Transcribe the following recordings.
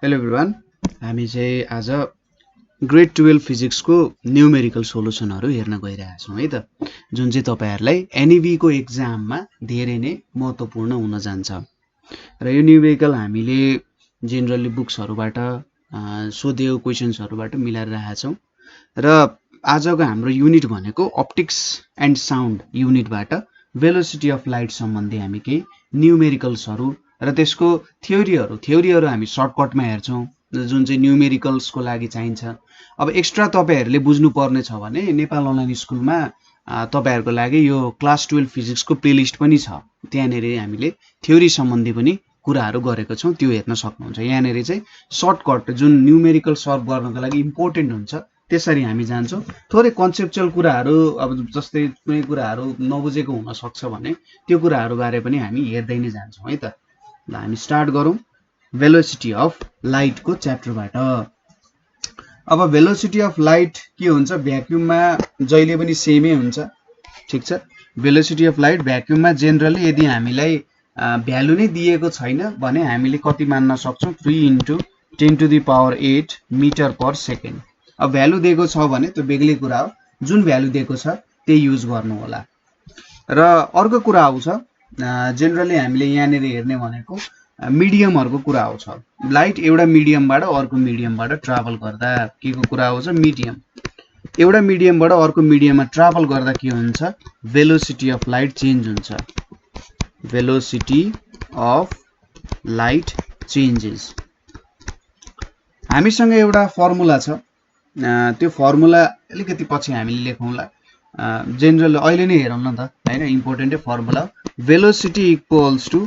Hello everyone, हामी चाहिँ आज ग्रेड 12 फिजिक्सको न्युमेरिकल सोलुसनहरू हेर्न गइरहेका छौँ है त, जुन चाहिँ तपाईहरुलाई एनईबी को एक्जाममा धेरै नै महत्त्वपूर्ण हुन जान्छ। र यो न्युमेरिकल हामीले जेनरली बुक्सहरुबाट सोधेको क्वेशन्सहरुबाट मिलाएर राखेका छौँ र आजको हाम्रो युनिट भनेको अप्टिक्स एन्ड साउन्ड युनिटबाट भेलोसिटी अफ लाइट सम्बन्धी हामी केही न्युमेरिकल्सहरु र त्यसको थ्योरीहरु हामी सर्टकटमा हेर्छौं, जुन चाहिँ न्युमेरिकल्सको लागि चाहिन्छ। अब एक्स्ट्रा तपाईहरुले बुझ्नु पर्ने छ भने नेपाल अनलाइन स्कुलमा तपाईहरुको लागि यो क्लास 12 फिजिक्सको प्लेलिस्ट पनि छ। त्यहाँनेर हामीले थ्योरी सम्बन्धी पनि कुराहरु गरेको छौं, त्यो हेर्न सक्नुहुन्छ। यहाँनेर चाहिँ सर्टकट जुन न्युमेरिकल सल्भ गर्नको लागि इम्पोर्टेन्ट हुन्छ त्यसरी हामी जान्छौं। थोरै कन्सेप्चुअल कुराहरु अब जस्तै कुनै कुराहरु नबुझेको हुन सक्छ भने त्यो कुराहरु बारे पनि हामी हेर्दै नै जान्छौं है त। ल हामी स्टार्ट गरौँ भेलोसिटी अफ लाइट को च्याप्टरबाट। अब भेलोसिटी अफ लाइट के हुन्छ, भ्याक्युममा जहिले पनि सेमै हुन्छ, ठीक छ। भेलोसिटी अफ लाइट भ्याक्युममा जेनरली यदि हामीलाई भ्यालु नै दिएको छैन भने हामीले कति मान्न सक्छौं, 3 × 10⁸ मिटर पर सेकेन्ड। अब भ्यालु दिएको छ भने त्यो बेग्लै कुरा हो, जुन भ्यालु दिएको छ त्यही युज गर्नु होला। र अर्को कुरा आउँछ, जेनरली हामीले यहाँनेर हेर्ने भनेको मिडियमहरुको कुरा आउँछ। लाइट एउटा मिडियमबाट अर्को मिडियमबाट ट्राभल गर्दा के को कुरा आउँछ, मिडियम। एउटा मिडियमबाट अर्को मिडियममा ट्राभल गर्दा के हुन्छ, भेलोसिटी अफ लाइट चेन्ज हुन्छ। Velocity of light changes. हामीसँग एउटा फर्मुला छ, त्यो फर्मुला अलिकति पछि हामीले लेखौँला। जेनरल अहिले नै हेरौँ न त हैन, important formula. Velocity equals to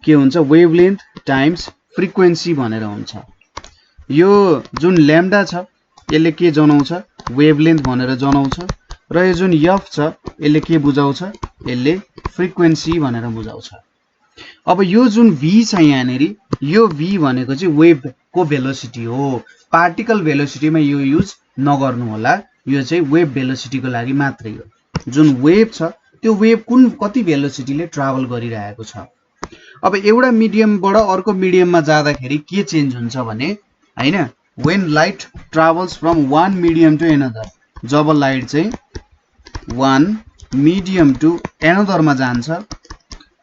के हुन्छ, वेभलेन्थ टाइम्स फ्रिक्वेन्सी भनेर हुन्छ। यो जुन ल्याम्डा छ यसले के जनाउँछ, वेभलेन्थ भनेर जनाउँछ। र यो जुन एफ छ यसले के बुझाउँछ, यसले फ्रिक्वेन्सी भनेर बुझाउँछ। अब यो जुन v छ यहाँनेर, यो v भनेको चाहिँ वेभ को भेलोसिटी हो। पार्टिकल भेलोसिटीमा यो युज नगर्नु होला, यो चाहिँ वेभ भेलोसिटी को लागि मात्रै हो। जुन वेभ छ त्यो वेभ कति भेलोसिटीले ट्राभल गरिरहेको छ। अब एउटा मिडियमबाट अर्को मिडियममा जाँदाखेरि के चेन्ज हुन्छ भने हैन, when light travels from one medium to another, जब लाइट चाहिँ वान मिडियम टु एनदर मा जान्छ,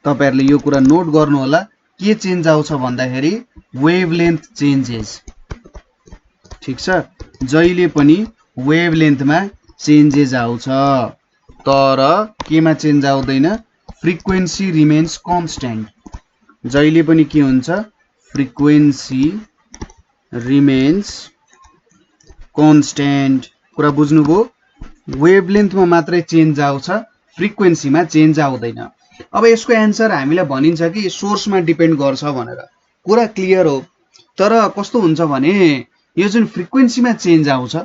तपाईहरुले यो कुरा नोट गर्नु होला, के चेन्ज आउँछ भन्दाखेरि वेभलेन्थ चेन्जेस, ठीक छ। जहिले पनि वेभलेन्थमा चेन्जेस आउँछ, तर केमा चेन्ज आउँदैन, फ्रिक्वेन्सी रिमेन्स कन्स्ट्यान्ट। जहिले पनि के हुन्छ, फ्रिक्वेन्सी रिमेन्स कन्स्ट्यान्ट। कुरा बुझ्नुभयो, वेभलेन्थमा मात्रै चेन्ज आउँछ, फ्रिक्वेन्सीमा चेन्ज आउँदैन। अब यसको एन्सर हामीलाई भनिन्छ कि सोर्समा डिपेन्ड गर्छ भनेर, कुरा क्लियर हो। तर कस्तो हुन्छ भने यो जुन फ्रिक्वेन्सीमा चेन्ज आउँछ,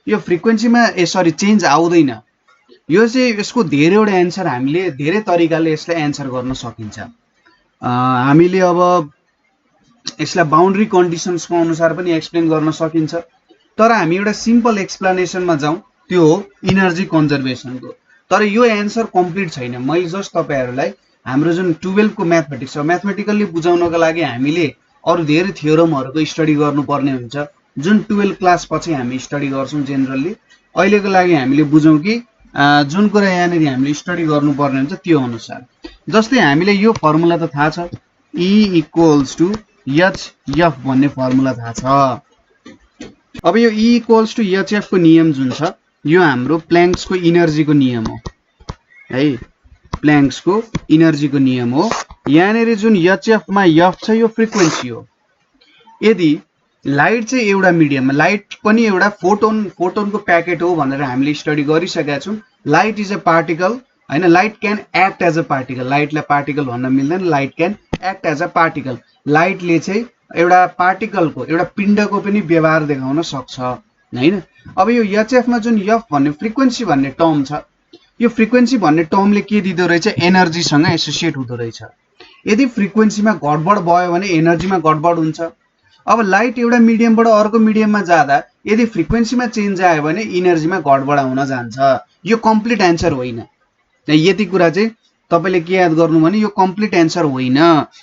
यो फ्रिक्वेन्सीमा चेन्ज आउँदैन। यो चाहिँ यसको धेरैवटा एन्सर हामीले धेरै तरिकाले यसलाई एन्सर गर्न सकिन्छ। हामीले अब यसलाई बाउन्ड्री कन्डिसन्सको अनुसार पनि एक्सप्लेन गर्न सकिन्छ, तर हामी एउटा सिम्पल एक्सप्लेनेसनमा जाउँ, त्यो हो इनर्जी कन्जर्भेसनको। तर यो एन्सर कम्प्लिट छैन। मैले जस्ट तपाईहरुलाई हाम्रो जुन 12 को म्याथमेटिक्स छ, म्याथमेटिकली बुझाउनको लागि हामीले अरु धेरै थ्योरमहरुको स्टडी गर्नुपर्ने हुन्छ, जुन 12 क्लास पछि हामी स्टडी गर्छौं जेनरली। अहिलेको लागि हामीले बुझौं कि जुन कुरा यहाँनेर हामीले स्टडी गर्नुपर्ने हुन्छ त्यो अनुसार। जस्तै हामीले यो फर्मुला त थाहा छ, E = hf भन्ने फर्मुला थाहा छ। अब यो E = hf को नियम जुन छ, यो हाम्रो प्ल्याङ्क्सको इनर्जीको नियम हो है, प्ल्याङ्क्सको इनर्जीको नियम हो। यहाँनेर जुन hf मा f छ यो फ्रिक्वेन्सी हो। यदि लाइट चाहिँ एउटा मिडियममा, लाइट पनि एउटा फोटोनको प्याकेट हो भनेर हामीले स्टडी गरिसकेका छौं। लाइट इज अ पार्टिकल हैन, light can act as a particle. लाइटलाई पार्टिकल भन्न मिल्दैन, light can act as a particle. लाइटले चाहिँ एउटा पार्टिकलको, एउटा पिण्डको पनि व्यवहार देखाउन सक्छ हैन। अब यो hf मा जुन f भन्ने फ्रिक्वेन्सी भन्ने टर्म छ, यो फ्रिक्वेन्सी भन्ने टर्मले के दिदो रहेछ, एनर्जीसँग एसोसिएट हुँदो रहेछ। यदि फ्रिक्वेन्सीमा गडबड भयो भने एनर्जीमा गडबड हुन्छ। अब लाइट एउटा मिडियमबाट अर्को मिडियममा जाँदा यदि फ्रिक्वेन्सीमा चेन्ज आयो भने इनर्जीमा गडबड हुन जान्छ। यो कम्प्लिट एन्सर होइन। यति कुरा चाहिँ तपाईले के याद गर्नु भने यो कम्प्लिट एन्सर होइन,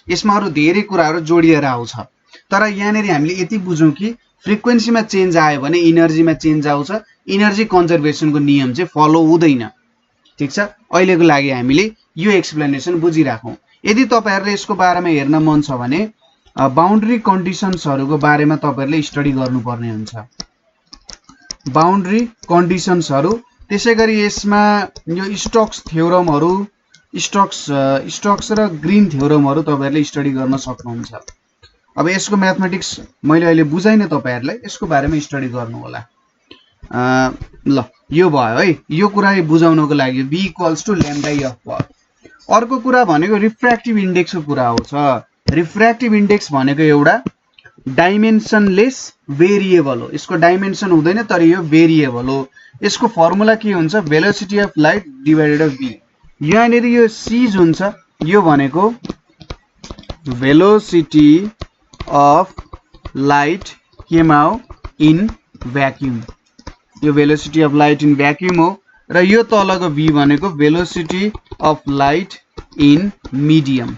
यसमा अरु धेरै कुराहरु जोडिएर आउँछ। तर यहाँनेरि हामीले यति बुझौं कि फ्रिक्वेन्सीमा चेन्ज आयो भने इनर्जीमा चेन्ज आउँछ, इनर्जी कन्जर्भेसनको नियम चाहिँ फलो हुँदैन। ठीक छ, अहिलेको लागि हामीले यो एक्सप्लेनेसन बुझिराखौं। यदि तपाईहरुले यसको बारेमा हेर्न मन छ भने बाउन्ड्री कन्डिसन्सहरुको बारेमा तपाईहरुले स्टडी गर्नुपर्ने हुन्छ। बाउन्ड्री कन्डिसन्सहरु, त्यसैगरी यसमा यो स्टोक्स थ्योरमहरु, स्टोक्स र ग्रीन थ्योरमहरु तपाईहरुले स्टडी गर्न सक्नुहुन्छ। अब यसको म्याथमेटिक्स मैले अहिले बुझाइन तपाईहरुलाई, यसको बारेमा स्टडी गर्नु होला। ल यो भयो है, यो कुरा बुझाउनको लागि v = λ/f। अर्को कुरा भनेको रिफ्र्याक्टिभ इन्डेक्सको कुरा आउँछ। रिफ्र्याक्टिभ इन्डेक्स भनेको एउटा डाइमेन्सनलेस भेरिएबल हो। यसको डाइमेन्सन हुँदैन तर यो भेरिएबल हो। यसको फर्मुला के हुन्छ? Velocity of light divided by v। यहाँनेर यो c जुन छ यो भनेको भेलोसिटी अफ लाइट केमा हो? In vacuum. यो velocity of light in vacuum हो र यो तलको v भनेको velocity of light in medium.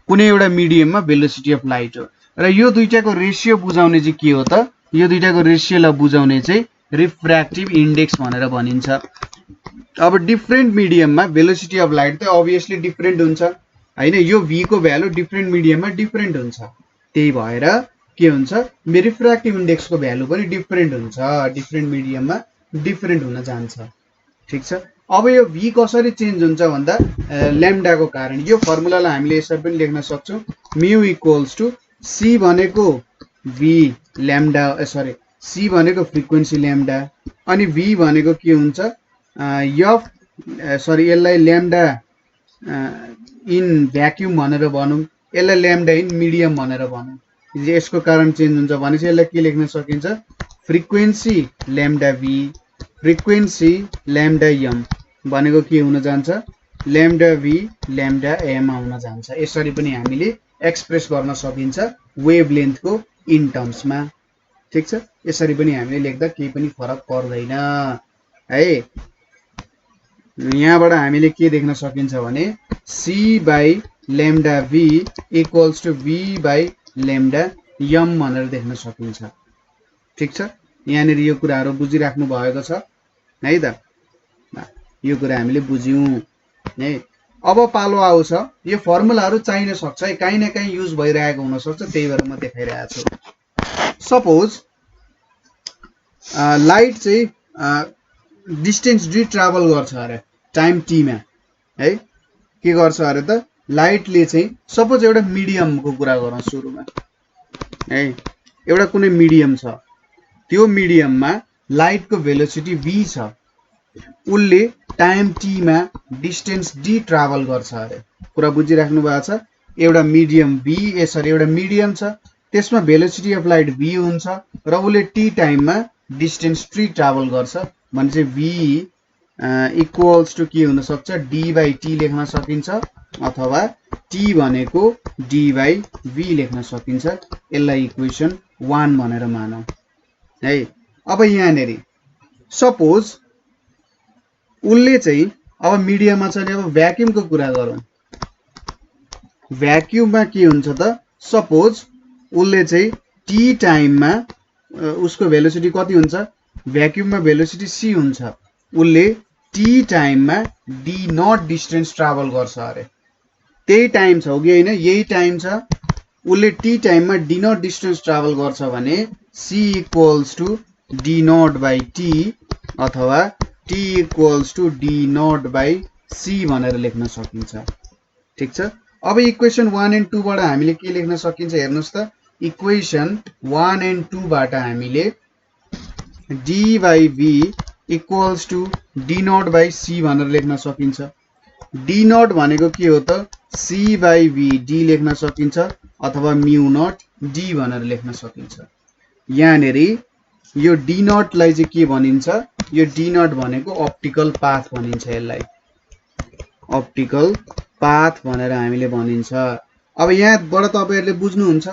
कुनै एउटा मिडियममा भेलोसिटी अफ लाइट हो र यो दुईटाको रेशियो बुझाउने चाहिँ के हो त? यो दुईटाको रेशियोलाई बुझाउने चाहिँ रिफ्र्याक्टिभ इन्डेक्स भनेर भनिन्छ। अब डिफरेन्ट मिडियममा भेलोसिटी अफ लाइट त अभियसली डिफरेन्ट हुन्छ हैन, यो v को भ्यालु डिफरेन्ट मिडियममा डिफरेन्ट हुन्छ। त्यही भएर के हुन्छ? रिफ्र्याक्टिभ इन्डेक्सको भ्यालु पनि डिफरेन्ट हुन्छ, डिफरेन्ट मिडियममा डिफरेन्ट हुन जान्छ। ठीक छ, अब यो v कसरी चेन्ज हुन्छ भन्दा ल्याम्डाको कारण। यो फर्मुलालाई हामीले यसरी पनि लेख्न सक्छौं, μ = c भनेको v ल्याम्डा c भनेको फ्रिक्वेन्सी ल्याम्डा अनि v भनेको के हुन्छ? यसलाई ल्याम्डा इन भ्याक्युम भनेर भनौं, यसलाई ल्याम्डा इन मिडियम भनेर भनौं। यसको कारण चेन्ज हुन्छ भनेपछि यसलाई के लेख्न सकिन्छ? Frequency lambda v, frequency lambda m भनेको के हुन जान्छ? ल्याम्डा v ल्याम्डा m आउन जान्छ। यसरी पनि हामीले एक्सप्रेस गर्न सकिन्छ वेभलेन्थको इन टर्म्समा। ठीक छ, यसरी पनि हामीले लेख्दा केही पनि फरक पर्दैन है। यहाँबाट हामीले के देख्न सकिन्छ भने c/λv = v/λm भनेर देख्न सकिन्छ। ठीक छ, यहाँनेर यो कुराहरु बुझिराख्नु भएको छ है त? यो कुरा हामीले बुझ्यौं है। अब पालो आउँछ, यो फर्मुलाहरु चाहिन सक्छ है, काहीँ न काहीँ युज भइरहेको हुन सक्छ, त्यही भएर म देखाइरहेको छु। सपोज लाइट चाहिँ डिस्टेन्स d ट्राभल गर्छ अरे टाइम t मा है। के गर्छ अरे त? लाइटले चाहिँ सपोज एउटा मिडियमको कुरा गरौँ सुरुमा है, एउटा कुनै मिडियम छ, त्यो मिडियममा लाइटको भेलोसिटी v छ, उले टाइम t मा डिस्टेन्स d ट्राभल गर्छ अरे। कुरा बुझिराख्नु भएको छ? एउटा मिडियम एउटा मिडियम छ, त्यसमा भेलोसिटी अफ लाइट v हुन्छ र उले t टाइममा डिस्टेन्स t ट्राभल गर्छ भने चाहिँ v = के हुन सक्छ? d/t लेख्न सकिन्छ अथवा t भनेको d/v लेख्न सकिन्छ। यसलाई इक्वेसन 1 भनेर मानौं है। अब यहाँनेरि सपोज उले चाहिँ अब मिडियममा छ नि, अब भ्याक्युमको कुरा गरौँ। भ्याक्युममा के हुन्छ त? सपोज उले चाहिँ t टाइममा उसको भेलोसिटी कति हुन्छ? भ्याक्युममा भेलोसिटी c हुन्छ, उले t टाइममा d0 डिस्टेन्स ट्राभल गर्छ अरे। त्यही टाइम छ हो कि हैन? यही टाइम छ, उले t टाइममा d0 डिस्टेन्स ट्राभल गर्छ भने c = d0/t अथवा t = d0/c भनेर लेख्न सकिन्छ। ठीक छ, अब इक्वेसन 1 एन्ड 2 बाट हामीले के लेख्न सकिन्छ हेर्नुस् त? इक्वेसन 1 एन्ड 2 बाट हामीले d/v = d0/c भनेर लेख्न सकिन्छ। d0 भनेको के हो त? c/v d लेख्न सकिन्छ अथवा μ0 d भनेर लेख्न सकिन्छ। यहाँनेरि यो d0 लाई चाहिँ के भनिन्छ? यो d0 भनेको अप्टिकल पाथ भनिन्छ। यसलाई अप्टिकल पाथ भनेर हामीले भनिन्छ। अब यहाँबाट तपाईहरुले बुझ्नुहुन्छ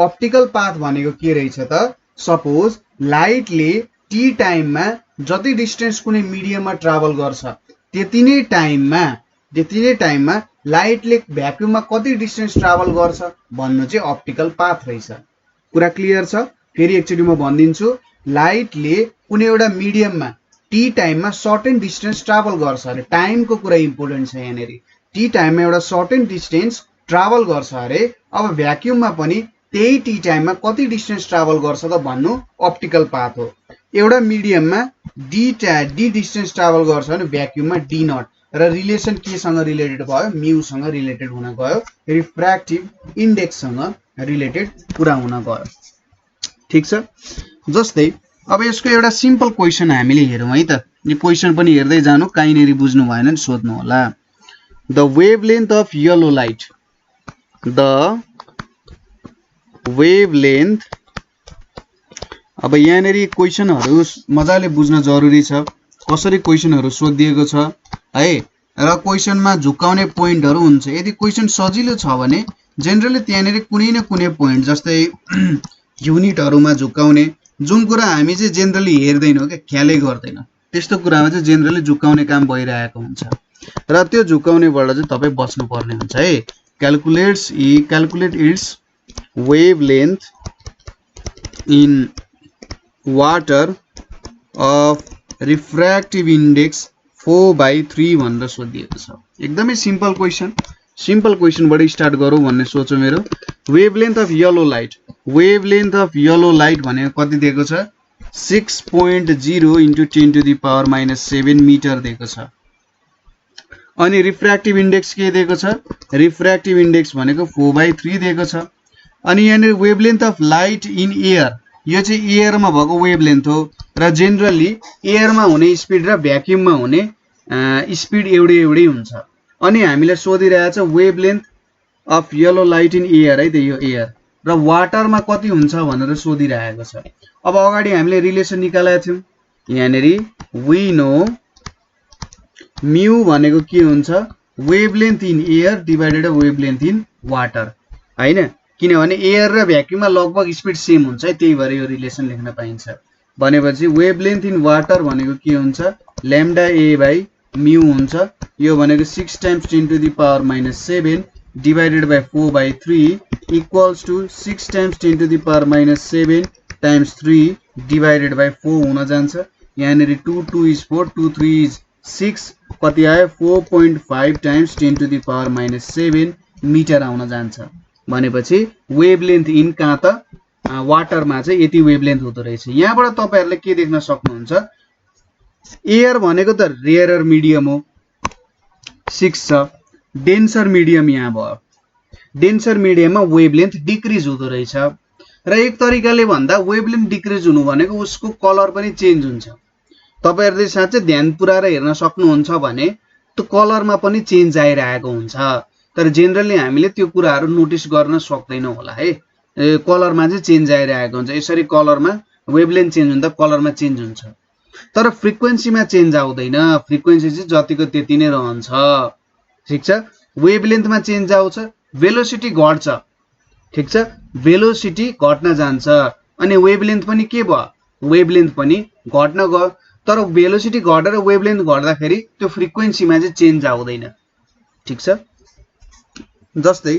अप्टिकल पाथ भनेको के रहेछ त? सपोज लाइटले t टाइममा जति डिस्टेन्स कुनै मिडियममा ट्राभल गर्छ त्यति नै टाइममा लाइटले भ्याक्युममा कति डिस्टेन्स ट्राभल गर्छ भन्नु चाहिँ अप्टिकल पाथ रहेछ। कुरा क्लियर छ? फेरि एकचोटि म भनिदिन्छु, लाइटले कुनै एउटा मिडियममा टी टाइममा सर्टेन डिस्टेन्स ट्राभल गर्छ अरे। टाइमको कुरा इम्पोर्टेन्ट छ यहाँनिर। टी टाइममा एउटा सर्टेन डिस्टेन्स ट्राभल गर्छ अरे। अब भ्याक्युममा पनि त्यही टी टाइममा कति डिस्टेन्स ट्राभल गर्छ त भन्नु अप्टिकल पाथ हो। एउटा मिडियममा डी डिस्टेन्स ट्राभल गर्छ भने भ्याक्युममा डी नट, र रिलेसन केसँग रिलेटेड भयो? म्यूसँग रिलेटेड हुन गयो, रिफ्र्याक्टिभ इन्डेक्ससँग रिलेटेड कुरा हुन गयो। ठिक छ? जस्तै अब यसको एउटा सिम्पल क्वेसन हामीले हेरौँ है त। यो क्वेसन पनि हेर्दै जानु, कहीँनेरि बुझ्नु भएन भने सोध्नु होला। The wavelength of yellow light, the wavelength, अब यहाँनिर क्वेसनहरू मजाले बुझ्न जरुरी छ, कसरी क्वेसनहरू सोधिएको छ है, र क्वेसनमा झुकाउने पोइन्टहरू हुन्छ। यदि क्वेसन सजिलो छ भने जेनरली त्यहाँनिर कुनै न कुनै पोइन्ट, जस्तै युनिटहरूमा झुकाउने, जुन कुरा हामी चाहिँ जेनरली हेर्दैनौँ क्या, ख्यालै गर्दैनौँ, त्यस्तो कुरामा चाहिँ जेनरली झुकाउने काम भइरहेको हुन्छ, र त्यो झुकाउनेबाट चाहिँ तपाईँ बच्नुपर्ने हुन्छ है। Calculate it's wavelength in water of refractive index 4/3 भनेर सोधिएको छ। एकदमै सिम्पल क्वेसन, सिम्पल क्वेसनबाट स्टार्ट गरौँ भन्ने सोच हो मेरो। Wavelength of yellow light, wavelength of yellow light भनेको कति दिएको छ? 6.0 × 10⁻⁻7 मिटर दिएको छ। अनि रिफ्र्याक्टिभ इन्डेक्स के दिएको छ? रिफ्र्याक्टिभ इन्डेक्स भनेको 4/3 दिएको छ। अनि यहाँनिर wavelength of light in air, यो चाहिँ एयरमा भएको वेभलेन्थ हो, र जेनरली एयरमा हुने स्पिड र भ्याक्युममा हुने स्पिड एउटै हुन्छ। अनि हामीलाई सोधिरहेको छ wavelength of yellow light in air है त, यो एयर र वाटरमा कति हुन्छ भनेर सोधिरहेको छ। अब अगाडि हामीले रिलेसन निकालेका थियौँ, यहाँनिर वी नो म्यू भनेको के हुन्छ? Wavelength in air divided wavelength in water हैन, किनभने एयर र भ्याक्युममा लगभग स्पिड सेम हुन्छ है, त्यही भएर यो रिलेसन लेख्न पाइन्छ। भनेपछि वेभलेन्थ इन वाटर भनेको के हुन्छ? ल्याम्डा ए बाई म्यू हुन्छ। यो भनेको 6 × 10⁻⁻7 divided by 4/3 equals to 6 × 10⁻⁻7 times 3 divided by 4 हुन जान्छ। यहाँनिर 2 2 इज 4, 2 3 इज 6, कति आयो? 4.5 टाइम्स 10⁻⁻7 मिटर आउन जान्छ। भनेपछि वेभलेन्थ इन कहाँ त? वाटरमा चाहिँ यति वेभलेन्थ हुँदो रहेछ। यहाँबाट तपाईहरुले के देख्न सक्नुहुन्छ? एयर भनेको त रेयरर मिडियम हो, 6 छ। डेन्सर मिडियम यहाँ भयो, डेन्सर मिडियममा वेभलेन्थ डिक्रिज हुँदो रहेछ, र एक तरिकाले भन्दा वेभलेन्थ डिक्रिज हुनु भनेको उसको कलर पनि चेन्ज हुन्छ। तपाईहरुले साच्चै ध्यान पुर्याएर हेर्न सक्नुहुन्छ भने त्यो कलरमा पनि चेन्ज आइरहेको हुन्छ, तर जेनरली हामीले त्यो कुराहरु नोटिस गर्न सक्दैनौं होला है। कलरमा चाहिँ चेन्ज आइरहेको हुन्छ, यसरी कलरमा वेभलेन्थ चेन्ज हुँदा कलरमा चेन्ज हुन्छ, तर फ्रिक्वेन्सीमा चेन्ज आउँदैन। फ्रिक्वेन्सी चाहिँ जतिको त्यति नै रहन्छ, ठीक छ। वेभलेन्थमा चेन्ज आउँछ, भेलोसिटी घट्छ, ठीक छ, भेलोसिटी घट्न जान्छ, अनि वेभलेन्थ पनि के भयो? वेभलेन्थ पनि घट्न गयो। तर भेलोसिटी घटेर वेभलेन्थ घट्दाखेरि त्यो फ्रिक्वेन्सीमा चाहिँ चेन्ज आउँदैन, ठीक छ। जस्तै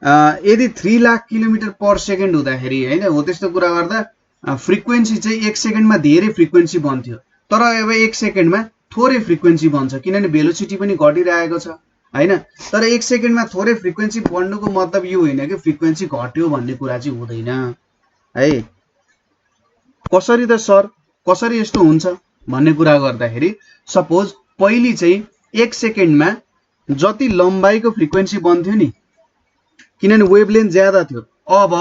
यदि 3 लाख किलोमिटर पर सेकेन्ड हुँदाखेरि हैन, हो त्यस्तो कुरा गर्दा फ्रिक्वेन्सी चाहिँ 1 सेकेन्डमा धेरै फ्रिक्वेन्सी बन्थ्यो, तर अब 1 सेकेन्डमा थोरै फ्रिक्वेन्सी बन्छ, किनभने भेलोसिटी पनि घटिरहेको छ हैन। तर 1 सेकेन्डमा थोरै फ्रिक्वेन्सी बढ्नुको मतलब यो होइन कि फ्रिक्वेन्सी घट्यो भन्ने कुरा चाहिँ हुँदैन है। कसरी त सर, कसरी यस्तो हुन्छ भन्ने कुरा गर्दाखेरि सपोज पहिले चाहिँ 1 सेकेन्डमा जति लम्बाइको फ्रिक्वेन्सी बन्थ्यो नि, किनभने वेभलेन्थ ज्यादा थियो, अब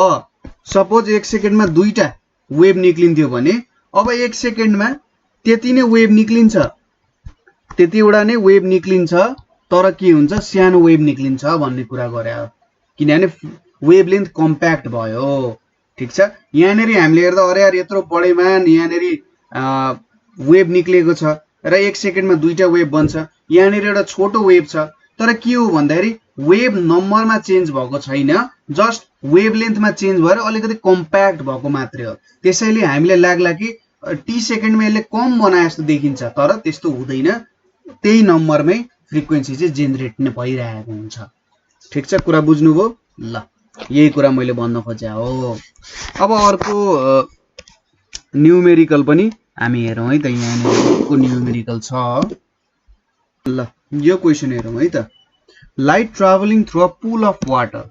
सपोज 1 सेकेन्डमा 2टा वेभ निक्लिन्थ्यो भने अब 1 सेकेन्डमा त्यति नै वेभ निक्लिन्छ, त्यतिवटा नै वेभ निक्लिन्छ, तर के हुन्छ? सानो वेभ निक्लिन्छ भन्ने कुरा गरे हो, किनभने वेभलेन्थ कम्प्याक्ट भयो, ठीक छ। यहाँनेरि हामीले हेर्दा अरे यार यत्रो बढेमान यहाँनेरि वेभ निक्लेको छ र 1 सेकेन्डमा 2टा वेभ बन्छ, यहाँनेरि एउटा छोटो वेभ छ, तर के हो भन्दाखेरि वेभ नम्बरमा चेन्ज भएको छैन, जस्ट वेभलेन्थमा चेन्ज भएर अलिकति कम्प्याक्ट भएको मात्रै हो। त्यसैले हामीलाई लाग्ला कि टी सेकेन्डमा यसले कम बनाए जस्तो देखिन्छ, तर त्यस्तो हुँदैन, त्यही नम्बरमै फ्रिक्वेन्सी चाहिँ जेनेरेट नै भइरहेको हुन्छ। ठिक छ, कुरा बुझ्नुभयो? ल यही कुरा मैले भन्न खोजे हो। अब अर्को न्युमेरिकल पनि हामी हेरौँ है त। यहाँको न्युमेरिकल छ। ल यो क्वेसन हेरौँ है त। Light travelling through a pool of water.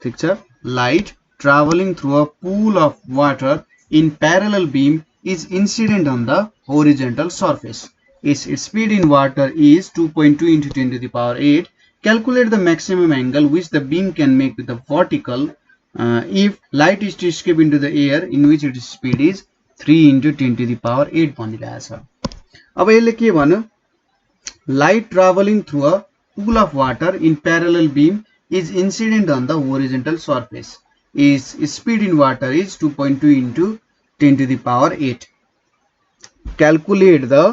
ठिक छ, light travelling through a pool of water in parallel beam is incident on the horizontal surface. Its speed in water is 2.2 into 10 to the power 8. Calculate the maximum angle which the beam can make with the vertical if light is to escape into the air in which its speed is 3 into 10 to the power 8 भनिरहेछ। अब यसले के भन्यो? Light traveling through a pool of water in parallel beam is incident on the horizontal surface. Its speed in water is 2.2 into 10 to the power 8. Calculate the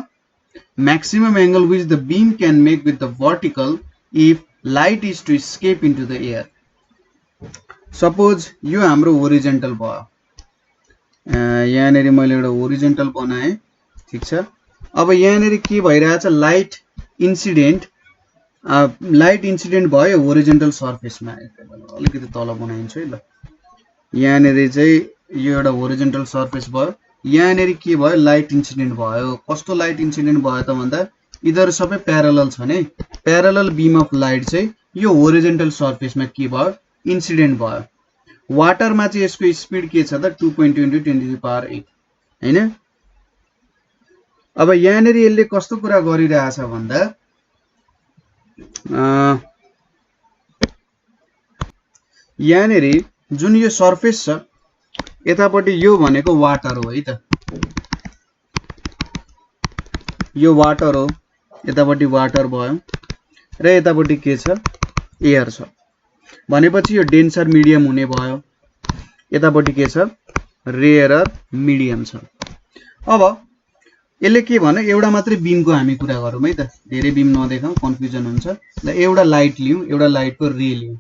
maximum angle which the beam can make with the vertical if light is to escape into the air. Suppose यो हाम्रो horizontal भयो। यहाँनेरि मैले एउटा horizontal बनाए। ठीक छ, अब यहाँनेरि के भइरहेछ? लाइट इन्सिडेन्ट भयो होरिजेन्टल सर्फेसमा। अलिकति तल बनाइन्छु है। ल यहाँनेरि चाहिँ यो एउटा होरिजेन्टल सर्फेस भयो। यहाँनेरि के भयो? लाइट इन्सिडेन्ट भयो। कस्तो लाइट इन्सिडेन्ट भयो त भन्दा यिनीहरू सबै प्यारलल छन् है। प्यारलल बीम अफ लाइट चाहिँ यो होरिजेन्टल सर्फेसमा के भयो? इन्सिडेन्ट भयो। वाटरमा चाहिँ यसको स्पिड के छ त? 2.2 into 10 to the power 8 हैन। अब यहाँनेरि यसले कस्तो कुरा गरिरहेछ भन्दा यहाँनेरि जुन यो सर्फेस छ यतापट्टि यो भनेको वाटर हो है त। यो वाटर हो, यतापट्टि वाटर भयो र यतापट्टि के छ? एयर छ। भनेपछि यो डेन्सर मिडियम हुने भयो। यतापट्टि के छ? रेयरर मिडियम छ। अब यसले के भन्यो? एउटा मात्रै बीमको हामी कुरा गरौँ है त। धेरै बीम नदेखाउँ, कन्फ्युजन हुन्छ। ल एउटा लाइट लिउँ, एउटा लाइटको रे लिउँ।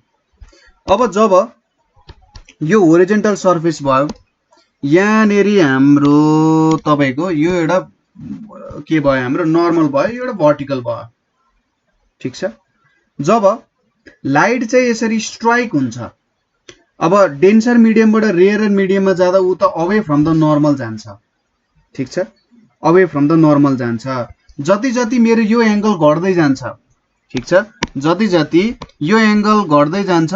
अब जब यो होरिजेन्टल सर्फेस भयो, यहाँनेरि हाम्रो तपाईको यो एउटा के भयो? हाम्रो नर्मल भयो, यो एउटा भर्टिकल भयो। ठीक छ, जब लाइट चाहिँ यसरी स्ट्राइक हुन्छ, अब डेन्सर मिडियमबाट रेयर मिडियममा जाँदा उ त अवे फ्रम द नर्मल जान्छ। ठीक छ, अवे फ्रम द नर्मल जान्छ। जति जति मेरो यो एंगल घट्दै जान्छ, ठीक छ, जति जति यो एंगल घट्दै जान्छ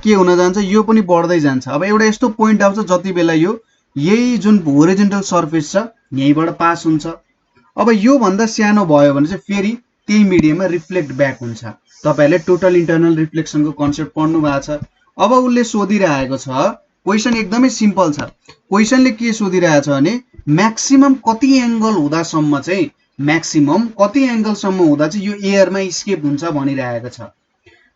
के हुन जान्छ? यो पनि बढ्दै जान्छ। अब एउटा यस्तो पोइन्ट आउँछ जति बेला यो यही जुन होरिजेन्टल सर्फेस छ यहीबाट पास हुन्छ। अब यो भन्दा सानो भयो भने चाहिँ फेरि त्यही मिडियममा रिफ्लेक्ट ब्याक हुन्छ। तपाईहरुले टोटल इन्टरनल रिफ्लेक्सनको कन्सेप्ट पढ्नु भएको छ। अब उसले सोधिरहेको छ, क्वेशन एकदमै सिम्पल छ। क्वेशनले के सोधिरहेछ भने म्याक्सिमम कति एंगल हुँदासम्म चाहिँ म्याक्सिमम कति एंगलसम्म हुँदा चाहिँ यो एयरमा स्केप हुन्छ भनिरहेको छ।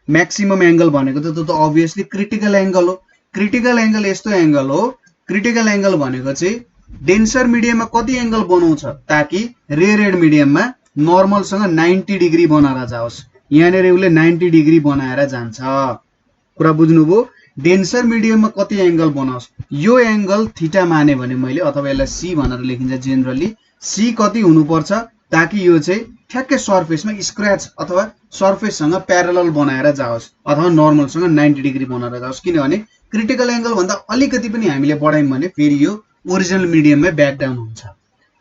म्याक्सिमम एंगल भनेको त अभियसली क्रिटिकल एंगल हो। क्रिटिकल एंगल यस्तो एंगल हो, क्रिटिकल एंगल भनेको चाहिँ डेन्सर मिडियममा कति एंगल बनाउँछ ताकि रेयर मिडियममा नर्मलसँग 90 डिग्री बनाएर जाओस्। यहाँनेर उसले 90 डिग्री बनाएर जान्छ। कुरा बुझ्नुभयो? डेन्सर मिडियममा कति एंगल बनाओस्, यो एंगल थीटा माने भने मैले, अथवा यसलाई सी भनेर लेखिन्छ जेनरली, सी कति हुनुपर्छ ताकि यो चाहिँ ठ्याक्कै सर्फेसमा स्क्रैच अथवा सर्फेससँग प्यारलल बनाएर जाओस् अथवा नर्मलसँग 90 डिग्री बनाएर जाओस्। किनभने क्रिटिकल एंगल भन्दा अलिकति पनि हामीले बढायौं भने फेरि यो ओरिजिनल मिडियममै ब्याक डाउन हुन्छ।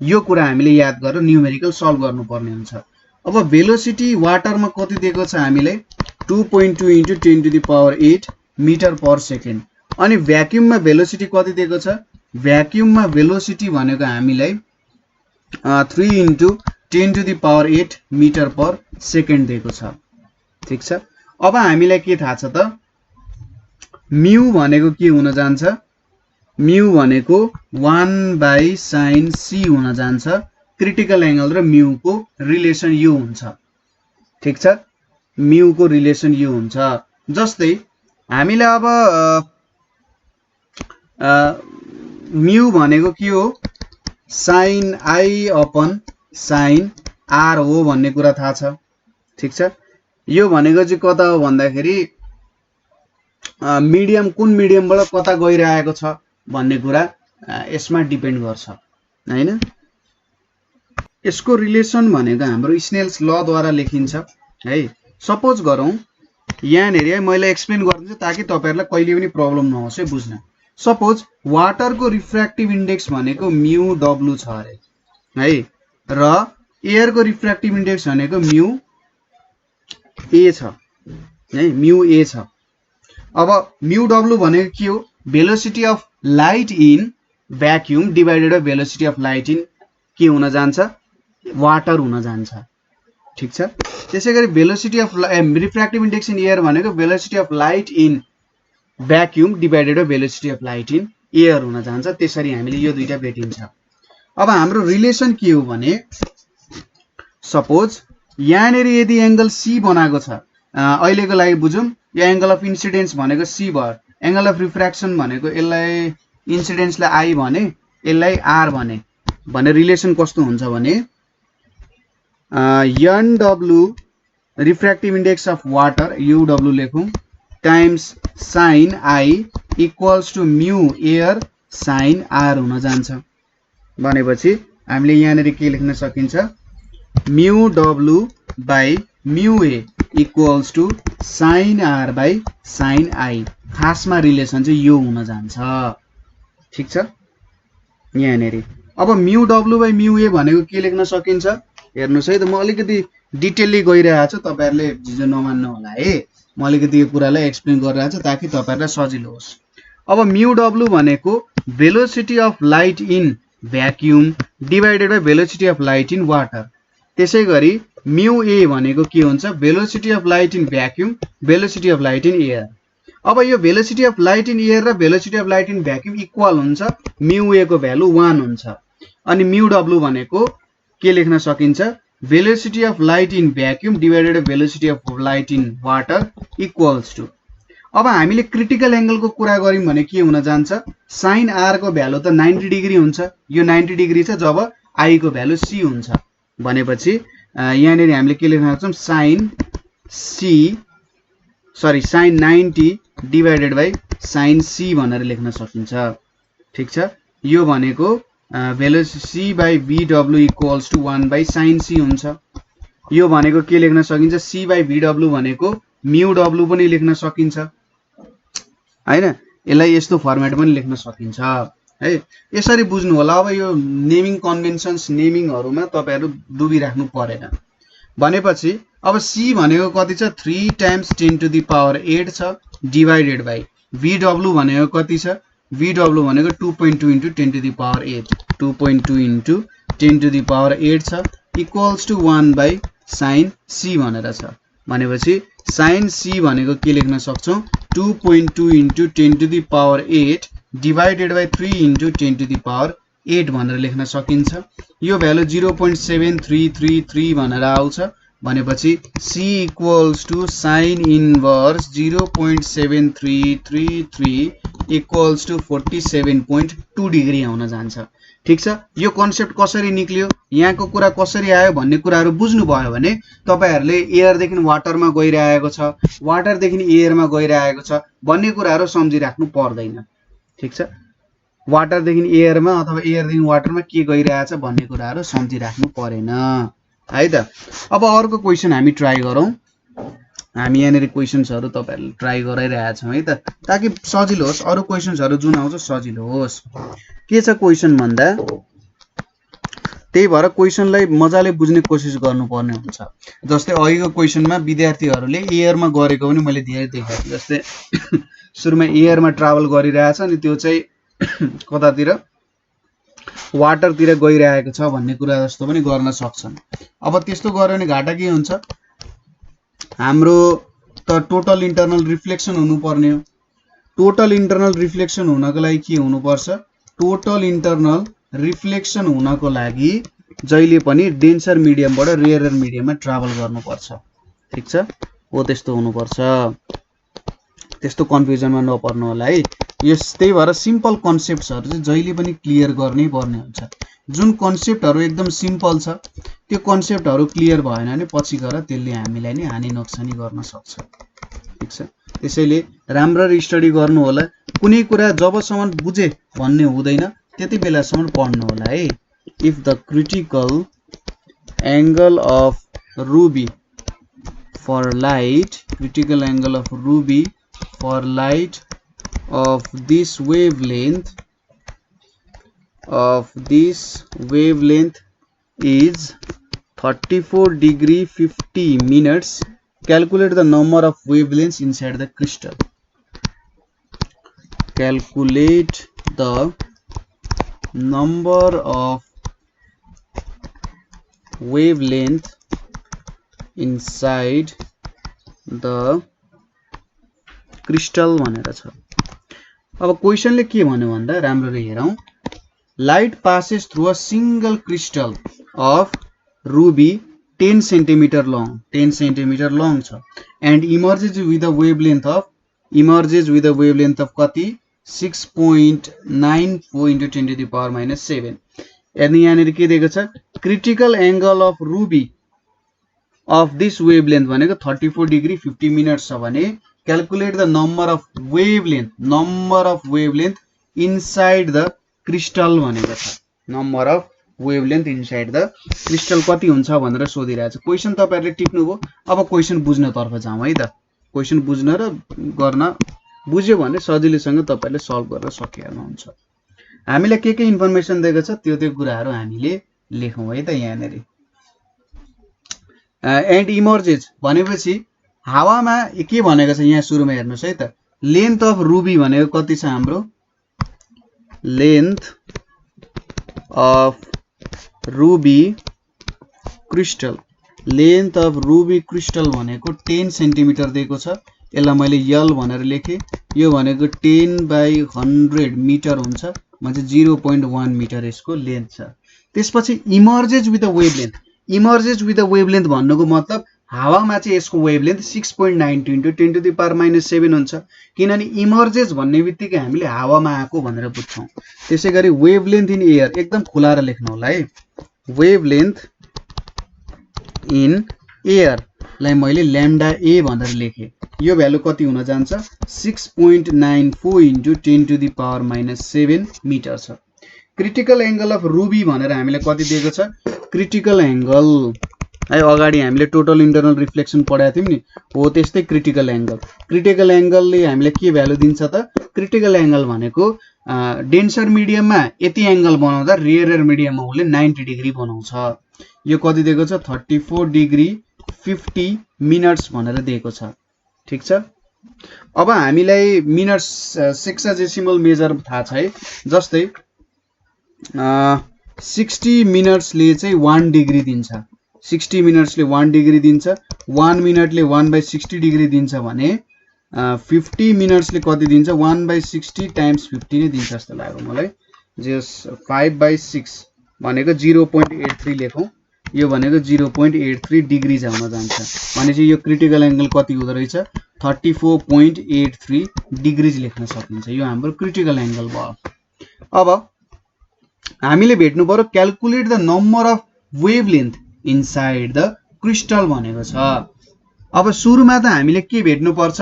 यो कुरा हामीले याद गरेर न्यूमेरिकल सल्भ गर्नुपर्ने हुन्छ। अब भेलोसिटी वाटरमा कति दिएको छ हामीले? 2.2 into 10 to the power 8 metre per second. अनि भ्याक्युममा भेलोसिटी कति दिएको छ? भ्याक्युममा भेलोसिटी भनेको हामीलाई 3 into 10 to the power 8 metre per second दिएको छ। ठीक छ, अब हामीलाई के थाहा छ त? म्यू भनेको के हुन जान्छ? म्यू भनेको 1/sin c हुन जान्छ। क्रिटिकल एंगल र म्यू को रिलेसन यो हुन्छ। ठीक छ, म्यू को रिलेसन यो हुन्छ। जस्तै हामीलाई अब म्यू भनेको के हो? sin i upon sin r हो भन्ने कुरा थाहा छ। ठीक छ, यो भनेको चाहिँ कता हो भन्दाखेरि मिडियम कुन मिडियमबाट कता गइरहेको छ भन्ने कुरा यसमा डिपेन्ड गर्छ हैन। यसको रिलेसन भनेको हाम्रो स्नेल्स ल द्वारा लेखिन्छ। है। सपोज गरौँ यहाँनेरि है मैले एक्सप्लेन गरिदिन्छु ताकि तपाईहरुलाई कहिले पनि प्रब्लम नहोस् है बुझ्न। सपोज वाटरको रिफ्र्याक्टिभ इन्डेक्स भनेको म्यू डब्लु छ अरे है र एयरको रिफ्र्याक्टिभ इन्डेक्स भनेको म्यू ए छ है, म्यू ए छ। अब म्यू डब्लु भनेको के हो? Velocity of light in vacuum divided by velocity of light in के हुन जान्छ? वाटर हुन जान्छ। ठीक छ। त्यसैगरी velocity of refractive index in air भनेको velocity of light in vacuum divided by velocity of light in air हुन जान्छ। त्यसरी हामीले यो दुईटा भेटिन्छ। अब हाम्रो रिलेसन के हो भने सपोज यहाँनेरि यदि एंगल सी बनाएको छ, अहिलेको लागि बुझौँ, यो एंगल अफ इन्सिडेन्स भनेको सी भयो, एंगल अफ रिफ्र्याक्सन भनेको यसलाई इन्सिडेन्सलाई आई भने यसलाई आर भने रिलेसन कस्तो हुन्छ भने N W refractive index of water mu W लेखौँ times sine I equals to mu air sine R हुन जान्छ। भनेपछि हामीले यहाँनेरि के लेख्न सकिन्छ? Mu W by mu A equals to sine R by sine I. खासमा रिलेसन चाहिँ यो हुन जान्छ। ठीक छ। यहाँनेरि अब mu W by mu A भनेको के लेख्न सकिन्छ? हेर्नुस् है त, म अलिकति डिटेलली गइरहेको छु, तपाईहरुले झिझो नमान्नु होला है। म अलिकति यो कुरालाई एक्सप्लेन गरिरहेको छु ताकि तपाईहरुलाई सजिलो होस्। अब म्यू डब्लु भनेको velocity of light in vacuum divided by velocity of light in water. त्यसैगरी म्यू ए भनेको के हुन्छ? Velocity of light in vacuum velocity of light in air. अब यो velocity of light in air र velocity of light in vacuum equal हुन्छ, mu A को value 1 हुन्छ। अनि म्यू डब्लु भनेको के लेख्न सकिन्छ? Velocity of light in vacuum divided by velocity of light in water equals to. अब हामीले क्रिटिकल एंगलको कुरा गर्यौं भने के हुन जान्छ? साइन आर को भ्यालु त 90 डिग्री हुन्छ। यो 90 डिग्री छ जब आई को भ्यालु सी हुन्छ। भनेपछि यहाँनेरि हामीले के लेख्न सक्छौं? Sine 90 divided by sine C भनेर लेख्न सकिन्छ। ठीक छ। यो भनेको velocity C by V W equals to 1 by sine C हुन्छ। यो भनेको के लेख्न सकिन्छ? सी बाई वी डब्लु भनेको म्यू डब्लु पनि लेख्न सकिन्छ हैन। यसलाई यस्तो फर्मेट पनि लेख्न सकिन्छ है। यसरी बुझ्नु होला। अब यो नेमिङ कन्भेन्सन्स नेमिङहरुमा तपाईहरु डुबिराख्नु परेन। भनेपछि अब सी भनेको कति छ? 3 टाइम्स 10 टु द पावर 8 छ डिभाइडेड बाइ वी डब्लु भनेको कति छ? वी डब्लु भनेको 2.2 into 10 to the power 8 2.2 into 10 to the power 8 छ equals to 1 by sine C भनेर छ। भनेपछि साइन सी भनेको के लेख्न सक्छौं? 2.2 into 10 to the power 8 divided by 3 into 10 to the power 8 भनेर लेख्न सकिन्छ। यो भ्यालु 0.7333 भनेर आउँछ। भनेपछि C equals to sine inverse 0.7333 equals to 47.2 degree आउन जान्छ। ठीक छ। यो कन्सेप्ट कसरी निक्लियो, यहाँको कुरा कसरी आयो भन्ने कुराहरु बुझ्नु भयो भने तपाईहरुले एयर देखि वाटरमा गइरहेको छ, वाटर देखि एयरमा गइरहेको छ भन्ने कुराहरु सम्झिराख्नु पर्दैन। ठीक छ। वाटर देखि एयरमा अथवा एयर देखि वाटरमा के गइरहेछ भन्ने कुराहरु सम्झिराख्नु परेन है त। अब अर्को क्वेशन हामी ट्राई गरौँ। हामी यहाँनेरि क्वेशन्सहरु तपाईहरुले ट्राई गराइरहेका छौं है त, ताकि सजिलो होस्। अरु क्वेशन्सहरु जुन आउँछ सजिलो होस्। के छ क्वेशन भन्दा त्यही भएर क्वेशनलाई मजाले बुझ्ने कोसिस गर्नुपर्ने हुन्छ। जस्तै अघिको क्वेशनमा विद्यार्थीहरुले एयरमा गरेको पनि मैले धेरै देखेँ। जस्तै सुरुमा एयरमा ट्राभल गरिरहेछ अनि त्यो चाहिँ कतातिर वाटरतिर गइरहेको छ भन्ने कुरा जस्तो पनि गर्न सक्छन्। अब त्यस्तो गर्यो भने घाटा के हुन्छ? हाम्रो त टोटल इन्टरनल रिफ्लेक्सन हुनुपर्ने हो। टोटल इन्टरनल रिफ्लेक्सन हुनको लागि के हुनुपर्छ? टोटल इन्टरनल रिफ्लेक्सन हुनको लागि जहिले पनि डेन्सर मिडियमबाट रेयरर मिडियममा ट्राभल गर्नुपर्छ। ठीक छ। हो त्यस्तो हुनुपर्छ। त्यस्तो कन्फ्युजनमा नपर्नु होला है। त्यही भएर सिम्पल कन्सेप्ट्सहरु चाहिँ जहिले पनि क्लियर गर्नै पर्ने हुन्छ। जुन कन्सेप्टहरु एकदम सिम्पल छ त्यो कन्सेप्टहरु क्लियर भएन भने पछि गएर त्यसले हामीलाई नि हानि नोक्सानी गर्न सक्छ। ठीक छ। त्यसैले राम्ररी स्टडी गर्नु होला। कुनै कुरा जबसम्म बुझे भन्ने हुँदैन त्यति बेलासम्म पढ्नु होला है। If the critical angle of ruby for light, critical angle of Ruby for light of this wavelength is 34 degree 50 minutes. Calculate the number of wavelengths inside the crystal. Calculate the number of wavelength inside the crystal भनेर छ। अब क्वेशनले के भन्यो भन्दा राम्ररी हेरौं। Light passes through a single crystal of ruby 10 centimeter long छ and emerges with a wavelength of कति 6.94 into 10 to the power minus 7। अनि यहाँनिर के दिएको छ critical angle of ruby of this wavelength भनेको 34 degree 50 minutes छ भने calculate the number of wavelength inside the crystal भनेको छ। number of wavelength inside the crystal कति हुन्छ भनेर सोधिरहेछ। क्वेशन तपाईहरुले टिप्नुभयो। अब क्वेशन बुझ्न तर्फ जाउँ है त। क्वेशन बुझ्न र गर्न बुझ्यो भने सजिलैसँग तपाईले सल्भ गर्न सकिहाल्नुहुन्छ। हामीलाई के इन्फर्मेसन दिएको छ त्यो कुराहरु हामीले लेखौं है त यहाँनेर। एन्ड इमर्जेज भनेपछि हावामा के भनेको छ यहाँ सुरुमा हेर्नुस् है त। लेन्थ अफ रुबी भनेको कति छ हाम्रो लेन्थ अफ रुबी क्रिस्टल भनेको 10 सेन्टिमिटर दिएको छ। यसलाई मैले यल भनेर लेखे। यो भनेको 10 by 100 मिटर हुन्छ। म्हणजे 0.1 मिटर यसको लेन्थ छ। त्यसपछि इमर्जेज विथ अ वेभलेन्थ भन्नुको मतलब हावामा चाहिँ यसको wavelength 6.92 into 10 to the power minus 7 हुन्छ। किनभने इमर्जेज भन्ने बित्तिकै हामीले हावामा आएको भनेर बुझ्छौं। त्यसैगरी वेभलेन्थ इन एयर एकदम खुलाएर लेख्नु होला है। वेभलेन्थ इन एयर लाई मैले लैम्डा ए भनेर लेखे। यो भ्यालु कति हुन जान्छ 6.94 into 10 to the power minus 7 metre छ। क्रिटिकल एंगल अफ रुबी भनेर हामीले कति दिएको छ क्रिटिकल एंगल है। अगाडि हामीले टोटल इन्टरनल रिफ्लेक्सन पढाएको थियौं नि हो त्यस्तै क्रिटिकल एंगलले हामीले के भ्यालु दिन्छ त क्रिटिकल एंगल भनेको डेन्सर मिडियममा यति एंगल बनाउँदा रेयर मिडियममा उसले 90 डिग्री बनाउँछ। यो कति दिएको छ 34 डिग्री 50 मिनट्स भनेर दिएको छ। ठीक छ। अब हामीलाई मिनट्स सेक्साडेसिमल मेजर थाहा छ है। जस्तै 60 मिनट्सले चाहिँ 1 डिग्री दिन्छ। 60 मिनट्सले 1 डिग्री दिन्छ। 1 मिनटले 1/60 डिग्री दिन्छ भने 50 मिनट्सले कति दिन्छ 1/60 टाइम्स 50 नै दिन्छ जस्तो लाग्यो मलाई। जस 5/6 भनेको 0.83 लेखौं। यो भनेको 0.83 डिग्री हुन जान्छ। भनेपछि यो क्रिटिकल एंगल कति हुँदो रहेछ 34.83 डिग्री लेख्न सकिन्छ। यो हाम्रो क्रिटिकल एंगल भयो। अब हामीले भेट्नु पर्यो calculate the number of wavelength inside the crystal भनेको छ। अब सुरुमा त हामीले के भेट्नु पर्छ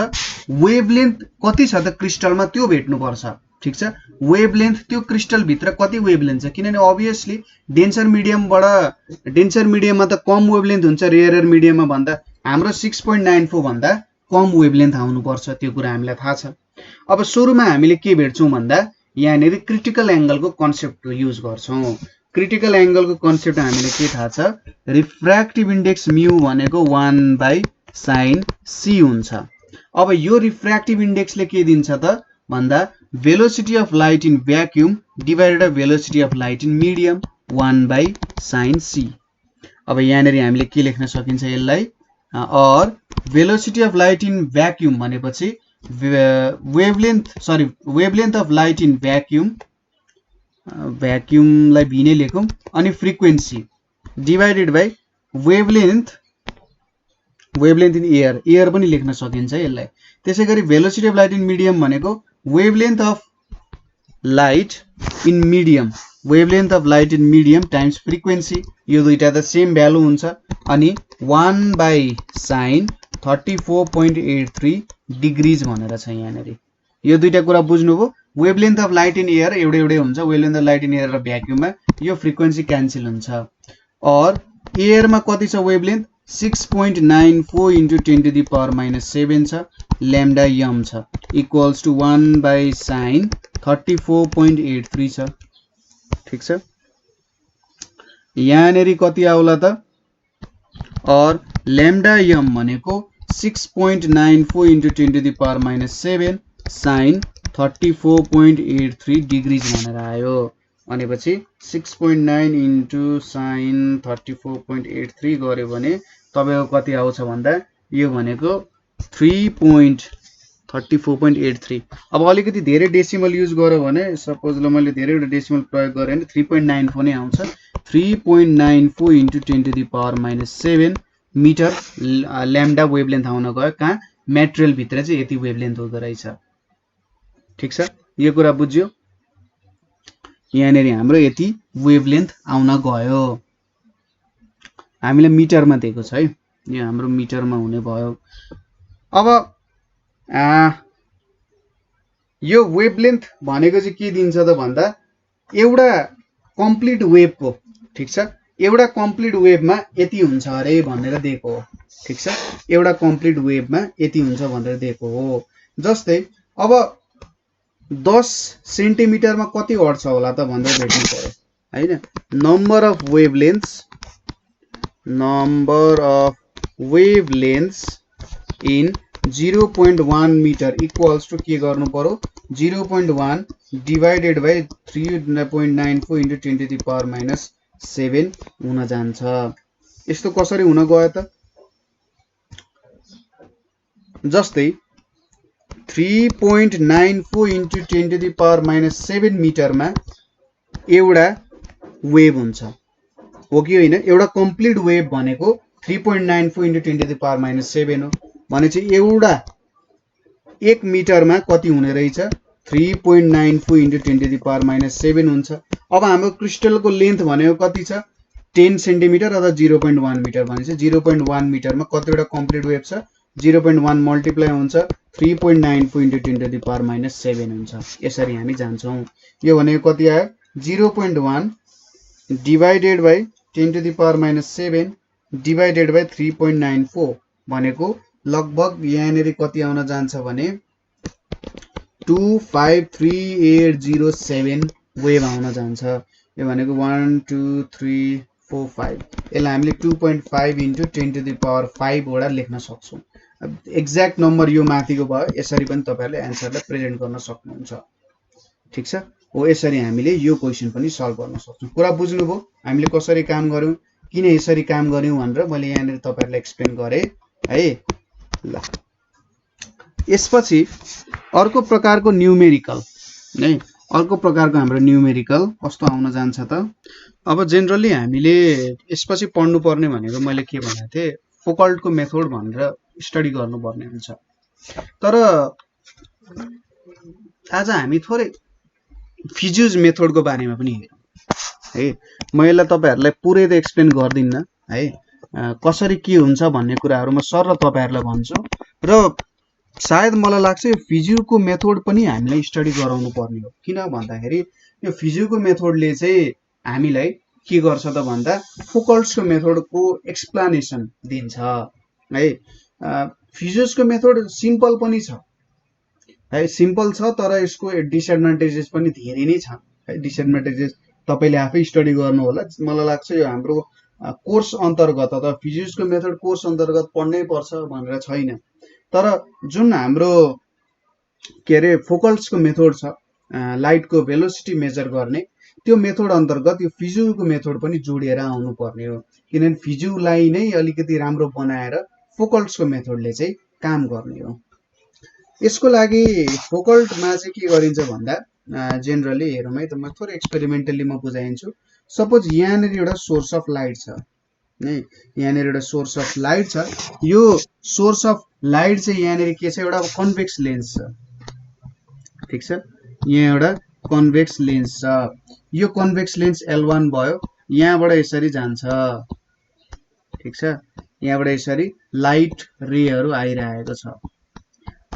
वेभलेन्थ कति छ त क्रिस्टलमा त्यो भेट्नु पर्छ। ठीक छ। वेभलेन्थ त्यो क्रिस्टल भित्र कति वेभलेन्थ छ किनभने obviously डेन्सर मिडियममा त कम वेभलेन्थ हुन्छ रेयर मिडियममा भन्दा। हाम्रो 6.94 भन्दा कम वेभलेन्थ आउनु पर्छ त्यो कुरा हामीलाई थाहा छ। अब सुरुमा हामीले के भेट्छौं भन्दा यहाँनेर क्रिटिकल एंगलको कन्सेप्ट युज गर्छौं। क्रिटिकल एंगलको कन्सेप्ट हामीले के थाहा छ रिफ्र्याक्टिभ इन्डेक्स म्यू भनेको 1/sin c हुन्छ। अब यो रिफ्र्याक्टिभ इन्डेक्सले के दिन्छ त भन्दा velocity of light in vacuum divided by velocity of light in medium 1/sin c। अब यहाँनेर हामीले के लेख्न सकिन्छ यसलाई or velocity of light in vacuum भनेपछि wavelength of light in vacuum लाई v नै लेखौं अनि frequency divided by wavelength in air पनि लेख्न सकिन्छ यसलाई। त्यसैगरी velocity of light in medium भनेको wavelength of light in medium times frequency। यो दुईटा त सेम भ्यालु हुन्छ अनि 1/sin 34.83 डिग्रीज भनेर छ यहाँनेर। यो दुईटा कुरा बुझ्नुभयो। Wavelength of light in air एउटै हुन्छ। Wavelength of light in air र भ्याक्युममा यो फ्रिक्वेन्सी क्यान्सल हुन्छ। और एयरमा कति छ wavelength 6.94 into 10 to the power minus 7 छ, lambda m छ, equals to 1 by sin 34.83 छ। ठीक छ, यहाँनेरि कति आउला त, और lambda m भनेको 6.94 into 10 to the power minus 7 sin 34.83 degrees भनेर आयो। भनेपछि 6.9 into sin 34.83 गर्यो भने तपाईको कति आउँछ भन्दा यो भनेको 3.34.83। अब अलिकति धेरै डेसिमल युज गर्यो भने सपोज ल मैले धेरैवटा डेसिमल प्रयोग गरे भने 3.94 नै आउँछ। 3.94 into 10 to the power minus 7 metre lambda wavelength आउन गयो। कहाँ मेटेरियल भित्र चाहिँ यति वेभलेन्थ हुँदो रहेछ। ठीक छ, यो कुरा बुझ्यो। यहाँनेरि हाम्रो यति वेभलेन्थ आउन गयो। हामीले मिटरमा दिएको छ है, यो हाम्रो मिटरमा हुने भयो। अब यो वेभलेन्थ भनेको चाहिँ के दिन्छ त भन्दा एउटा कम्प्लिट वेभको, ठीक छ, एउटा कम्प्लिट वेभमा यति हुन्छ अरे भनेर दिएको हो। ठीक छ, एउटा कम्प्लिट वेभमा यति हुन्छ भनेर दिएको हो। जस्तै अब 10 सेन्टिमिटरमा कति अट्छ होला त भनेर भेट्नु पर्यो हैन। Number of wavelengths in 0.1 metre equals to के गर्नु पर्यो, 0.1 divided by 3.94 into 10 to the power minus 7 हुन जान्छ। यस्तो कसरी हुन गयो त, जस्तै 3.94 into 10 to the power minus 7 मिटरमा एउटा वेभ हुन्छ, हो कि होइन। एउटा कम्प्लिट वेभ भनेको 3.94 into 10 to the power minus 7 हो। भनेपछि एउटा 1 मिटरमा कति हुने रहेछ, 3.94 into 10 to the power minus 7 हुन्छ। अब हाम्रो क्रिस्टलको लेन्थ भनेको कति छ, 10 सेन्टिमिटर अथवा 0.1 मिटर। भनेपछि 0.1 मिटरमा कतिवटा कम्प्लिट वेभ छ, 0.1 मल्टिप्लाई हुन्छ 3.94 into 10 to the power minus 7 हुन्छ। यसरी हामी जान्छौँ। यो भनेको कति आयो, 0.1 divided by 10 to the power minus 7 divided by 3.94 भनेको लगभग यहाँनेरि कति आउन जान्छ भने 253,807 वेभ आउन जान्छ। यो भनेको 1 2 3 4 5, यसलाई हामीले 2.5 into 10 to the power 5 वटा लेख्न सक्छौँ। एक्ज्याक्ट नम्बर यो माथिको भयो, यसरी पनि तपाईहरुले एन्सरलाई प्रेजेन्ट गर्न सक्नुहुन्छ। ठीक छ, हो यसरी हामीले यो क्वेशन पनि सल्भ गर्न सक्छौँ। कुरा बुझ्नुभयो हामीले कसरी काम गर्यौं, किन यसरी काम गर्यौं भनेर मैले यहाँनिर तपाईहरुलाई एक्सप्लेन गरे है। ल यसपछि अर्को प्रकारको न्यूमेरिकल है, अर्को प्रकारको हाम्रो न्यूमेरिकल कस्तो आउन जान्छ त। अब जेनरली हामीले यसपछि पढ्नु पर्ने भनेको मैले के भनेको थिए, फोकल्टको मेथड भनेर स्टडी गर्नुपर्ने हुन्छ। तर आज हामी थोरै फिज्युज मेथडको बारेमा पनि हेरौँ है। म यसलाई तपाईहरुलाई पुरै त एक्सप्लेन गर्दिन्न है, कसरी के हुन्छ भन्ने कुराहरु म सर र तपाईहरुलाई भन्छु। र सायद मलाई लाग्छ यो फिज्युको मेथड पनि हामीलाई स्टडी गराउनु पर्ने हो। किन भन्दाखेरि यो फिज्युको मेथडले चाहिँ हामीलाई के गर्छ त भन्दा फोकल्ट्सको मेथडको एक्सप्लेनेसन दिन्छ है। फिज्युजको मेथड सिम्पल पनि छ है, सिम्पल छ, तर यसको डिसएडभान्टेजेस पनि धेरै नै छ है। डिसएडभान्टेजेस तपाईले आफै स्टडी गर्नु होला। मलाई लाग्छ यो हाम्रो कोर्स अन्तर्गत अथवा फिजिक्सको मेथड कोर्स अन्तर्गत पढ्नै पर्छ भनेर छैन। तर जुन हाम्रो के अरे फोकल्ट्सको मेथड छ, लाइटको भेलोसिटी मेजर गर्ने, त्यो मेथड अन्तर्गत यो फिज्युको मेथड पनि जोडेर आउनु पर्ने हो। किनभने फिज्युलाई नै अलिकति राम्रो बनाएर फोकल्ट्सको मेथडले चाहिँ काम गर्ने हो। यसको लागि फोकल्टमा चाहिँ के गरिन्छ भन्दा जेनरली हेरौँ है त, म थोरै एक्सपेरिमेन्टली म बुझाइन्छु। सपोज यहाँनिर एउटा सोर्स अफ लाइट छ है, यहाँनिर एउटा सोर्स अफ लाइट छ। यो सोर्स अफ लाइट चाहिँ यहाँनिर के छ, एउटा कन्भेक्स लेन्स छ। ठीक छ, यहाँ एउटा कन्भेक्स लेन्स छ। यो कन्भेक्स लेन्स L1 भयो, यहाँबाट यसरी जान्छ। ठीक छ, यहाँबाट यसरी लाइट रेहरु आइरहेको छ।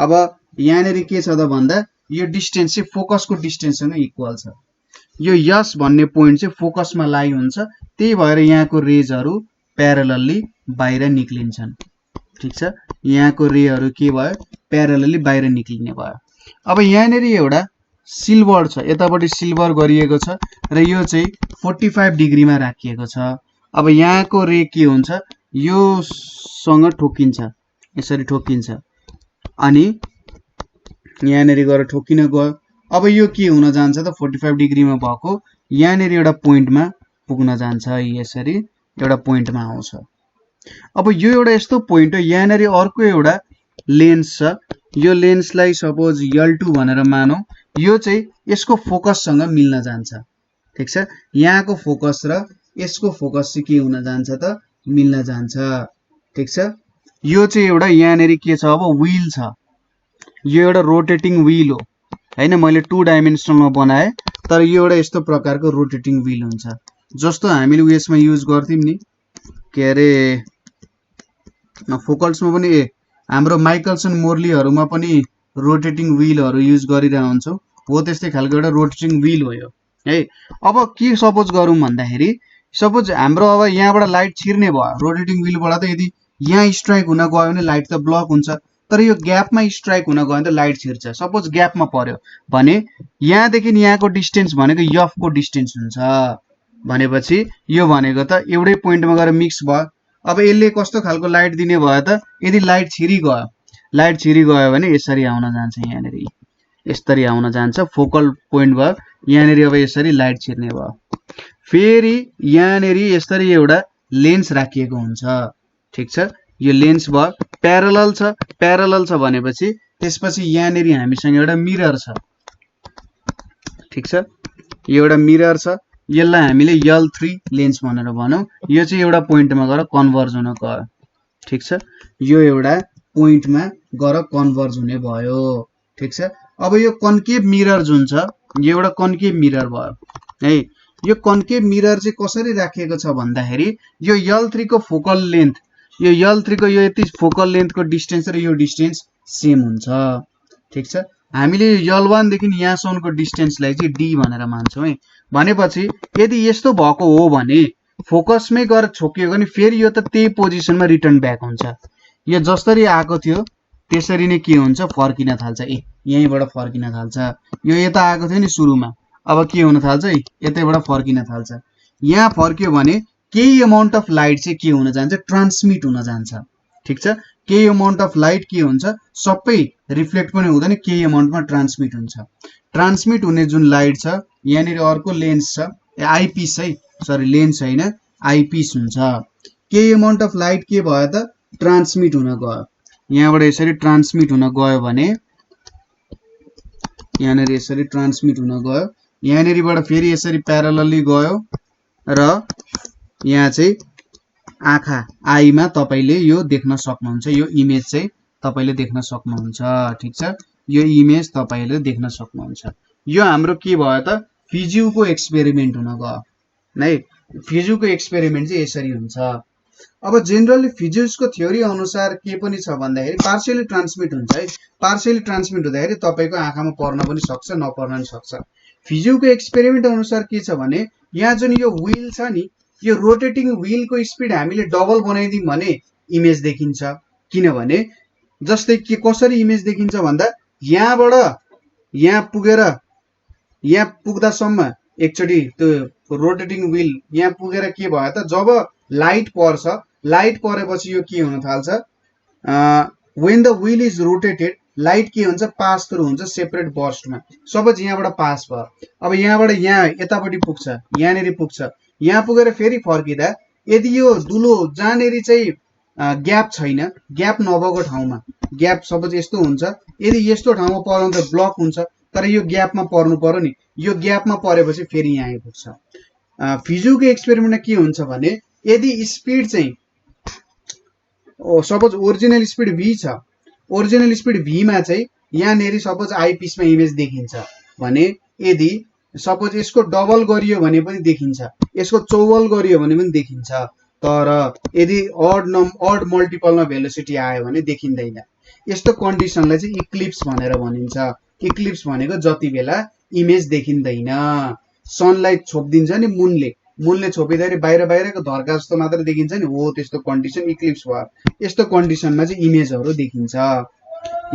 अब यहाँनिर के छ त भन्दा यो डिस्टेन्स चाहिँ फोकसको डिस्टेन्ससँग इक्वल छ। यो यस भन्ने पोइन्ट चाहिँ फोकसमा लाई हुन्छ, त्यही भएर यहाँको रेजहरु प्यारलली बाहिर निक्लिन्छन्। ठीक छ, यहाँको रेहरू के भयो प्यारलली बाहिर निक्लिने भयो। अब यहाँनेर एउटा सिल्भर छ, यतापट्टि सिल्भर गरिएको छ र यो चाहिँ 45 डिग्रीमा राखिएको छ। अब यहाँको रे के हुन्छ, यो सँग ठोकिन्छ, यसरी ठोकिन्छ अनि यहाँनेर गएर ठोकिन गयो। अब यो के हुन जान्छ त 45 डिग्रीमा भएको यहाँनेर एउटा पोइन्टमा पुग्न जान्छ, यसरी एउटा पोइन्टमा आउँछ। अब यो एउटा यस्तो पोइन्ट हो, यहाँनेर अर्को एउटा लेन्स छ, यो लेन्सलाई सपोज L2 भनेर मानौ, यो चाहिँ यसको फोकससँग मिल्न जान्छ। ठीक छ, यहाँको फोकस र यसको फोकस चाहिँ के हुन जान्छ त मिल्न जान्छ। ठीक छ, यो चाहिँ एउटा यहाँनेर के छ, अब व्हील छ, यो एउटा रोटेटिङ व्हील हो हैन, मैले 2 डाइमेन्सनलमा बनाए तर यो एउटा यस्तो प्रकारको रोटेटिङ व्हील हुन्छ जस्तो हामीले उयसमा युज गर्थ्यौं नि, के अरे फोकल्समा पनि हाम्रो माइकल्सन मोर्लीहरुमा पनि रोटेटिङ व्हीलहरु युज गरिरहनु हुन्छौं, हो त्यस्तै खालको एउटा रोटेटिङ व्हील हो यो है। अब के सपोज गरौँ भन्दाखेरि सपोज हाम्रो अब यहाँबाट लाइट छिर्ने भयो रोटेटिङ व्हीलबाट, त यदि यहाँ स्ट्राइक हुन गयो भने लाइट त ब्लक हुन्छ, तर यो ग्यापमा स्ट्राइक हुन गयो भने त लाइट छिर्छ। सपोज ग्यापमा पर्यो भने यहाँदेखि यहाँको डिस्टेन्स भनेको f को डिस्टेन्स हुन्छ, भनेपछि यो भनेको त एउटै पोइन्टमा गएर मिक्स भयो। अब यसले कस्तो खालको लाइट दिने भयो त, यदि लाइट छिरिगयो भने यसरी आउन जान्छ, यहाँनेर यसरी आउन जान्छ, फोकल पोइन्ट भयो यहाँनेर। अब यसरी लाइट छिर्ने भयो, फेरि यहाँनेर यसरी एउटा लेन्स राखिएको हुन्छ। ठीक छ, यो लेन्स भयो, प्यारलल छ भनेपछि त्यसपछि यहाँनेर हामीसँग एउटा मिरर छ। ठीक छ, यो एउटा मिरर छ, यसलाई हामीले L3 लेन्स भनेर भनौं, यो चाहिँ एउटा पोइन्टमा गएर कन्भर्ज हुन गयो। ठीक छ, यो एउटा पोइन्टमा गएर कन्भर्ज हुने भयो। ठीक छ, अब यो कन्केभ मिरर जुन छ, यो एउटा कन्केभ मिरर भयो है। यो कन्केभ मिरर चाहिँ कसरी राखिएको छ भन्दाखेरि यो L3 को फोकल लेन्थ, यो L3 को यो यति फोकल लेन्थको डिस्टेन्स र यो डिस्टेन्स सेम हुन्छ। ठीक छ, हामीले L1 देखि यहाँसम्मको डिस्टेन्सलाई चाहिँ d भनेर मान्छौं है। भनेपछि यदि यस्तो भएको हो भने फोकसमै गएर छोकियो भने फेरि यो त त्यही पोजिसनमा रिटर्न ब्याक हुन्छ, यो जसरी आएको थियो त्यसरी नै के हुन्छ फर्किन थाल्छ, यहीँबाट फर्किन थाल्छ। यो यता आएको थियो नि सुरुमा, अब के हुन थाल्छ, यतैबाट फर्किन थाल्छ। यहाँ फर्कियो भने केही अमाउन्ट अफ लाइट चाहिँ के हुन जान्छ, ट्रान्समिट हुन जान्छ। ठीक छ, केही अमाउन्ट अफ लाइट के हुन्छ, सबै रिफ्लेक्ट पनि हुँदैन, केही अमाउन्टमा ट्रान्समिट हुन्छ। ट्रान्समिट हुने जुन लाइट छ, यहाँनिर अर्को लेन्स छ, आइपिस है, सरी लेन्स हैन आइपिस हुन्छ। केही अमाउन्ट अफ लाइट के भयो त ट्रान्समिट हुन गयो, यहाँबाट यसरी ट्रान्समिट हुन गयो भने यहाँनिर यसरी ट्रान्समिट हुन गयो, यहाँनिरबाट फेरि यसरी प्यारलली गयो र यहाँ चाहिँ आँखा आईमा तपाईले यो देख्न सक्नुहुन्छ, यो इमेज चाहिँ तपाईले देख्न सक्नुहुन्छ। ठीक छ, यो इमेज तपाईले देख्न सक्नुहुन्छ। यो हाम्रो के भयो त फिजिउको एक्सपेरिमेन्ट हुन गयो है। फिजिउको एक्सपेरिमेन्ट चाहिँ यसरी हुन्छ। अब जेनरली फिजिक्सको थ्योरी अनुसार के पनि छ भन्दाखेरि पार्शियली ट्रान्समिट हुन्छ है। पार्शियली ट्रान्समिट हुँदाखेरि तपाईको आँखामा पर्न पनि सक्छ, नपर्न पनि सक्छ। फिजिक्सको एक्सपेरिमेन्ट अनुसार के छ भने यहाँ जुन यो व्हील छ नि, यो रोटेटिङ व्हीलको स्पिड हामीले डबल बनाइदियौं भने इमेज देखिन्छ। किनभने जस्तै के कसरी इमेज देखिन्छ भन्दा यहाँबाट यहाँ पुगेर यहाँ पुग्दासम्म एकचोटी त्यो रोटेटिङ व्हील यहाँ पुगेर के भयो त, जब लाइट पर्छ, लाइट परेपछि यो के हुन थाल्छ, when the wheel is rotated light के हुन्छ पास थ्रु हुन्छ सेपरेट बर्स्टमा। सपोज यहाँबाट पास भयो, अब यहाँबाट यहाँ यतापट्टि पुग्छ, यहाँनेरि पुग्छ, यहाँ पुगेर फेरि फर्किँदा यदि यो दुलो जहाँनेरि चाहिँ ग्याप छैन, ग्याप नभएको ठाउँमा, ग्याप सपोज यस्तो हुन्छ, यदि यस्तो ठाउँमा पर्यो भने त ब्लक हुन्छ, तर यो ग्यापमा पर्नु पर्यो नि, यो ग्यापमा परेपछि फेरि यहाँ आइपुग्छ। फिजिक्सको एक्सपेरिमेन्टमा के हुन्छ भने यदि स्पिड चाहिँ सपोज ओरिजिनल स्पिड v छ, ओरिजिनल स्पिड v मा चाहिँ यहाँनेरि सपोज आइपिसमा इमेज देखिन्छ भने यदि सपोज यसको डबल गरियो भने पनि देखिन्छ, यसको चौबल गरियो भने पनि देखिन्छ, तर यदि अड मल्टिपलमा भेलोसिटी आयो भने देखिँदैन। यस्तो कन्डिसनलाई चाहिँ इक्लिप्स भनेर भनिन्छ। इक्लिप्स भनेको जति बेला इमेज देखिँदैन, सनलाइट छोप्दिन्छ नि मुनले, मूलले छोपिँदाखेरि बाहिर बाहिरको धर्का जस्तो मात्र देखिन्छ नि, हो त्यस्तो कन्डिसन इक्लिप्स भयो। यस्तो कन्डिसनमा चाहिँ इमेजहरू देखिन्छ।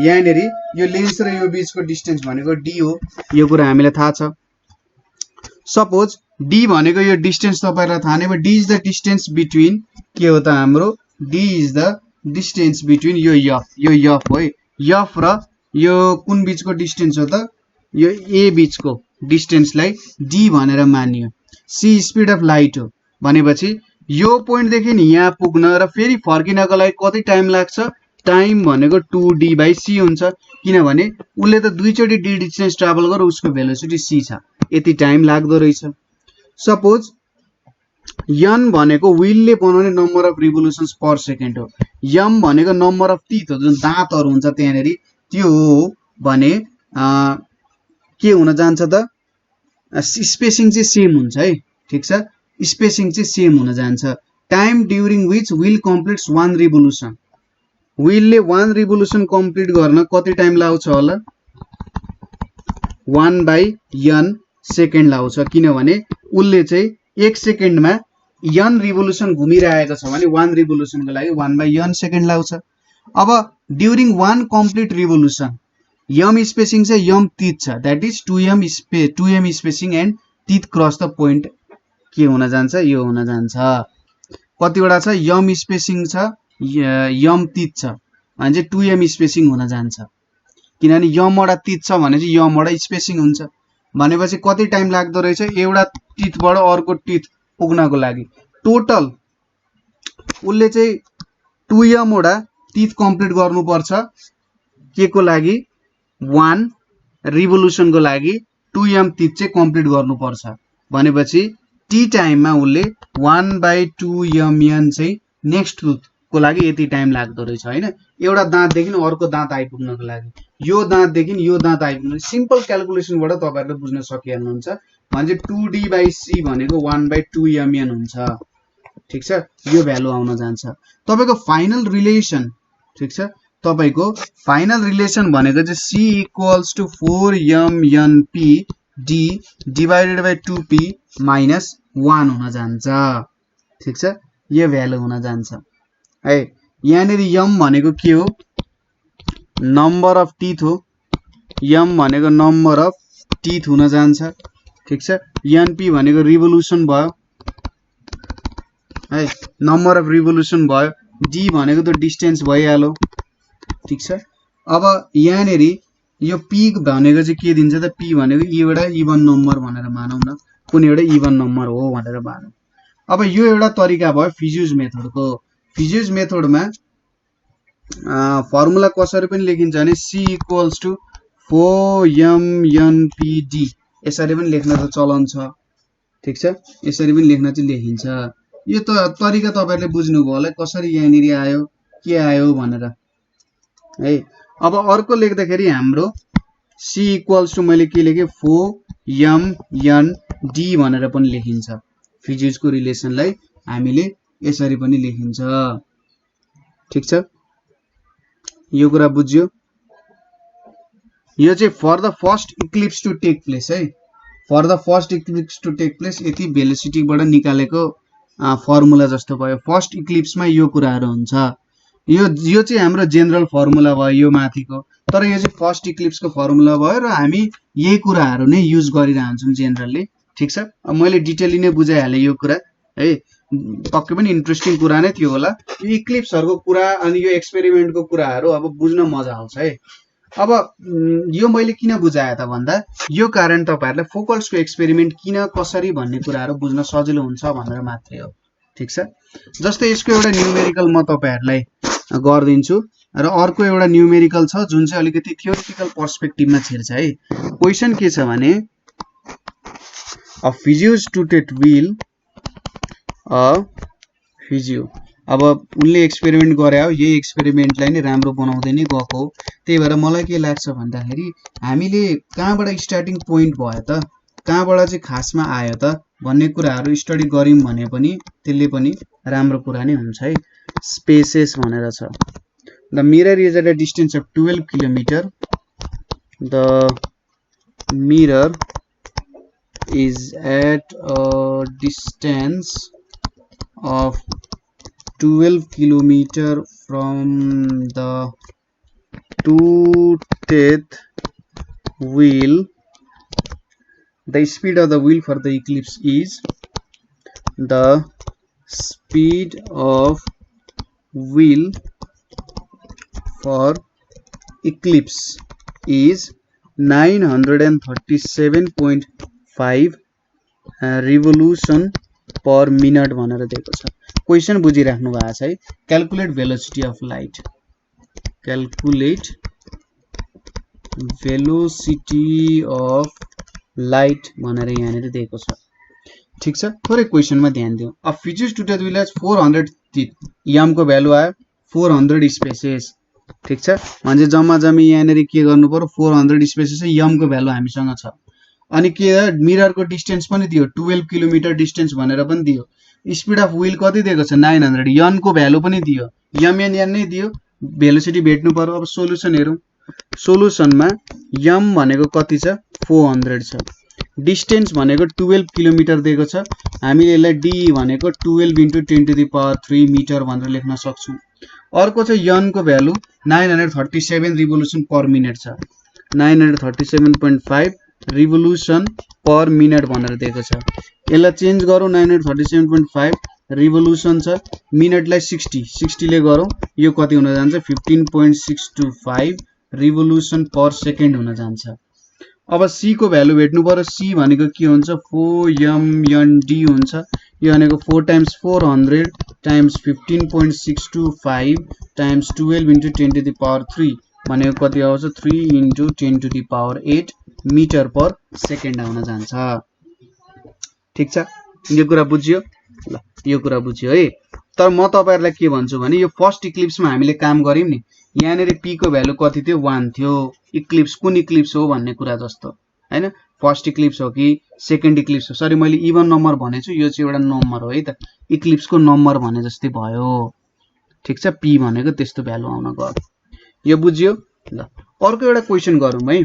यहाँनिर यो लेन्स र यो बीचको डिस्टेन्स भनेको डी हो, यो कुरा हामीलाई थाहा छ। सपोज डी भनेको यो डिस्टेन्स तपाईहरुलाई थाहा नै भयो, D is the distance between के हो त हाम्रो, D is the distance between यो यफ हो है, यफ र यो कुन बीचको डिस्टेन्स हो त, यो ए बीचको डिस्टेन्सलाई डी भनेर मानियो। सी स्पिड अफ लाइट हो भनेपछि यो पोइन्ट देखि नि यहाँ पुग्न र फेरि फर्किनको लागि कति टाइम लाग्छ, टाइम भनेको 2d/c हुन्छ, किनभने उसले त दुईचोटी डी डिस्टेन्स ट्राभल गर्यो, उसको भेलोसिटी c छ, यति टाइम लाग्दो रहेछ। सपोज n भनेको व्हीलले बनाउने number of revolutions per second हो, m भनेको नम्बर अफ टिथ हो, जुन दाँतहरु हुन्छ त्यहाँनेरि त्यो हो भने के हुन जान्छ त, स्पेसिङ चाहिँ सेम हुन्छ है, ठीक छ, स्पेसिङ चाहिँ सेम हुन जान्छ। Time during which wheel completes 1 revolution, व्हीलले 1 रिभोल्युसन कम्प्लिट गर्न कति टाइम लाग्छ होला, 1/n सेकेन्ड लाग्छ, किनभने उसले चाहिँ 1 सेकेन्डमा n रिभोल्युसन घुमिरहेको छ भने 1 रिभोल्युसनको लागि 1/n सेकेन्ड लाग्छ। अब during 1 complete revolution m spacing चाहिँ m टिथ छ, that is 2m spacing and teeth cross the point के हुन जान्छ, यो हुन जान्छ। कतिवटा छ m स्पेसिङ छ, m टिथ छ भने चाहिँ 2m स्पेसिङ हुन जान्छ, किनभने m वटा टिथ छ भने चाहिँ m वटा स्पेसिङ हुन्छ, भनेपछि कति टाइम लाग्दो रहेछ एउटा टिथबाट अर्को टिथ पुग्नको लागि। टोटल उसले चाहिँ 2m वटा टिथ कम्प्लिट गर्नुपर्छ के को लागि, 1 रिभोल्युसनको लागि 2m टिथ चाहिँ कम्प्लिट गर्नुपर्छ, भनेपछि टी टाइममा उसले 1/2mn चाहिँ नेक्स्ट टुथ को लागि यति टाइम लाग्दो रहेछ हैन। एउटा दाँतदेखि अर्को दाँत आइपुग्नको लागि, यो दाँतदेखि यो दाँत आइपुग्न सिम्पल क्याल्कुलेसनबाट तपाईहरुले बुझ्न सकिहाल्नुहुन्छ, भने चाहिँ 2d/c भनेको 1/2mn हुन्छ, ठीक छ, यो भ्यालु आउन जान्छ। तपाईको फाइनल रिलेसन, ठीक छ, तपाईको फाइनल रिलेसन भनेको चाहिँ c = 4mnp d / 2p - 1 हुन जान्छ, ठीक छ, यो भ्यालु हुन जान्छ है। यहाँनिर m भनेको के हो, नम्बर अफ टिथ हो, m भनेको नम्बर अफ टिथ हुन जान्छ, ठीक छ, np भनेको रिभोल्युसन भयो है, नम्बर अफ रिभोल्युसन भयो, d भनेको त डिस्टेन्स भइहाल्यो, ठीक छ। अब यहाँनिर यो p भनेको चाहिँ के दिन्छ त, p भनेको एउटा इभन नम्बर भनेर मानौँ न, कुनै एउटा इभन नम्बर हो भनेर मानौँ। अब यो एउटा तरिका भयो फिज्युज मेथडको। फिज्युज मेथडमा फर्मुला कसरी पनि लेखिन्छ भने c = 4mnpd यसरी पनि लेख्न त चलन छ, ठीक छ, यसरी पनि लेख्न चाहिँ लेखिन्छ। यो त तरिका तपाईहरुले बुझ्नुभयो होला कसरी यहाँनिर आयो के आयो भनेर है। अब अर्को लेख्दाखेरि हाम्रो c = मैले के लेखे 4mnd भनेर पनि लेखिन्छ। फिजिक्सको रिलेसनलाई हामीले यसरी पनि लेखिन्छ, ठीक छ, यो कुरा बुझ्यो। यो चाहिँ for the first eclipse to take place है, for the first eclipse to take place यति भेलोसिटीबाट निकालेको फर्मुला जस्तो भयो। फर्स्ट इक्लिप्समा यो कुराहरु हुन्छ, यो चाहिँ हाम्रो जनरल फर्मुला भयो यो माथिको, तर यो चाहिँ फर्स्ट इक्लिप्सको फर्मुला भयो र हामी यही कुराहरु नै युज गरिरहन्छौं जेनरली, ठीक छ। अब मैले डिटेली नै बुझाइहाले यो कुरा है, पक्कै पनि इन्ट्रेस्टिङ कुरा नै थियो होला। यो इक्लिप्सहरुको कुरा अनि यो एक्सपेरिमेन्टको कुराहरु अब बुझ्न मजा आउँछ है। अब यो मैले किन बुझाए त भन्दा यो कारण तपाईहरुलाई फोकल्सको एक्सपेरिमेन्ट किन कसरी भन्ने कुराहरु बुझ्न सजिलो हुन्छ भनेर मात्रै हो, ठीक छ। जस्तै यसको एउटा न्यूमेरिकल म तपाईहरुलाई गर्दिन्छु र अर्को एउटा न्यूमेरिकल छ जुन चाहिँ अलिकति थियोरिटिकल पर्सपेक्टिभमा छिर्छ है। क्वेशन के छ भने अ फिज्युज टुटेड व्हील फिज्यू, अब उनले एक्सपेरिमेन्ट गरे हो, यही एक्सपेरिमेन्टलाई नै राम्रो बनाउँदै नै गएको हो। त्यही भएर मलाई के लाग्छ भन्दाखेरि हामीले कहाँबाट स्टार्टिङ पोइन्ट भयो त, कहाँबाट चाहिँ खासमा आयो त भन्ने कुराहरु स्टडी गर्यौं भने पनि त्यसले पनि राम्रो कुरा नै हुन्छ है। स्पेसेस भनेर छ, the mirror is at a distance of 12 kilometre, the mirror is at a distance of 12 kilometer from the two-teeth wheel, the speed of the wheel for the eclipse is the speed of wheel for eclipse is 937.5 revolution per minute भनेर दिएको छ। Question बुझिराख्नु भएको छ है। Calculate velocity of light, calculate velocity of light भनेर यहाँनिर दिएको छ। ठीक छ, थोरै क्वेशनमा ध्यान दिउँ। A physics toothed wheel has 400 teeth, यम को भ्यालु आयो 400 स्पेसेस। ठीक छ, भने जम्मा जम्मी यहाँनिर के गर्नु पर्यो 400 स्पेसेस यम को भ्यालु हामीसँग छ। अनि के मिरर को डिस्टेन्स पनि दियो 12 किलोमिटर डिस्टेन्स भनेर पनि दियो। स्पिड अफ व्हील कति दिएको छ 900, यन को भ्यालु पनि दियो, यम एन एन नै दियो, भेलोसिटी भेट्नु पर्यो। अब सोलुसन हेरौँ। सोलुसनमा यम भनेको कति छ 400 छ, डिस्टेन्स भनेको 12 किलोमिटर दिएको छ। हामीले यसलाई डी भनेको 12 × 10⁻³ मिटर भनेर लेख्न सक्छौं। अर्को छ यन को भ्यालु 937 रिभोल्युसन पर मिनेट छ, 937.5 रिभोल्युसन पर मिनेट भनेर दिएको छ। यसलाई चेन्ज गरौँ, 937.5 रिभोल्युसन छ, मिनेटलाई 60 ले गरौँ, यो कति हुन जान्छ 15.625 रिभोल्युसन पर सेकेन्ड हुन जान्छ। अब सी को भ्यालु भेट्नु पर्यो। सी भनेको के हुन्छ 4mnd हुन्छ, यो भनेको 4 × 400 × 15.625 × 12 × 10⁻³ भनेको कति आउँछ 3 × 10⁸ मिटर पर सेकेन्ड आउन जान्छ। ठीक छ, यो कुरा बुझ्यो? ल यो कुरा बुझ्यो है। तर म तपाईहरुलाई के भन्छु भने यो फर्स्ट इक्लिप्समा हामीले काम गर्यौं नि, यहाँनेरि पी को भ्यालु कति थियो 1 थियो। इक्लिप्स कुन इक्लिप्स हो भन्ने कुरा जस्तो हैन, फर्स्ट इक्लिप्स हो कि सेकेन्ड इक्लिप्स हो। सरी मैले इभन नम्बर भनेछु, यो चाहिँ एउटा नम्बर हो है त, इक्लिप्स को नम्बर भने जस्तै भयो। ठीक छ, पी भनेको त्यस्तो भ्यालु आउन गयो। यो बुझ्यो? ल अर्को एउटा क्वेशन गरौँ है।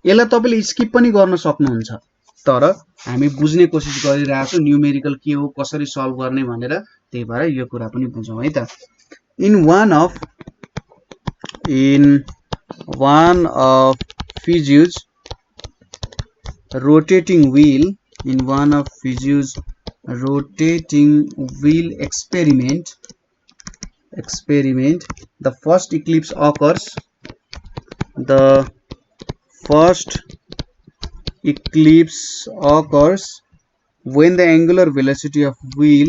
यसलाई तपाईले स्किप पनि गर्न सक्नुहुन्छ, तर हामी बुझ्ने कोसिस गरिरहेको छौं न्यूमेरिकल के हो, कसरी सल्भ गर्ने भनेर, त्यही भएर यो कुरा पनि बुझौं है त। In one of Fizeau's rotating wheel experiment, the first eclipse occurs when the angular velocity of wheel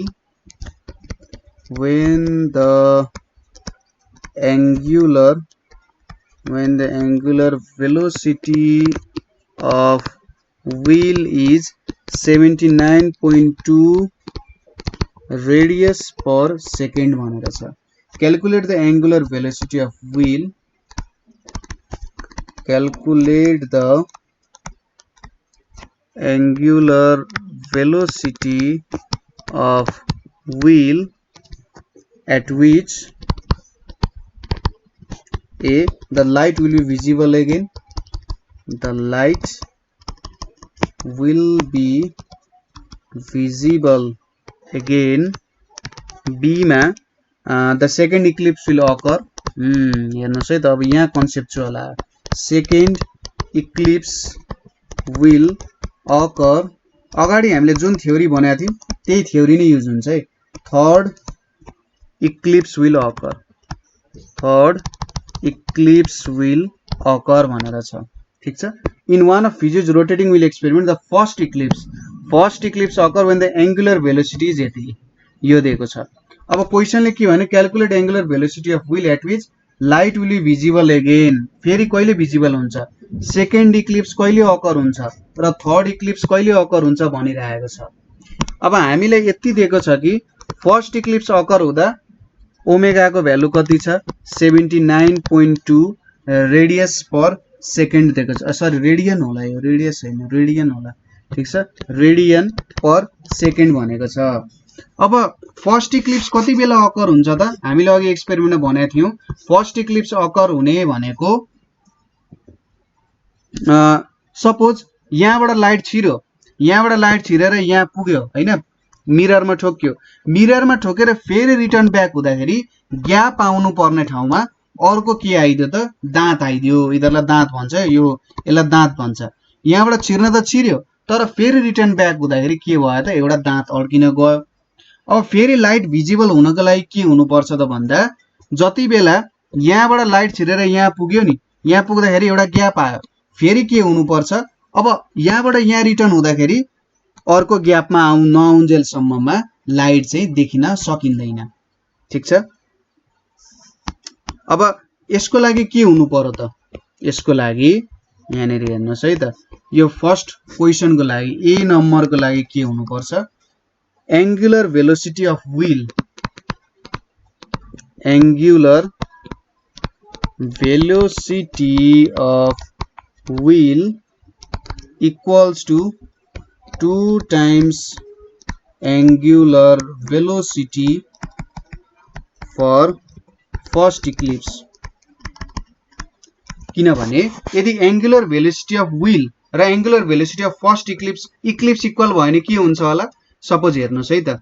is 79.2 radius per second भनेर छ। Calculate the angular velocity of wheel at which A, the light will be visible again, B मा the second eclipse will occur, हेर्नुस् है त, अब यहाँ conceptual आयो, second Eclipse will occur, अगाडि हामीले जुन थ्योरी भनेको थियौं त्यही थ्योरी नै युज हुन्छ है। थर्ड इक्लिप्स will occur भनेर छ। ठीक छ, in one of Fizeau's rotating wheel experiment the first eclipse occur when the angular velocity is यति, यो दिएको छ। अब क्वेशनले के भने calculate angular velocity of wheel at which light will be visible again, फेरि कहिले भिजिबल हुन्छ, सेकेन्ड इक्लिप्स कहिले अकर हुन्छ र थर्ड इक्लिप्स कहिले अकर हुन्छ भनिरहेको छ। अब हामीलाई यति दिएको छ कि फर्स्ट इक्लिप्स अकर हुँदा ओमेगा को भ्यालु कति छ 79.2 रेडियस पर सेकेन्ड दिएको छ। सरी रेडियन होला, यो रेडियस हैन, रेडियन होला। ठीक छ, रेडियन पर सेकेन्ड भनेको छ। अब फर्स्ट इक्लिप्स कति बेला अकर हुन्छ त, हामीले अघि एक्सपेरिमेन्टमा भनेको थियौं फर्स्ट इक्लिप्स अकर हुने भनेको सपोज यहाँबाट लाइट छिर्यो, यहाँबाट लाइट छिरेर यहाँ पुग्यो हैन, मिररमा ठोक्यो, मिररमा ठोकेर फेरि रिटर्न ब्याक हुँदाखेरि ग्याप आउनु पर्ने ठाउँमा अर्को के आइदियो त, दाँत आइदियो। यिनीहरूलाई दाँत भन्छ, यो यसलाई दाँत भन्छ। यहाँबाट छिर्न त छिर्यो, तर फेरि रिटर्न ब्याक हुँदाखेरि के भयो त, एउटा दाँत अड्किन गयो। अब फेरि लाइट भिजिबल हुनको लागि के हुनुपर्छ त भन्दा, जति बेला यहाँबाट लाइट छिरेर यहाँ पुग्यो नि, यहाँ पुग्दाखेरि एउटा ग्याप आयो, फेरि के हुनुपर्छ, अब यहाँबाट यहाँ रिटर्न हुँदाखेरि अर्को ग्यापमा नआउन्जेलसम्ममा लाइट चाहिँ देखिन सकिँदैन। ठिक छ। अब यसको लागि के हुनु पर्यो त, यसको लागि यहाँनिर हेर्नुहोस् है त, यो फर्स्ट क्वेसनको लागि ए नम्बरको लागि के हुनुपर्छ, angular velocity of wheel, angular velocity of wheel equals to 2 times angular velocity for first eclipse। किनभने यदि एंगुलर वेलोसिटी अफ व्हील र angular velocity of first eclipse equal भयो भने के हुन्छ होला, सपोज हेर्नुहोस् है त,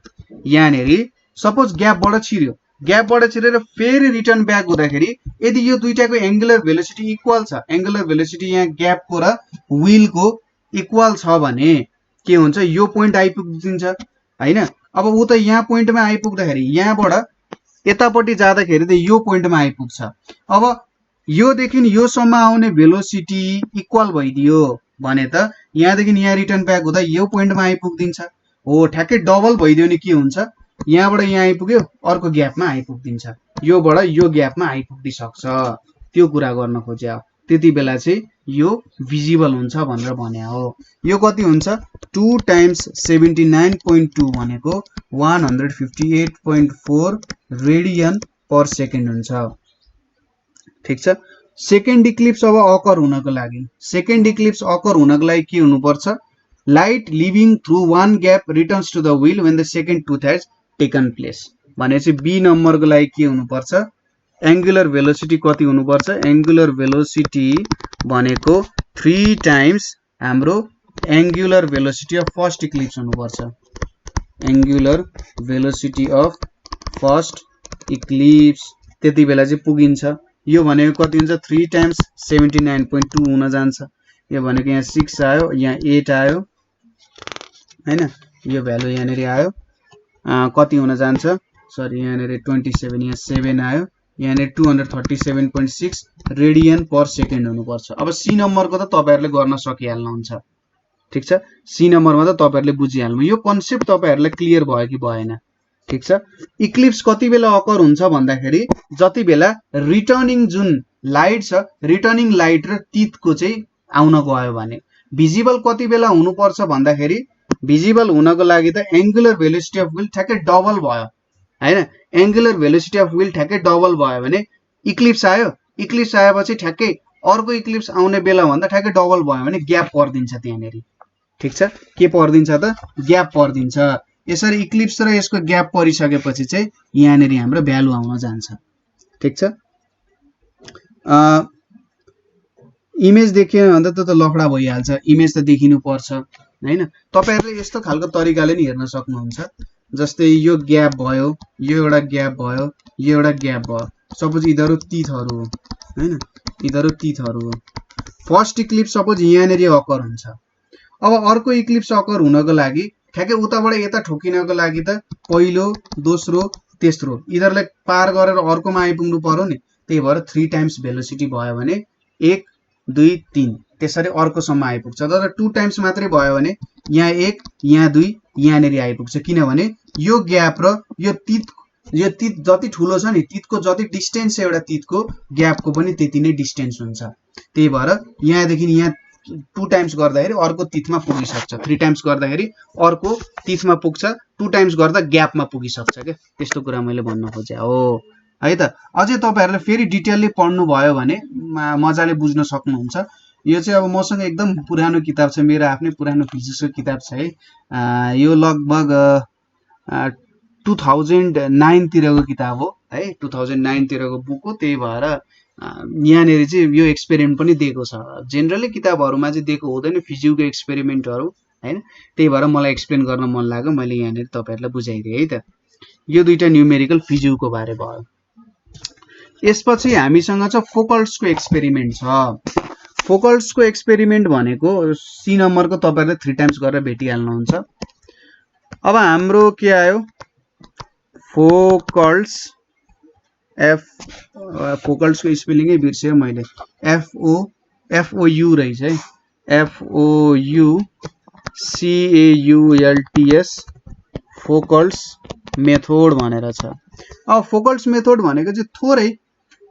यहाँनेरि सपोज ग्यापबाट छिर्यो, ग्यापबाट छिरेर फेरि रिटर्न ब्याक हुँदाखेरि यदि यो दुईटाको एंगुलर वेलोसिटी इक्वल छ, एंगुलर वेलोसिटी यहाँ ग्यापको र व्हीलको इक्वल छ भने के हुन्छ, यो पोइन्ट आइपुगिन्छ हैन। अब उ त यहाँ पोइन्टमा आइपुग्दाखेरि यहाँबाट यतापट्टि जाँदाखेरि त यो पोइन्टमा आइपुग्छ। अब योदेखि योसम्म आउने भेलोसिटी इक्वल भइदियो भने त यहाँदेखि यहाँ रिटर्न ब्याक हुँदा यो पोइन्टमा आइपुग्दिन्छ। हो, ठ्याक्कै डबल भइदियो नि के हुन्छ, यहाँबाट यहाँ आइपुग्यो, अर्को ग्यापमा आइपुग्दिन्छ, योबाट यो ग्यापमा आइपुग्दिसक्छ, त्यो कुरा गर्न खोज्या हो। त्यति बेला चाहिँ यो भिजिबल हुन्छ भनेर भन्या हो। यो कति हुन्छ, 2 times 79.2 भनेको 158.4 रेडियन पर सेकेन्ड हुन्छ। ठिक छ। सेकेन्ड इक्लिप्स अब अकर हुनको लागि, सेकेन्ड इक्लिप्स अकर हुनको लागि के हुनुपर्छ, light leaving through one gap returns to the wheel when the second tooth has taken place भनेपछि बी नम्बरको लागि के हुनुपर्छ, एंगुलर वेलोसिटी कति हुनुपर्छ, एंगुलर वेलोसिटी भनेको 3 times हाम्रो angular velocity of first eclipse हुनुपर्छ, angular velocity of first eclipse. त्यति बेला चाहिँ पुगिन्छ। यो भनेको कति हुन्छ, 3 times 79.2 हुन जान्छ। यो भनेको यहाँ 6 आयो, यहाँ 8 आयो हैन, यो भ्यालु यहाँनेरि आयो, कति हुन जान्छ, सरी यहाँनेरि 27, यहाँ 7 आयो, यहाँनेरि 237.6 रेडियन पर सेकेन्ड हुनुपर्छ। अब सी नम्बरको त तपाईहरुले गर्न सकिहाल्नुहुन्छ। ठीक छ, सी नम्बरमा त तपाईहरुले बुझिहाल्नु। यो कन्सेप्ट तपाईहरुलाई क्लियर भयो कि भएन? ठीक छ। इक्लिप्स कति बेला अकर हुन्छ भन्दाखेरि जति बेला रिटर्निङ जुन लाइट छ, रिटर्निङ लाइट र टिथको चाहिँ आउन गयो भने। भिजिबल कति बेला हुनुपर्छ भन्दाखेरि भिजिबल हुनको लागि त एंगुलर भेलोसिटी अफ व्हील ठ्याक्कै डबल भयो हैन। एंगुलर भेलोसिटी अफ व्हील ठ्याक्कै डबल भयो भने इक्लिप्स आयो, इक्लिप्स आएपछि ठ्याक्कै अर्को इक्लिप्स आउने बेला भन्दा ठ्याक्कै डबल भयो भने ग्याप पर्दिन्छ त्यहाँनेरि। ठीक छ, के पर्दिन्छ त, ग्याप पर्दिन्छ। यसरी इक्लिप्स र यसको ग्याप परिसकेपछि चाहिँ यहाँनेरि हाम्रो भ्यालु आउन जान्छ। ठीक छ। इमेज देखियो भन्दा त लफडा भइहाल्छ, इमेज त देखिनु पर्छ हैन। तपाईहरुले यस्तो खालको तरिकाले नि हेर्न सक्नुहुन्छ। जस्तै यो ग्याप भयो, यो एउटा ग्याप भयो, यो एउटा ग्याप भयो। सपोज यिनीहरु टिथहरु हो हैन, यिनीहरु टिथहरु हो। फर्स्ट इक्लिप्स सपोज यहाँनेरि अकर हुन्छ। अब अर्को इक्लिप्स अकर हुनको लागि ठ्याक्कै उताबाट यता ठोकिनको लागि त पहिलो, दोस्रो, तेस्रो यिनीहरुलाई पार गरेर अर्कोमा आइपुग्नु पर्यो नि। त्यही भएर 3 टाइम्स भेलोसिटी भयो भने 1 2 3 त्यसरी अर्कोसम्म आइपुग्छ। तर 2 टाइम्स मात्रै भयो भने यहाँ 1 यहाँ 2 यहाँनेरि आइपुग्छ। किनभने यो ग्याप र यो टिथ जति ठुलो छ नि, टिथको जति डिस्टेन्स छ एउटा टिथको, ग्यापको पनि त्यति नै डिस्टेन्स हुन्छ। त्यही भएर यहाँदेखि यहाँ 2 टाइम्स गर्दाखेरि अर्को टिथमा पुगिसक्छ, 3 टाइम्स गर्दाखेरि अर्को टिथमा पुग्छ, 2 टाइम्स गर्दा ग्यापमा पुगिसक्छ के। त्यस्तो कुरा मैले भन्न खोजे हो है त। अझै तपाईहरुले फेरि डिटेलली पढ्नु भयो भने मजाले बुझ्न सक्नुहुन्छ। यो चाहिँ अब मसँग एकदम पुरानो किताब छ, मेरो आफ्नै पुरानो फिजिक्सको किताब छ है। यो लगभग 2009 तिरको किताब हो है, 2009 तिरको बुक हो। त्यही भएर यहाँनेरि चाहिँ यो एक्सपेरिमेन्ट पनि दिएको छ। जेनरली किताबहरुमा चाहिँ दिएको हुँदैन फिजिक्सको एक्सपेरिमेन्टहरु, हैन। त्यही भएर मलाई एक्सप्लेन गर्न मन लाग्यो, मैले यहाँनिर तपाईहरुलाई बुझाइदिए है त। यो दुईटा न्यूमेरिकल फिजिउको बारे भयो। यसपछि हामीसँग छ फोकल्ट्सको एक्सपेरिमेन्ट छ। फोकल्ट्सको एक्सपेरिमेन्ट भनेको सी नम्बरको तपाईहरुले 3 टाइम्स गरेर भेटिहाल्नुहुन्छ। अब हाम्रो के आयो फोकल्ट्स फोकल्ट्सको स्पेलिङै बिर्सेँ मैले, FOU रहेछ है, FOUCAULTS फोकल्ट्स मेथड भनेर छ। अब फोकल्ट्स मेथड भनेको चाहिँ थोरै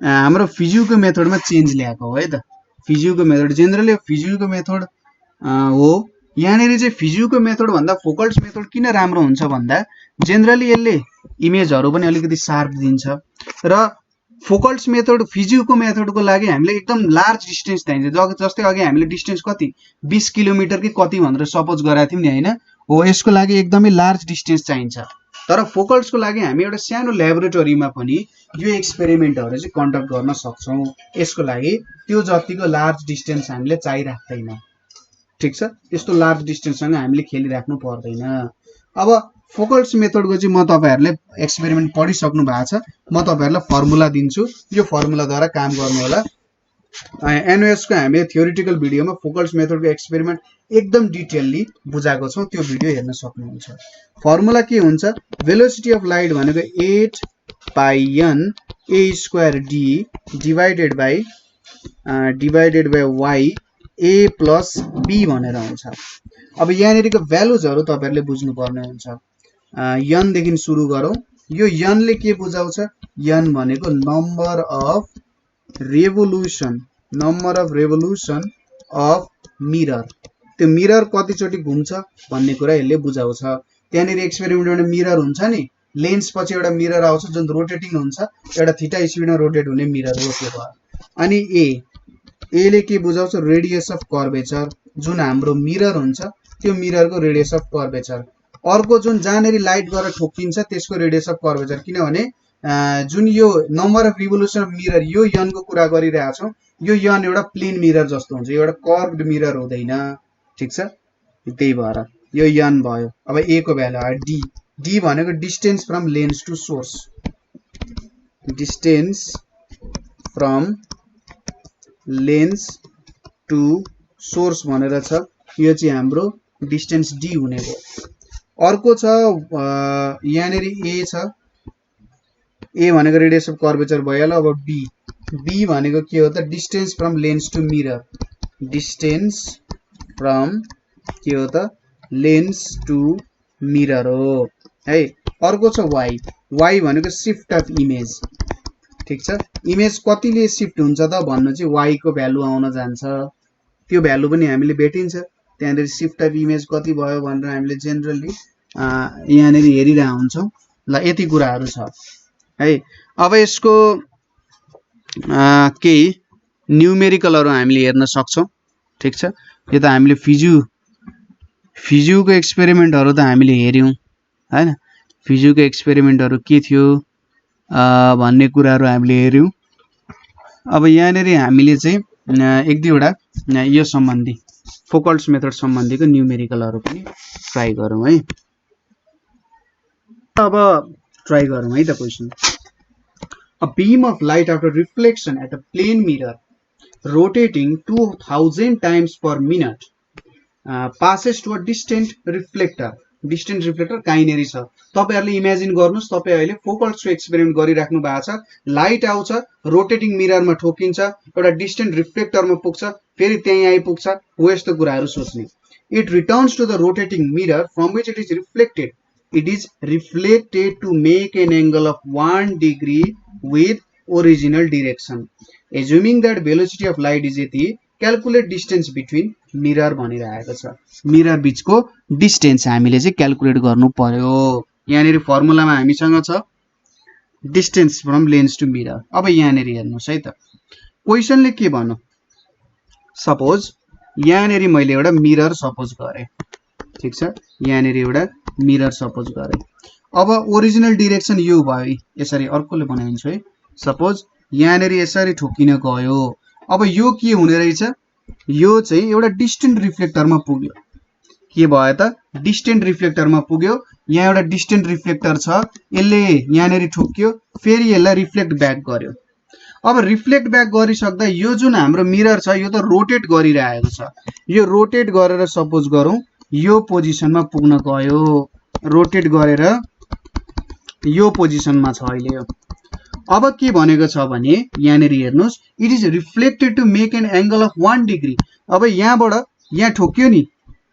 हाम्रो फिजिउको मेथडमा चेन्ज ल्याएको हो है त। फिजिउको मेथड जेनरली फिजिउको मेथड हो। यहाँनिर चाहिँ फिजिउको मेथड भन्दा फोकल्ट्स मेथड किन राम्रो हुन्छ भन्दा जेनरली यसले इमेजहरु पनि अलिकति शार्प दिन्छ र फोकल्ट्स मेथड फिजिउको मेथडको लागि हामीले एकदम लार्ज डिस्टेन्स चाहिन्छ। जस्तै अघि हामीले डिस्टेन्स कति 20 किलोमिटर कि कति भनेर सपोज गराएको थियौं नि हैन, हो यसको लागि एकदमै लार्ज डिस्टेन्स चाहिन्छ। तर फोकल्ट्सको लागि हामी एउटा सानो ल्याबोरेटरीमा पनि यो एक्सपेरिमेन्टहरु चाहिँ कन्डक्ट गर्न सक्छौं। यसको लागि त्यो जतिको लार्ज डिस्टेन्स हामीले चाहिराख्दैन, ठीक छ। त्यस्तो लार्ज डिस्टेन्ससँग हामीले खेलिराख्नु पर्दैन। अब फोकल्ट्स मेथडको चाहिँ म तपाईहरुले एक्सपेरिमेन्ट पढिसक्नु भएको छ, म तपाईहरुलाई फर्मुला दिन्छु, यो फर्मुलाद्वारा काम गर्नु होला। एनओएस को हामीले थ्योरेटिकल भिडियोमा फोकल्ट्स मेथडको एक्सपेरिमेन्ट एकदम डिटेलली बुझाएको छौं, त्यो भिडियो हेर्न सक्नुहुन्छ। फर्मुला के हुन्छ, भेलोसिटी अफ लाइट भनेको 8 pi n a square d divided by y a plus b भनेर हुन्छ। अब यहाँनिरको भ्यालुजहरु तपाईहरुले बुझ्नु पर्ने हुन्छ। n देखि सुरु गरौं। यो n ले के बुझाउँछ, n भनेको number of revolution of mirror. त्यो मिरर कतिचोटी घुम्छ भन्ने कुरा यसले बुझाउँछ। त्यहाँनिर एक्सपेरिमेन्टमा मिरर हुन्छ नि, लेन्स पछि एउटा मिरर आउँछ जुन रोटेटिङ हुन्छ, एउटा थीटा स्पिडमा रोटेट हुने मिरर हो त्यो भयो। अनि ए ले के बुझाउँछ, रेडियस अफ कर्वेचर, जुन हाम्रो मिरर हुन्छ त्यो मिररको रेडियस अफ कर्वेचर। अर्को जुन जहाँनेरि लाइट गएर ठोक्किन्छ त्यसको रेडियस अफ कर्वेचर, किनभने जुन यो number of revolution of mirror यो n को कुरा गरिरहेछौं, यो n एउटा प्लेन मिरर जस्तो हुन्छ, यो एउटा कर्भड मिरर हुँदैन, ठीक छ। त्यही भएर यो n भयो। अब a को भ्यालु आयो d भनेको distance from lens to source, distance from lens to source भनेर छ, यो चाहिँ हाम्रो डिस्टेन्स d हुने भयो। अर्को छ यहाँनेरि a छ, a भनेको रेडियस अफ कर्वेचर भइहाल्यो। अब b भनेको के हो त, distance from lens to mirror, distance from के हो त लेन्स टु मिरर हो है। अर्को छ y भनेको शिफ्ट अफ इमेज, ठीक छ। इमेज कतिले शिफ्ट हुन्छ त भन्नु चाहिँ y को भ्यालु आउन जान्छ, त्यो भ्यालु पनि हामीले भेटिन्छ। त्यहाँनिर शिफ्ट अफ इमेज कति भयो भनेर हामीले जेनरली यहाँनिर हेरिरहेका हुन्छौं। ल यति कुराहरु छ है। अब यसको केही न्यूमेरिकलहरु हामीले हेर्न सक्छौं, ठीक छ। यो त हामीले फिजिउको एक्सपेरिमेन्टहरु त हामीले हेर्यौं हैन, फिजिउको एक्सपेरिमेन्टहरु के थियो भन्ने कुराहरु हामीले हेर्यौं। अब यहाँनिर हामीले चाहिँ एक दुईवटा यो सम्बन्धी फोकल्ट्स मेथड सम्बन्धीको न्यूमेरिकलहरु पनि ट्राई गरौं है। अब ट्राई गरौं है त question. A beam of light after reflection at a plane mirror rotating 2000 times per minute passes to a distant reflector. Distant reflector कहीँनेरि छ। तपाईहरुले इमेजिन गर्नुस्, तपाई अहिले फोकल्ट्सको एक्सपेरिमेन्ट गरिराख्नु भएको छ, लाइट आउँछ, रोटेटिङ मिररमा ठोकिन्छ, एउटा डिस्टेन्ट रिफ्लेक्टरमा पुग्छ, फेरि त्यही आइपुग्छ, हो यस्तो कुराहरु सोच्ने। It returns to the rotating mirror from which it is reflected. It is reflected to make an angle of 1 degree with original direction. Assuming that velocity of light is यति, calculate distance between mirror भनिरहेको छ। Mirror बीचको distance हामीले चाहिँ calculate गर्नु पर्यो। यहाँनिर फर्मुलामा हामीसँग छ distance from lens to mirror. अब यहाँनिर हेर्नुस् है त, क्वेशनले के भन्नु, सपोज यहाँनिर मैले एउटा मिरर सपोज गरे, ठीक छ। यहाँनिर एउटा मिरर सपोज गरे। अब ओरिजिनल डाइरेक्सन यो भयो, यसरी अर्कोले बनाइन्छ है। सपोज यहाँनिर यसरी ठोकिन गयो। अब यो के हुने रहेछ, यो चाहिँ एउटा डिस्टेन्ट रिफ्लेक्टरमा पुग्यो। के भयो त डिस्टेन्ट रिफ्लेक्टरमा पुग्यो। यहाँ एउटा डिस्टेन्ट रिफ्लेक्टर छ, यसले यहाँनेरि ठोक्यो, फेरि यसलाई रिफ्लेक्ट ब्याक गर्यो। अब रिफ्लेक्ट ब्याक गरिसक्दा यो जुन हाम्रो मिरर छ यो त रोटेट गरिरहेको छ। यो रोटेट गरेर सपोज गरौँ यो पोजिसनमा पुग्न गयो, रोटेट गरेर यो पोजिसनमा छ अहिले यो। अब के भनेको छ भने यहाँनेरि हेर्नुस्, it is reflected to make an angle of 1 degree. अब यहाँबाट यहाँ ठोक्यो नि,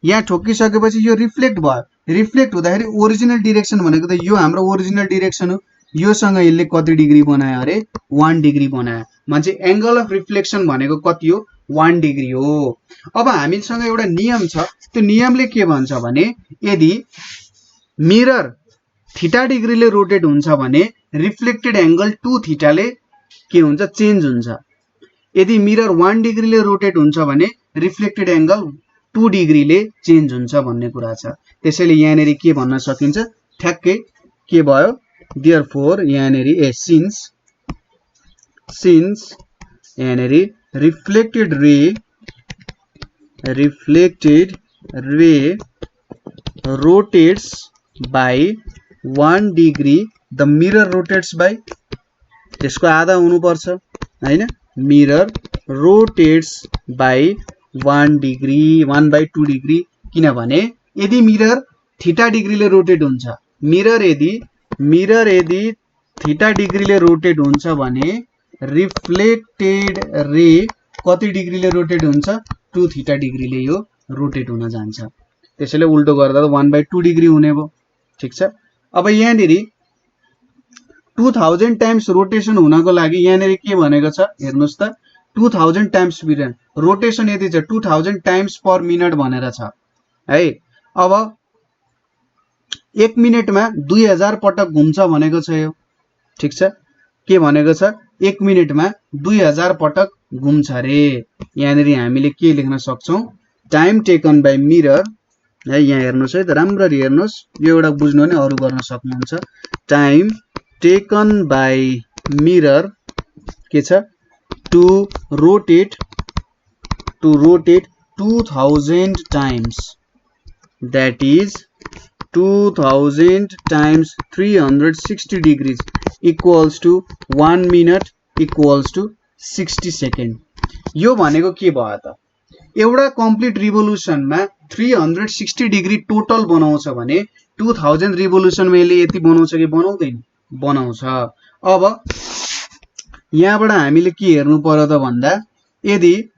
यहाँ ठोकिसकेपछि यो रिफ्लेक्ट भयो। रिफ्लेक्ट हुँदाखेरि ओरिजिनल डिरेक्सन भनेको त यो हाम्रो ओरिजिनल डिरेक्सन हो, योसँग यसले कति डिग्री बनायो अरे 1 डिग्री बनायो। मान्छे एंगल अफ रिफ्लेक्सन भनेको कति हो 1 डिग्री हो। अब हामीसँग एउटा नियम छ, त्यो नियमले के भन्छ भने यदि मिरर थीटा डिग्रीले रोटेट हुन्छ भने रिफ्लेक्टेड एंगल 2 थीटाले के हुन्छ चेन्ज हुन्छ। यदि मिरर 1 डिग्रीले रोटेट हुन्छ भने रिफ्लेक्टेड एंगल 2 डिग्रीले चेन्ज हुन्छ भन्ने कुरा छ। त्यसैले यहाँनेरि के भन्न सकिन्छ ठ्याक्कै के भयो, देयरफोर यहाँनेरि सिन्स यहाँनेरि reflected ray rotates by 1 degree, the mirror rotates by, त्यसको आधा हुनुपर्छ हैन, mirror rotates by 1 degree 1/2 degree. किनभने यदि मिरर थीटा डिग्रीले रोटेट हुन्छ, मिरर यदि थीटा डिग्रीले रोटेट हुन्छ भने रिफ्लेक्टेड रे कति डिग्रीले रोटेट हुन्छ 2 थीटा डिग्रीले यो रोटेट हुन जान्छ। त्यसैले उल्टो गर्दा त 1/2 डिग्री हुने भयो। ठीक छ। अब यहाँनेरि 2000 टाइम्स रोटेसन हुनको लागि यहाँनेरि के भनेको छ हेर्नुस् त, 2000 टाइम्स मिरर रोटेसन यदि छ 2000 टाइम्स पर मिनट भनेर छ है। अब 1 मिनेटमा 2000 पटक घुम्छ भनेको छ यो। ठीक छ, के भनेको छ 1 मिनेटमा 2000 पटक घुम्छ रे। यहाँनेरि हामीले के लेख्न सक्छौं, टाइम टेकन बाई मिरर है। यहाँ हेर्नुस् है त, राम्ररी हेर्नुस्, यो एउटा बुझ्नु भने अरु गर्न सक्नुहुन्छ। टाइम टेकन बाई मिरर के छ to rotate 2000 times, that is 2000 times 360 degrees equals to 1 minute equals to 60 second। यो भनेको के भयो त, एउटा कम्प्लिट रिभोल्युसनमा 360 डिग्री टोटल बनाउँछ भने 2000 रिभोल्युसनमा यसले यति बनाउँछ कि बनाउँदैन, बनाउँछ। अब यहाँबाट हामीले के हेर्नु पर्यो त भन्दा, यदि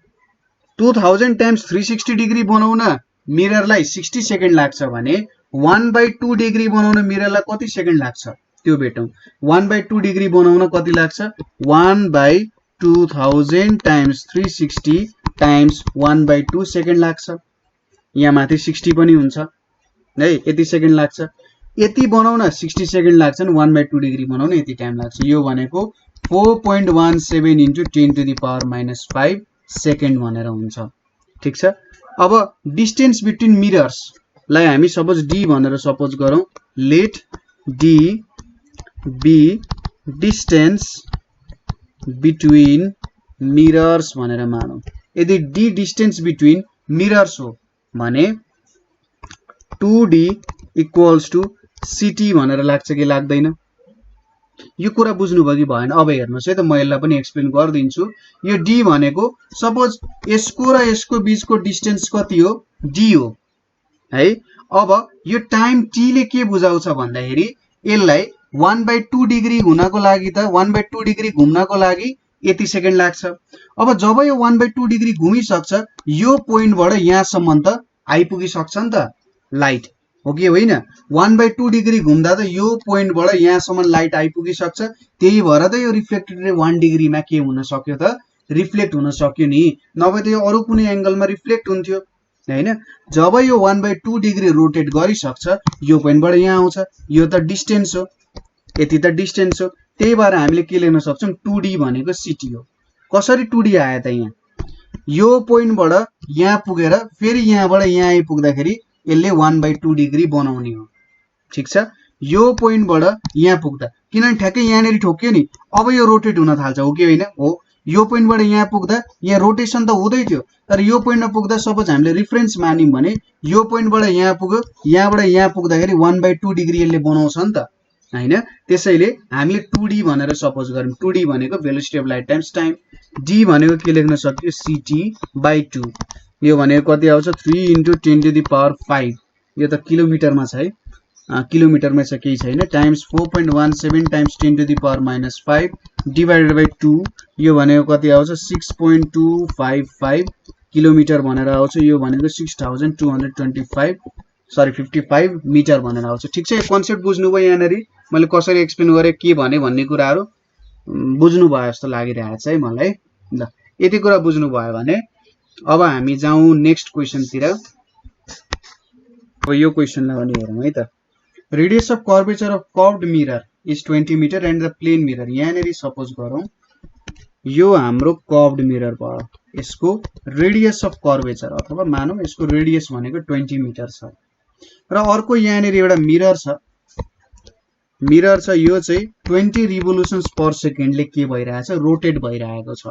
2000 टाइम्स 360 डिग्री बनाउन मिररलाई 60 सेकेन्ड लाग्छ भने 1/2 डिग्री बनाउन मिररलाई कति सेकेन्ड लाग्छ त्यो भेटौं। 1/2 डिग्री बनाउन कति लाग्छ, 1/2000 टाइम्स 360 टाइम्स 1/2 सेकेन्ड लाग्छ। यहाँ माथि 60 पनि हुन्छ है, यति सेकेन्ड लाग्छ। यति बनाउन 60 सेकेन्ड लाग्छ नि, 1/2 डिग्री बनाउन यति टाइम लाग्छ। यो भनेको 4.17 × 10⁻⁻5 सेकेन्ड भनेर हुन्छ। ठीक छ। अब डिस्टेन्स बिट्विन मिरर्स लाई हामी सपोज डी भनेर सपोज गरौँ, let D be distance between mirrors भनेर मानौं। यदि डी डिस्टेन्स बिट्विन मिरर्स हो भने 2d इक्वल्स टु सिटी भनेर लाग्छ कि लाग्दैन, यो कुरा बुझ्नुभयो कि भएन। अब हेर्नुस् है त, म यसलाई पनि एक्सप्लेन गर्दिन्छु। यो d भनेको सपोज यसको र यसको बीचको डिस्टेन्स कति हो, d हो है। अब यो टाइम t ले के बुझाउँछ भन्दाखेरि यसलाई 1/2 डिग्री हुनको लागि त 1/2 डिग्री घुम्नको लागि यति सेकेन्ड लाग्छ। अब जब यो 1/2 डिग्री घुमिसक्छ, यो पोइन्टबाट यहाँसम्म त आइपुगिसक्छ नि त लाइट, हो कि होइन। 1/2 डिग्री घुम्दा त यो पोइन्टबाट यहाँसम्म लाइट आइपुगिसक्छ, त्यही भएर त यो रिफ्लेक्टेड रे 1 डिग्रीमा के हुन सक्यो त, रिफ्लेक्ट हुन सक्यो नि, नभए त यो अरु कुनै एंगलमा रिफ्लेक्ट हुन्थ्यो हैन। जब यो 1/2 डिग्री रोटेट गरिसक्छ, यो पोइन्टबाट यहाँ आउँछ, यो त डिस्टेन्स हो, यति त डिस्टेन्स हो। त्यही भएर हामीले के लेख्न सक्छौं, 2d भनेको सिटी हो। कसरी 2d आयो त, यहाँ यो पोइन्टबाट यहाँ पुगेर फेरि यहाँबाट यहाँ आइपुग्दाखेरि यसले 1/2 डिग्री बनाउने हो। ठीक छ। यो पोइन्टबाट यहाँ पुग्दा किनभने ठ्याक्कै यहाँनेरि ठोक्यो नि, अब यो रोटेट हुन थाल्छ, हो कि होइन, हो। यो पोइन्टबाट यहाँ पुग्दा यहाँ रोटेसन त हुँदै थियो, तर यो पोइन्टमा पुग्दा सपोज हामीले रिफरेन्स मान्यौँ भने यो पोइन्टबाट यहाँ पुग्यो, यहाँबाट यहाँ पुग्दाखेरि 1/2 डिग्री यसले बनाउँछ नि त हैन। त्यसैले हामीले 2d भनेर सपोज गरौँ। 2d भनेको velocity of light times time, d भनेको के लेख्न सक्यो ct/2। यो भनेको कति आउँछ 3 × 10⁵ यो त किलोमिटरमा छ है, किलोमिटरमा छ केही छैन, टाइम्स 4.17 टाइम्स 10⁻⁵ डिभाइडेड बाइ 2 यो भनेको कति आउँछ 6.255 किलोमिटर भनेर आउँछ। यो भनेको 6255 मिटर भनेर आउँछ। ठिक छ, यो कन्सेप्ट बुझ्नुभयो यहाँनेरि मैले कसरी एक्सप्लेन गरे के भने भन्ने कुराहरु बुझ्नुभयो जस्तो लागिरहेछ है मलाई। ल यति कुरा बुझ्नुभयो भने अब हामी जाउँ नेक्स्ट क्वेशनतिर। अब यो क्वेशनलाई पनि हेरौँ है त। Radius of curvature of curved mirror is 20 metre and the plane mirror. यहाँनेरि सपोज गरौँ यो हाम्रो कर्व्ड मिरर भयो, यसको रेडियस अफ कर्वेचर अथवा मानौँ यसको रेडियस भनेको 20 मिटर छ र अर्को यहाँनेरि एउटा मिरर छ, यो चाहिँ 20 रिभोल्युसन्स पर सेकेन्डले के भइरहेछ रोटेट भइरहेको छ।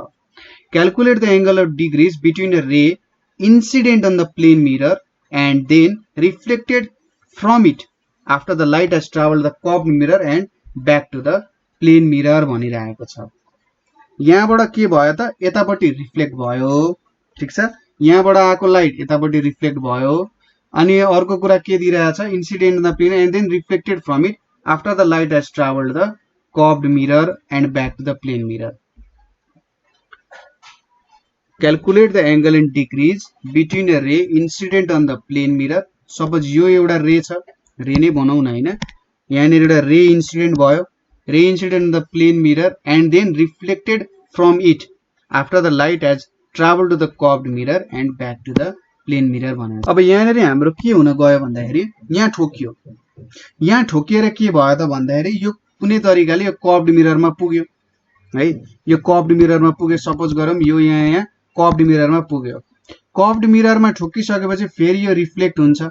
Calculate the angle of degrees between a ray incident on the plane mirror and then reflected from it after the light has travelled the curved mirror and back to the plane mirror भनिरहेको छ। यहाँबाट के भयो त यतापट्टि reflect भयो, ठीक छ, यहाँबाट आएको लाइट यतापट्टि रिफ्लेक्ट भयो। अनि अर्को कुरा के दिइरहेछ incident the plane and then reflected from it after the light has travelled the curved mirror and back to the plane mirror. Calculate the angle in degrees between a ray incident on the plane mirror. Suppose यो एउटा रे छ, रे नै बनाउन हैन, यहाँनिर एउटा रे इन्सिडेन्ट भयो, ray incident in the plane mirror and then reflected from it after the light has travelled to the curved mirror and back to the plane mirror भनेर। अब यहाँनिर हाम्रो के हुन गयो भन्दाखेरि यहाँ ठोकियो, यहाँ ठोकिएर के भयो त भन्दाखेरि यो कुनै तरिकाले यो कर्व्ड मिररमा पुग्यो है, यो कर्व्ड मिररमा पुग्यो। सपोज गरौँ यो यहाँ कर्व्ड मिररमा पुग्यो, कर्व्ड मिररमा ठोकिसकेपछि फेरि यो रिफ्लेक्ट हुन्छ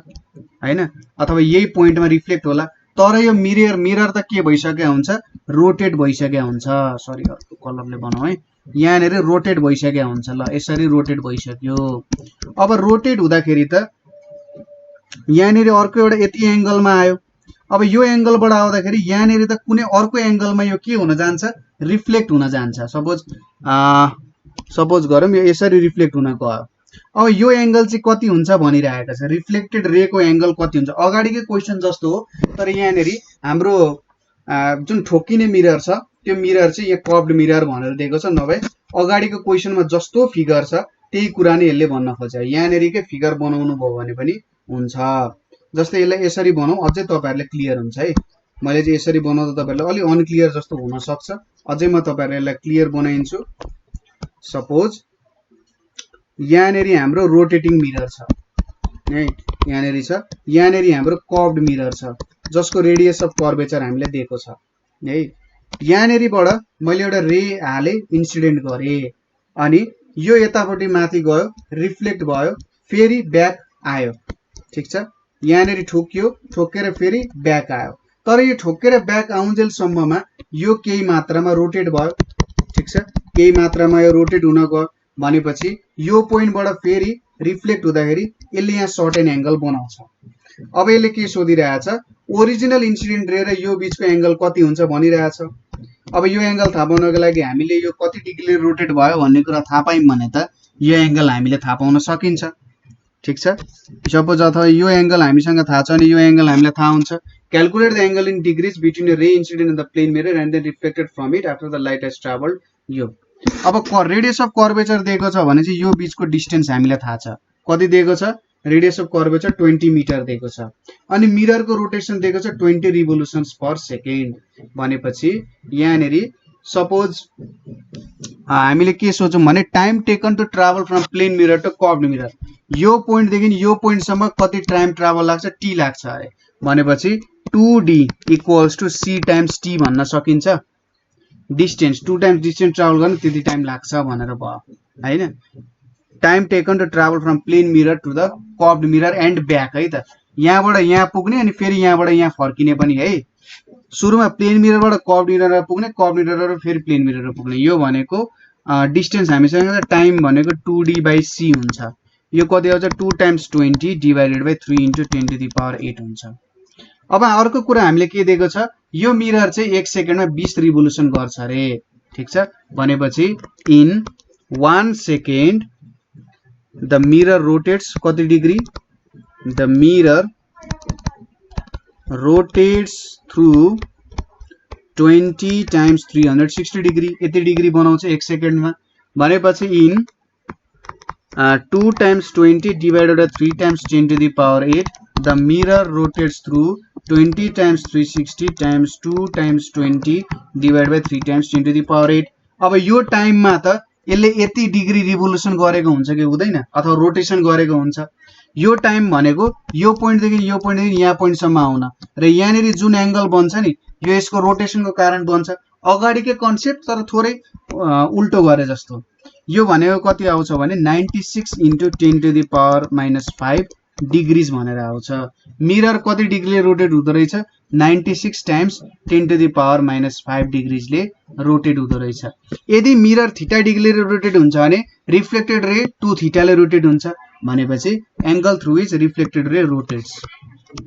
हैन, अथवा यही पोइन्टमा रिफ्लेक्ट होला, तर यो मिरर त के भइसक्यो हुन्छ रोटेट भइसक्यो हुन्छ। सरी अर्को कलरले बनाऊ है, यहाँनिर रोटेट भइसक्यो हुन्छ। ल यसरी रोटेट भइसक्यो। अब रोटेट हुँदाखेरि त यहाँनिर अर्को एउटा यति एंगलमा आयो। अब यो एंगलबाट आउँदाखेरि यहाँनिर त कुनै अर्को एंगलमा यो के हुन जान्छ रिफ्लेक्ट हुन जान्छ। सपोज गरौँ यो यसरी रिफ्लेक्ट हुन गयो। अब यो एंगल चाहिँ कति हुन्छ भनिरहेको छ, रिफ्लेक्टेड रे को एंगल कति हुन्छ। अगाडिकै क्वेशन जस्तो हो, तर यहाँनिर हाम्रो जुन ठोकिने मिरर छ त्यो मिरर चाहिँ यहाँ कर्व्ड मिरर भनेर दिएको छ, नभए अगाडिको क्वेशनमा जस्तो फिगर छ त्यही कुरा नै यसले भन्न खोज्छ। यहाँनिरकै फिगर बनाउनु भयो भने पनि हुन्छ। जस्तै यसलाई यसरी बनाऊ अझै तपाईहरुले क्लियर हुन्छ है। मैले चाहिँ यसरी बनाउँदा तपाईहरुलाई अलि अनक्लियर जस्तो हुन सक्छ, अझै म तपाईहरुलाई यसलाई क्लियर बनाइन्छु। सपोज यहाँनिर हाम्रो रोटेटिङ मिरर छ है, यहाँनिर छ, यहाँनिर हाम्रो कर्व्ड मिरर छ जसको रेडियस अफ कर्वेचर हामीले दिएको छ है। यहाँनिरबाट मैले एउटा रे हाले इन्सिडेन्ट गरे अनि यो यतापट्टि माथि गयो रिफ्लेक्ट भयो फेरि ब्याक आयो, ठीक छ। यहाँनिर ठोकियो, ठोकेर फेरि ब्याक आयो, तर यो ठोकेर ब्याक आउन्जेलसम्ममा यो केही मात्रामा रोटेट भयो, ठीक छ, केही मात्रामा यो रोटेट हुन गयो भनेपछि यो पोइन्टबाट फेरि रिफ्लेक्ट हुँदाखेरि यसले यहाँ सर्टेन एंगल बनाउँछ। अब यसले के सोधिरहेछ ओरिजिनल इन्सिडेन्ट रे र यो बीचको एंगल कति हुन्छ भनिरहेछ। अब यो एंगल थाहा पाउनको लागि हामीले यो कति डिग्रीले रोटेट भयो भन्ने कुरा थाहा पायौं भने त यो एंगल हामीले थाहा पाउन सकिन्छ, ठीक छ। सपोज अथवा यो एंगल हामीसँग थाहा छ भने यो एंगल हामीलाई थाहा हुन्छ। Calculate the angle in degrees between a ray incident in the plane mirror and then reflected from it after the light has travelled. यो अब रेडियस अफ कर्वेचर दिएको छ भने चाहिँ यो बीचको डिस्टेन्स हामीलाई थाहा छ, कति दिएको छ रेडियस अफ कर्वेचर 20 मिटर दिएको छ। अनि मिररको रोटेसन दिएको छ 20 रिभोल्युसन्स पर सेकेन्ड भनेपछि यहाँनिर सपोज हामीले के सोचौं भने time taken to travel from plane mirror to curved mirror, यो पोइन्ट देखि यो पोइन्टसम्म कति टाइम ट्राभल लाग्छ टी लाग्छ अरे भनेपछि 2d equals to c times t भन्न सकिन्छ। डिस्टेन्स 2 टाइम्स डिस्टेन्स ट्राभल गर्न त्यति टाइम लाग्छ भनेर भयो हैन। Time taken to travel from plane mirror to the curved mirror and back है त, यहाँबाट यहाँ पुग्ने अनि फेरि यहाँबाट यहाँ फर्किने पनि है। सुरुमा प्लेन मिररबाट कर्व्ड मिररमा पुग्ने, कर्व्ड मिररबाट फेरि प्लेन मिररमा पुग्ने, यो भनेको डिस्टेन्स हामीसँग टाइम भनेको 2d/c हुन्छ। यो कति आउँछ 2 × 20 डिभाइडेड बाइ 3 × 10⁸ हुन्छ। अब अर्को कुरा हामीले के दिएको छ, यो मिरर चाहिँ 1 सेकेन्डमा 20 रिभोल्युसन गर्छ रे। ठीक छ, भनेपछि in 1 second the mirror rotates कति degree, the mirror rotates through 20 × 360 degree, यति डिग्री बनाउँछ 1 सेकेन्डमा। भनेपछि in 2 × 20 divided by 3 × 10⁸ the mirror rotates through 20 × 360 × 2 × 20 divided by 3 × 10⁸। अब यो टाइममा त यसले यति डिग्री रिभोल्युसन गरेको हुन्छ कि हुँदैन, अथवा रोटेसन गरेको हुन्छ। यो टाइम भनेको यो पोइन्टदेखि यो पोइन्टदेखि यहाँ पोइन्टसम्म आउन, र यहाँनिर जुन एंगल बन्छ नि यो यसको रोटेसनको कारण बन्छ। अगाडिकै कन्सेप्ट तर थोरै उल्टो गरे जस्तो। यो भनेको कति आउँछ भने 96 × 10⁻⁻5 डिग्रीज भनेर आउँछ। मिरर कति डिग्रीले रोटेट हुँदो रहेछ, 96 × 10⁻⁻5 डिग्रीजले रोटेट हुँदो रहेछ। यदि मिरर थीटा डिग्रीले रोटेट हुन्छ भने रिफ्लेक्टेड रे 2 थीटाले रोटेट हुन्छ, भनेपछि angle through which reflected ray rotates.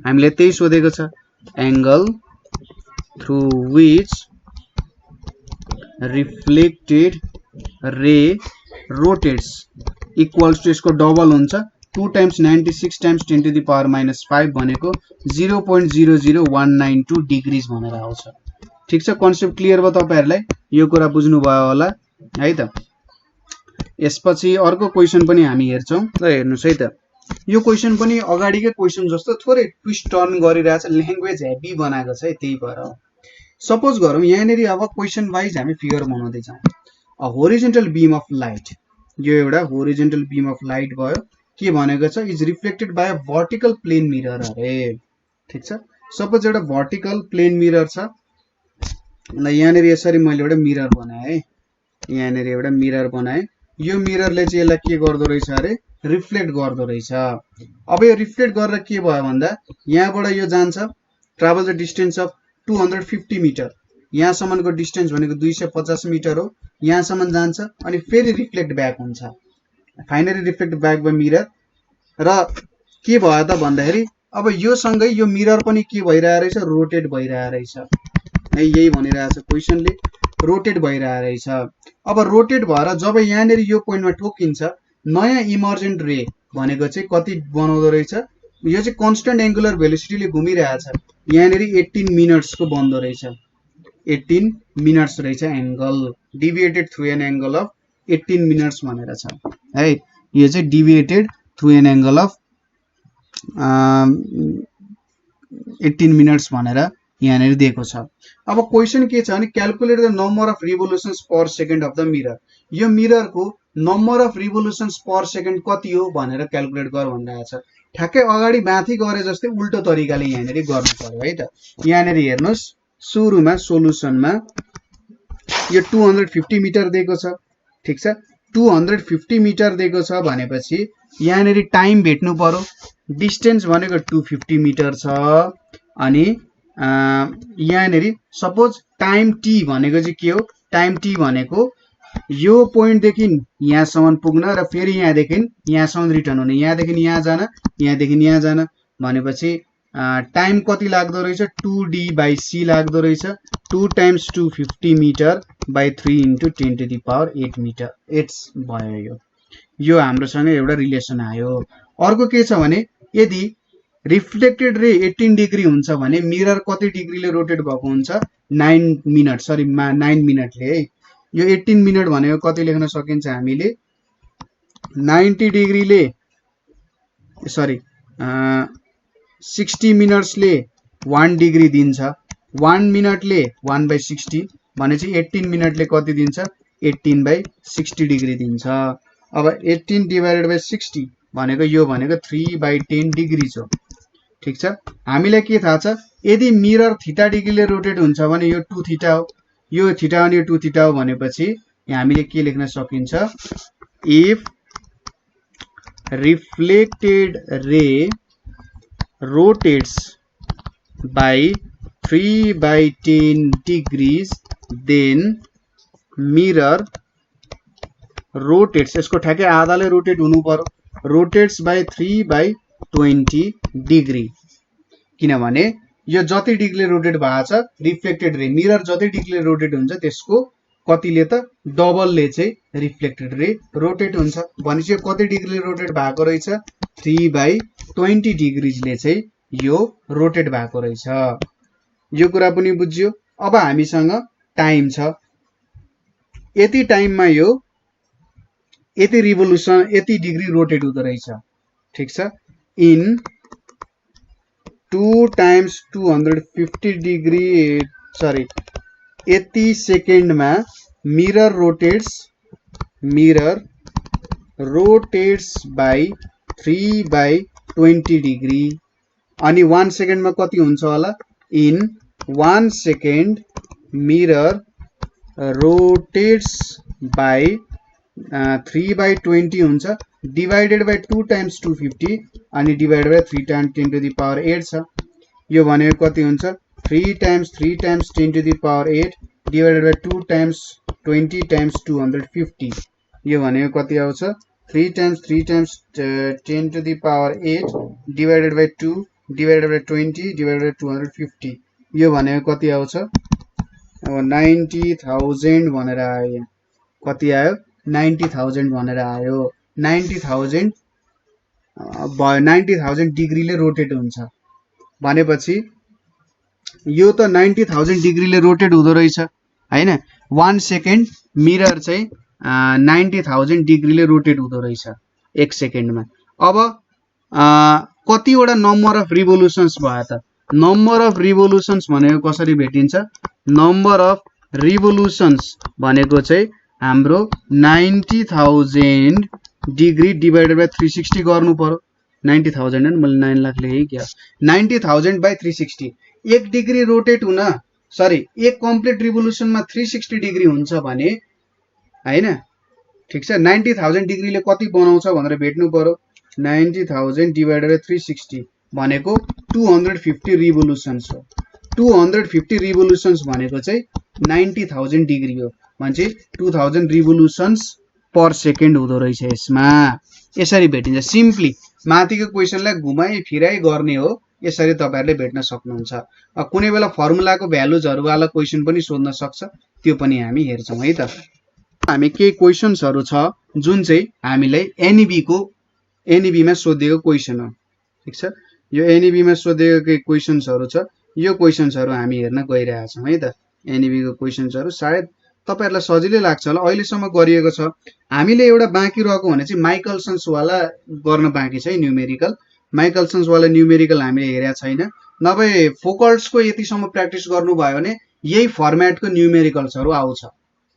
हामीले त्यही सोधेको छ, angle through which reflected ray rotates equals to यसको डबल हुन्छ 2 × 96 × 10⁻⁻5 भनेको 0.00192 डिग्रीज भनेर आउँछ। ठीक छ, कन्सेप्ट क्लियर भयो तपाईहरुलाई, यो कुरा बुझ्नु भयो होला है त। यसपछि अर्को क्वेशन पनि हामी हेर्छौं। ल हेर्नुस् है त, यो क्वेशन पनि अगाडिकै क्वेशन जस्तो थोरै ट्विस्ट टर्न गरिरहेछ, ल्याङ्ग्वेज हेभी बनाएको छ है, त्यही भएर। सपोज गरौँ यहाँनिर अब क्वेशन वाइज हामी फिगर बनाउँदै जाउँ। अ होरिजोन्टल बीम अफ लाइट, यो एउटा होरिजोन्टल बीम अफ लाइट भयो। के भनेको छ, is reflected by a vertical plane mirror अरे। ठीक छ, सपोज एउटा भर्टिकल प्लेन मिरर छ। ल यहाँनिर यसरी मैले एउटा मिरर बनाए है, यहाँनिर एउटा मिरर बनाए। यो मिररले चाहिँ यसलाई के गर्दो रहेछ अरे, रिफ्लेक्ट गर्दो रहेछ। अब यो रिफ्लेक्ट गरेर के भयो भन्दा यहाँबाट यो जान्छ, travel the distance of 250 metre, यहाँसम्मको डिस्टेन्स भनेको 250 मिटर हो, यहाँसम्म जान्छ अनि फेरि रिफ्लेक्ट ब्याक हुन्छ, finally reflect back by mirror. र के भयो त भन्दाखेरि अब यो सँगै यो मिरर पनि के भइरहेको रहेछ, रोटेट भइरहेको रहेछ है, यही भनिरहेछ क्वेशनले, रोटेट भइरहेको रहेछ। अब रोटेट भएर जब यहाँनिर यो पोइन्टमा ठोकिन्छ, नयाँ इमर्जेन्ट रे भनेको चाहिँ कति बनाउँदो रहेछ, यो चाहिँ कन्स्टेन्ट एंगुलर भेलोसिटीले घुमिरहेछ। यहाँनिर 18 मिनट्सको बन्दो रहेछ, 18 मिनट्स रहेछ angle, deviated through an angle of 18 minutes भनेर छ है। यो चाहिँ deviated through an angle of 18 minutes भनेर यहाँनिर दिएको छ। अब क्वेशन के छ भने calculate the number of revolutions per second of the mirror. यो मिररको number of revolutions per second कति हो भनेर क्याल्कुलेट गर भनिरहेको छ। ठ्याक्कै अगाडि माथि गरे जस्तै उल्टो तरिकाले यहाँनिर गर्नु पर्यो है त। यहाँनिर हेर्नुस्, सुरुमा सोलुसनमा यो 250 मिटर दिएको छ। ठीक छ, 250 मिटर दिएको छ भनेपछि यहाँनिर टाइम भेट्नु पर्यो। डिस्टेन्स भनेको 250 मिटर छ, अनि यहाँनिर सपोज टाइम टी भनेको चाहिँ के हो, टाइम टी भनेको यो पोइन्टदेखि यहाँसम्म पुग्न र फेरि यहाँदेखि यहाँसम्म रिटर्न हुने, यहाँदेखि यहाँ जान, यहाँदेखि यहाँ जान, भनेपछि टाइम कति लाग्दो रहेछ, 2d/c लाग्दो रहेछ। 2 × 250 मिटर बाइ 3 × 10⁸ मिटर 8 भयो। यो हाम्रोसँग एउटा रिलेसन आयो। अर्को के छ भने यदि रिफ्लेक्टेड रे 18 डिग्री हुन्छ भने मिरर कति डिग्रीले रोटेट भएको हुन्छ, 9 मिनट, सरी 9 मिनटले है। यो 18 मिनट भनेको कति लेख्न सकिन्छ हामीले, 90 डिग्रीले, सरी 60 मिनट्सले 1 डिग्री दिन्छ, 1 मिनटले 1/60 भनेपछि 18 मिनटले कति दिन्छ, 18/60 डिग्री दिन्छ। अब 18 डिवाइडेड बाइ 60 भनेको यो भनेको 3/10 डिग्री हो। ठीक छ, हामीलाई के थाहा छ, यदि मिरर थीटा डिग्रीले रोटेट हुन्छ भने यो 2 थीटा हो, यो थीटा अनि यो 2 थीटा हो, भनेपछि हामीले के लेख्न सकिन्छ, if reflected ray rotates by 3/10 degrees, then mirror rotates, यसको ठ्याक्कै आधाले रोटेट हुनु पर्यो, रोटेट्स बाई 3/20 डिग्री, किनभने यो जति डिग्रीले रोटेट भएको छ रिफ्लेक्टेड रे, मिरर जति डिग्रीले रोटेट हुन्छ त्यसको कतिले त डबलले चाहिँ रिफ्लेक्टेड रे रोटेट हुन्छ। भनेपछि यो कति डिग्रीले रोटेट भएको रहेछ, 3/20 डिग्रीले चाहिँ यो रोटेट भएको रहेछ। यो कुरा पनि बुझ्यो। अब हामीसँग टाइम छ, यति टाइममा यो यति रिभोल्युसन यति डिग्री रोटेट हुँदो रहेछ, ठिक छ। इन 2 × 250 डिग्री सरी यति सेकेन्डमा मिरर रोटेट्स बाई 3/20 डिग्री, अनि 1 सेकेन्डमा कति हुन्छ होला, in 1 second mirror rotates by 3/20 हुन्छ, डिवाइडेड बाई 2 × 250 अनि डिवाइडेड बाई 3 × 10⁸ छ। यो भनेको कति हुन्छ, 3 × 3 × 10⁸ डिवाइडेड बाई 2 × 20 × 250, यो भनेको कति आउँछ, 3 × 3 × 10⁸ divided by 2 divided by 20 divided by 250, यो भनेको कति आउँछ, अब 90,000 भनेर आयो। कति आयो, 90,000 भनेर आयो। 90,000 90,000 डिग्रीले रोटेट हुन्छ भनेपछि यो त 90,000 डिग्रीले रोटेट हुँदो रहेछ हैन। 1 सेकेन्ड मिरर चाहिँ 90,000 डिग्रीले रोटेट हुँदो रहेछ 1 सेकेन्डमा। अब कतिवटा नम्बर अफ रिभोल्युसन्स भयो त, नम्बर अफ रिभोल्युसन्स भनेको कसरी भेटिन्छ, नम्बर अफ रिभोल्युसन्स भनेको चाहिँ हाम्रो 90,000 डिग्री डिवाइडेड बाई 360 गर्नु पर्यो। 90,000 हैन, मैले 9 लाख लेखेँ क्या, 90,000 बाई 360। 1 डिग्री रोटेट हुन सरी 1 कम्प्लिट रिभोल्युसनमा 360 डिग्री हुन्छ भने हैन, ठिक छ। 90,000 डिग्रीले कति बनाउँछ भनेर भेट्नु पर्यो। 90,000 डिवाइडेड बाई 360 भनेको 250 रिभोल्युसन्स हो। 250 रिभोल्युसन्स भनेको चाहिँ 90,000 डिग्री हो, मान्छे 2000 रिभोल्युसन्स पर सेकेन्ड हुँदो रहेछ यसमा। यसरी भेटिन्छ, सिम्पली माथिको क्वेसनलाई घुमाइ फिराइ गर्ने हो, यसरी तपाईहरुले भेट्न सक्नुहुन्छ। कुनै बेला फर्मुलाको भ्यालुजहरु वाला क्वेसन पनि सोध्न सक्छ, त्यो पनि हामी हेर्छौं है त। हामी के क्वेशन्सहरु छ जुन चाहिँ हामीलाई एनईबी मा सोधिएको क्वेसन हो, ठीक छ। यो एनईबी मा सोधिएको के क्वेशन्सहरु छ, यो क्वेशन्सहरु हामी हेर्न गइरहेका छौं है त। एनईबी को क्वेशन्सहरु सायद तपाईहरुलाई सजिलै लाग्छ होला, अहिलेसम्म गरिएको छ। हामीले एउटा बाँकी रहेको भने चाहिँ माइकलसन्स वाला गर्न बाँकी छ है, न्यूमेरिकल। माइकलसन्स वाला न्यूमेरिकल हामीले हेरेका छैन, नभए फोकल्ट्सको यतिसम्म प्र्याक्टिस गर्नुभयो भने यही फर्म्याटको न्यूमेरिकल्सहरु आउँछ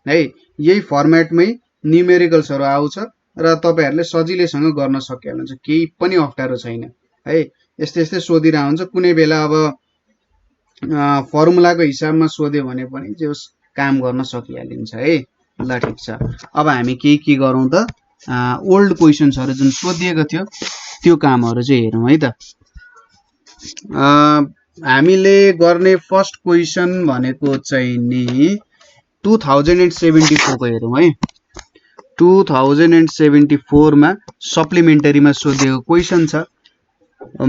है, यही फर्म्याटमै न्यूमेरिकल्सहरु आउँछ र तपाईहरुले सजिलैसँग गर्न सकिहाल्नुहुन्छ, केही पनि अप्ठ्यारो छैन है। यस्तै यस्तै सोधिरा हुन्छ, कुनै बेला अब फर्मुलाको हिसाबमा सोध्यो भने पनि जो काम गर्न सकिहालिन्छ है। ल ठीक छ, अब हामी के गरौँ त, ओल्ड क्वेशन्सहरु जुन सोधिएको थियो त्यो कामहरु चाहिँ हेरौँ है त। हामीले गर्ने फर्स्ट क्वेशन भनेको चाहिँ नि 2074 को हेरौँ है। 2074 मा सप्लिमेन्टरीमा सोधिएको क्वेशन छ।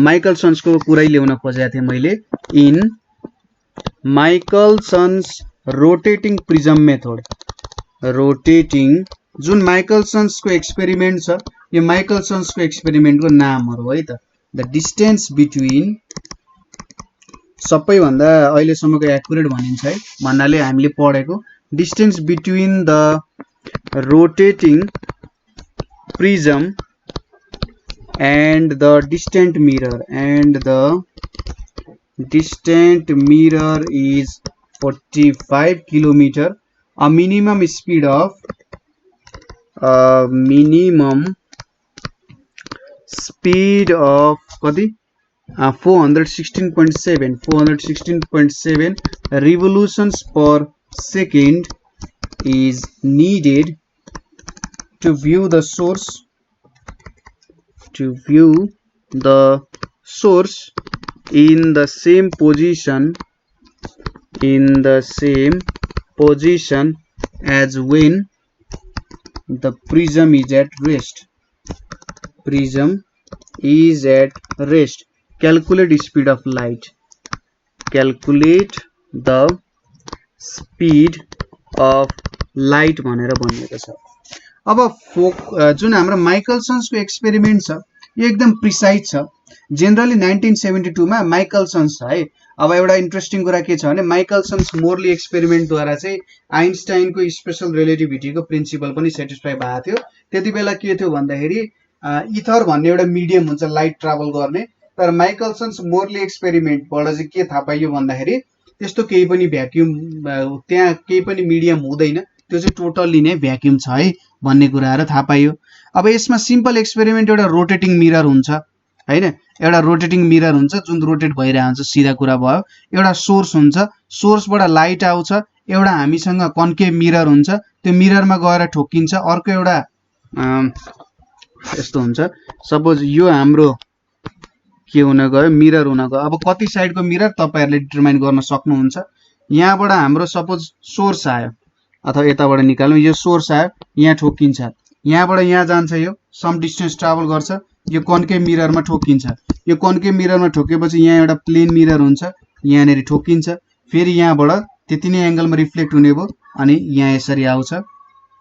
माइकलसन्सको कुरै ल्याउन खोजेको थिएँ मैले। In Michelson's rotating prism method, rotating जुन माइकलसन्सको एक्सपेरिमेन्ट छ, यो माइकलसन्सको एक्सपेरिमेन्टको नामहरु है त। द डिस्टेन्स बिट्विन, सबैभन्दा अहिलेसम्मको एक्युरेट भनिन्छ है भन्नाले हामीले पढेको, distance between the rotating prism and the distant mirror is 45 kilometer. A minimum speed of 416.7 revolutions per second is needed to view the source in the same position as when the prism is at rest. Prism is at rest. Calculate speed of light. Calculate the speed of light भनेर भनिएको छ। अब जुन हाम्रो माइकलसन्सको experiment छ यो एकदम precise छ। जेनरली 1972 मा माइकलसन्स है। अब एउटा इन्ट्रेस्टिङ कुरा के छ भने माइकलसन्स मोरली एक्सपेरिमेन्ट द्वारा चाहिँ आइन्स्टाइनको स्पेशल रिलेटिभिटीको प्रिन्सिपल पनि सेटिस्फाई भएको थियो। त्यति बेला के थियो भन्दाखेरि इथर भन्ने एउटा मिडियम हुन्छ लाइट ट्राभल गर्ने, तर माइकलसन्स मोरली एक्सपेरिमेन्टबाट चाहिँ के थाहा पाइयो भन्दाखेरि त्यस्तो केही पनि भ्याक्युम त्यहाँ केही पनि मिडियम हुँदैन, त्यो चाहिँ टोटल्ली नै भ्याक्युम छ है भन्ने कुराहरु थाहा पाइयो। अब यसमा सिम्पल एक्सपेरिमेन्ट एउटा रोटेटिङ मिरर हुन्छ हैन, एउटा रोटेटिङ मिरर हुन्छ जुन रोटेट भइरहेको हुन्छ, सिधा कुरा भयो। एउटा सोर्स हुन्छ, सोर्सबाट लाइट आउँछ, एउटा हामीसँग कन्केभ मिरर हुन्छ, त्यो मिररमा गएर ठोकिन्छ। अर्को एउटा यस्तो हुन्छ, सपोज यो हाम्रो के हुन गयो मिरर हुन गयो। अब कति साइडको मिरर तपाईहरुले डिटरमाइन गर्न सक्नुहुन्छ। यहाँबाट हाम्रो सपोज सोर्स आयो अथवा यताबाट निकाल्नु, यो सोर्स आयो यहाँ ठोकिन्छ, यहाँबाट यहाँ जान्छ, यो सम डिस्टेन्स ट्राभल गर्छ, यो कन्केभ मिररमा ठोकिन्छ। यो कन्केभ मिररमा ठोकेपछि यहाँ एउटा प्लेन मिरर हुन्छ, यहाँनेरि ठोकिन्छ, फेरि यहाँबाट त्यति नै एंगलमा रिफ्लेक्ट हुने भयो अनि यहाँ यसरी आउँछ।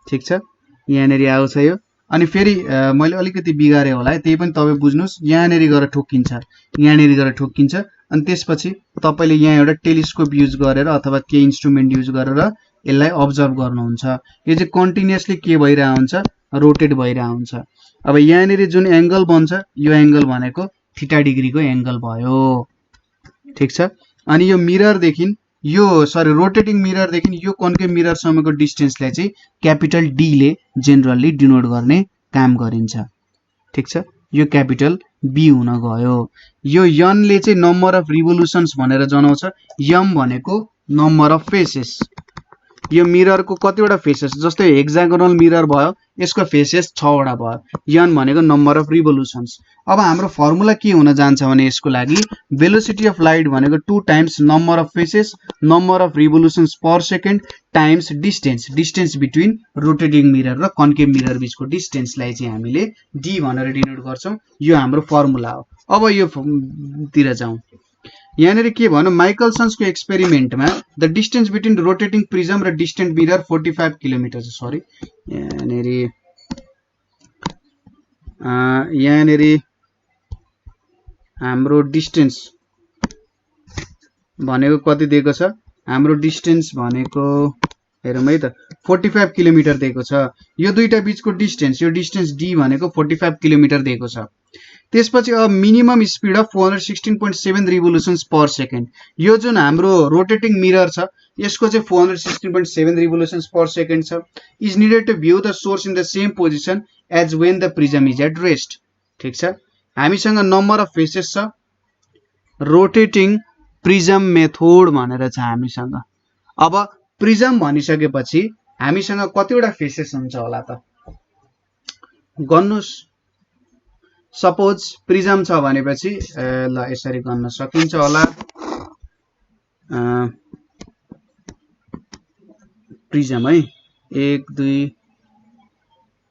ठीक छ, यहाँनेरि आउँछ यो, अनि फेरि मैले अलिकति बिगारे होला है, त्यही पनि तपाई बुझ्नुस्। यहाँनेरि गएर ठोकिन्छ, यहाँनेरि गएर ठोकिन्छ, अनि त्यसपछि तपाईले यहाँ एउटा टेलिस्कोप युज गरेर अथवा के इन्स्ट्रुमेन्ट युज गरेर यसलाई अब्जर्भ गर्नुहुन्छ। यो चाहिँ कन्टिन्युअसली के भइरहेको हुन्छ, रोटेट भइरहेको हुन्छ। अब यहाँनेरि जुन एंगल बन्छ यो एंगल भनेको थीटा डिग्रीको एंगल भयो। ठीक छ, अनि यो मिरर देखि यो रोटेटिङ मिरर देखि यो कन्केभ मिरर सम्मको डिस्टेन्सलाई चाहिँ क्यापिटल डी ले जेनरली डिनोट गर्ने काम गरिन्छ। ठीक छ, यो क्यापिटल बी हुन गयो। यो यन ले चाहिँ नम्बर अफ रिभोल्युसन्स भनेर जनाउँछ। यम भनेको नम्बर अफ फेसेस। यो मिररको कतिवटा फेसेस, जस्तै हेक्सागोनल मिरर भयो, यसको फेसेस 6 वटा भयो। यन भनेको नम्बर अफ रिभोल्युसन्स। अब हाम्रो फर्मुला के हुन जान्छ भने यसको लागि भेलोसिटी अफ लाइट भनेको 2 times number of faces number of revolutions per second times distance between rotating mirror र कन्केभ मिरर बीचको डिस्टेन्सलाई चाहिँ हामीले डी भनेर डिनोट गर्छौं। यो हाम्रो फर्मुला हो। अब यो तिर जाउँ। यहाँनेरि के भन्नु, माइकलसन्सको एक्सपेरिमेन्टमा the distance between rotating prism र डिस्टेन्ट मिरर 45 किलोमिटर छ। सरी, यहाँनेरि हाम्रो डिस्टेन्स भनेको कति दिएको छ, हाम्रो डिस्टेन्स भनेको हेरौँ है त 45 किलोमिटर दिएको छ। यो दुईटा बीचको डिस्टेन्स, यो डिस्टेन्स डी भनेको 45 किलोमिटर दिएको छ। त्यसपछि अब minimum speed of 416.7 revolutions per second. यो जुन हाम्रो रोटेटिङ मिरर छ यसको चाहिँ 416.7 रिभोल्युसन्स पर सेकेन्ड छ। Is needed to view the source in the same position as when the prism is at rest. ठीक छ, हामीसँग नम्बर अफ फेसेस छ, रोटेटिङ प्रिजम मेथड भनेर छ हामीसँग। अब प्रिजम भनिसकेपछि हामीसँग कतिवटा फेसेस हुन्छ होला त गर्नुस्। सपोज प्रिजम छ भनेपछि ल यसरी गर्न सकिन्छ होला। प्रिजम है 1 2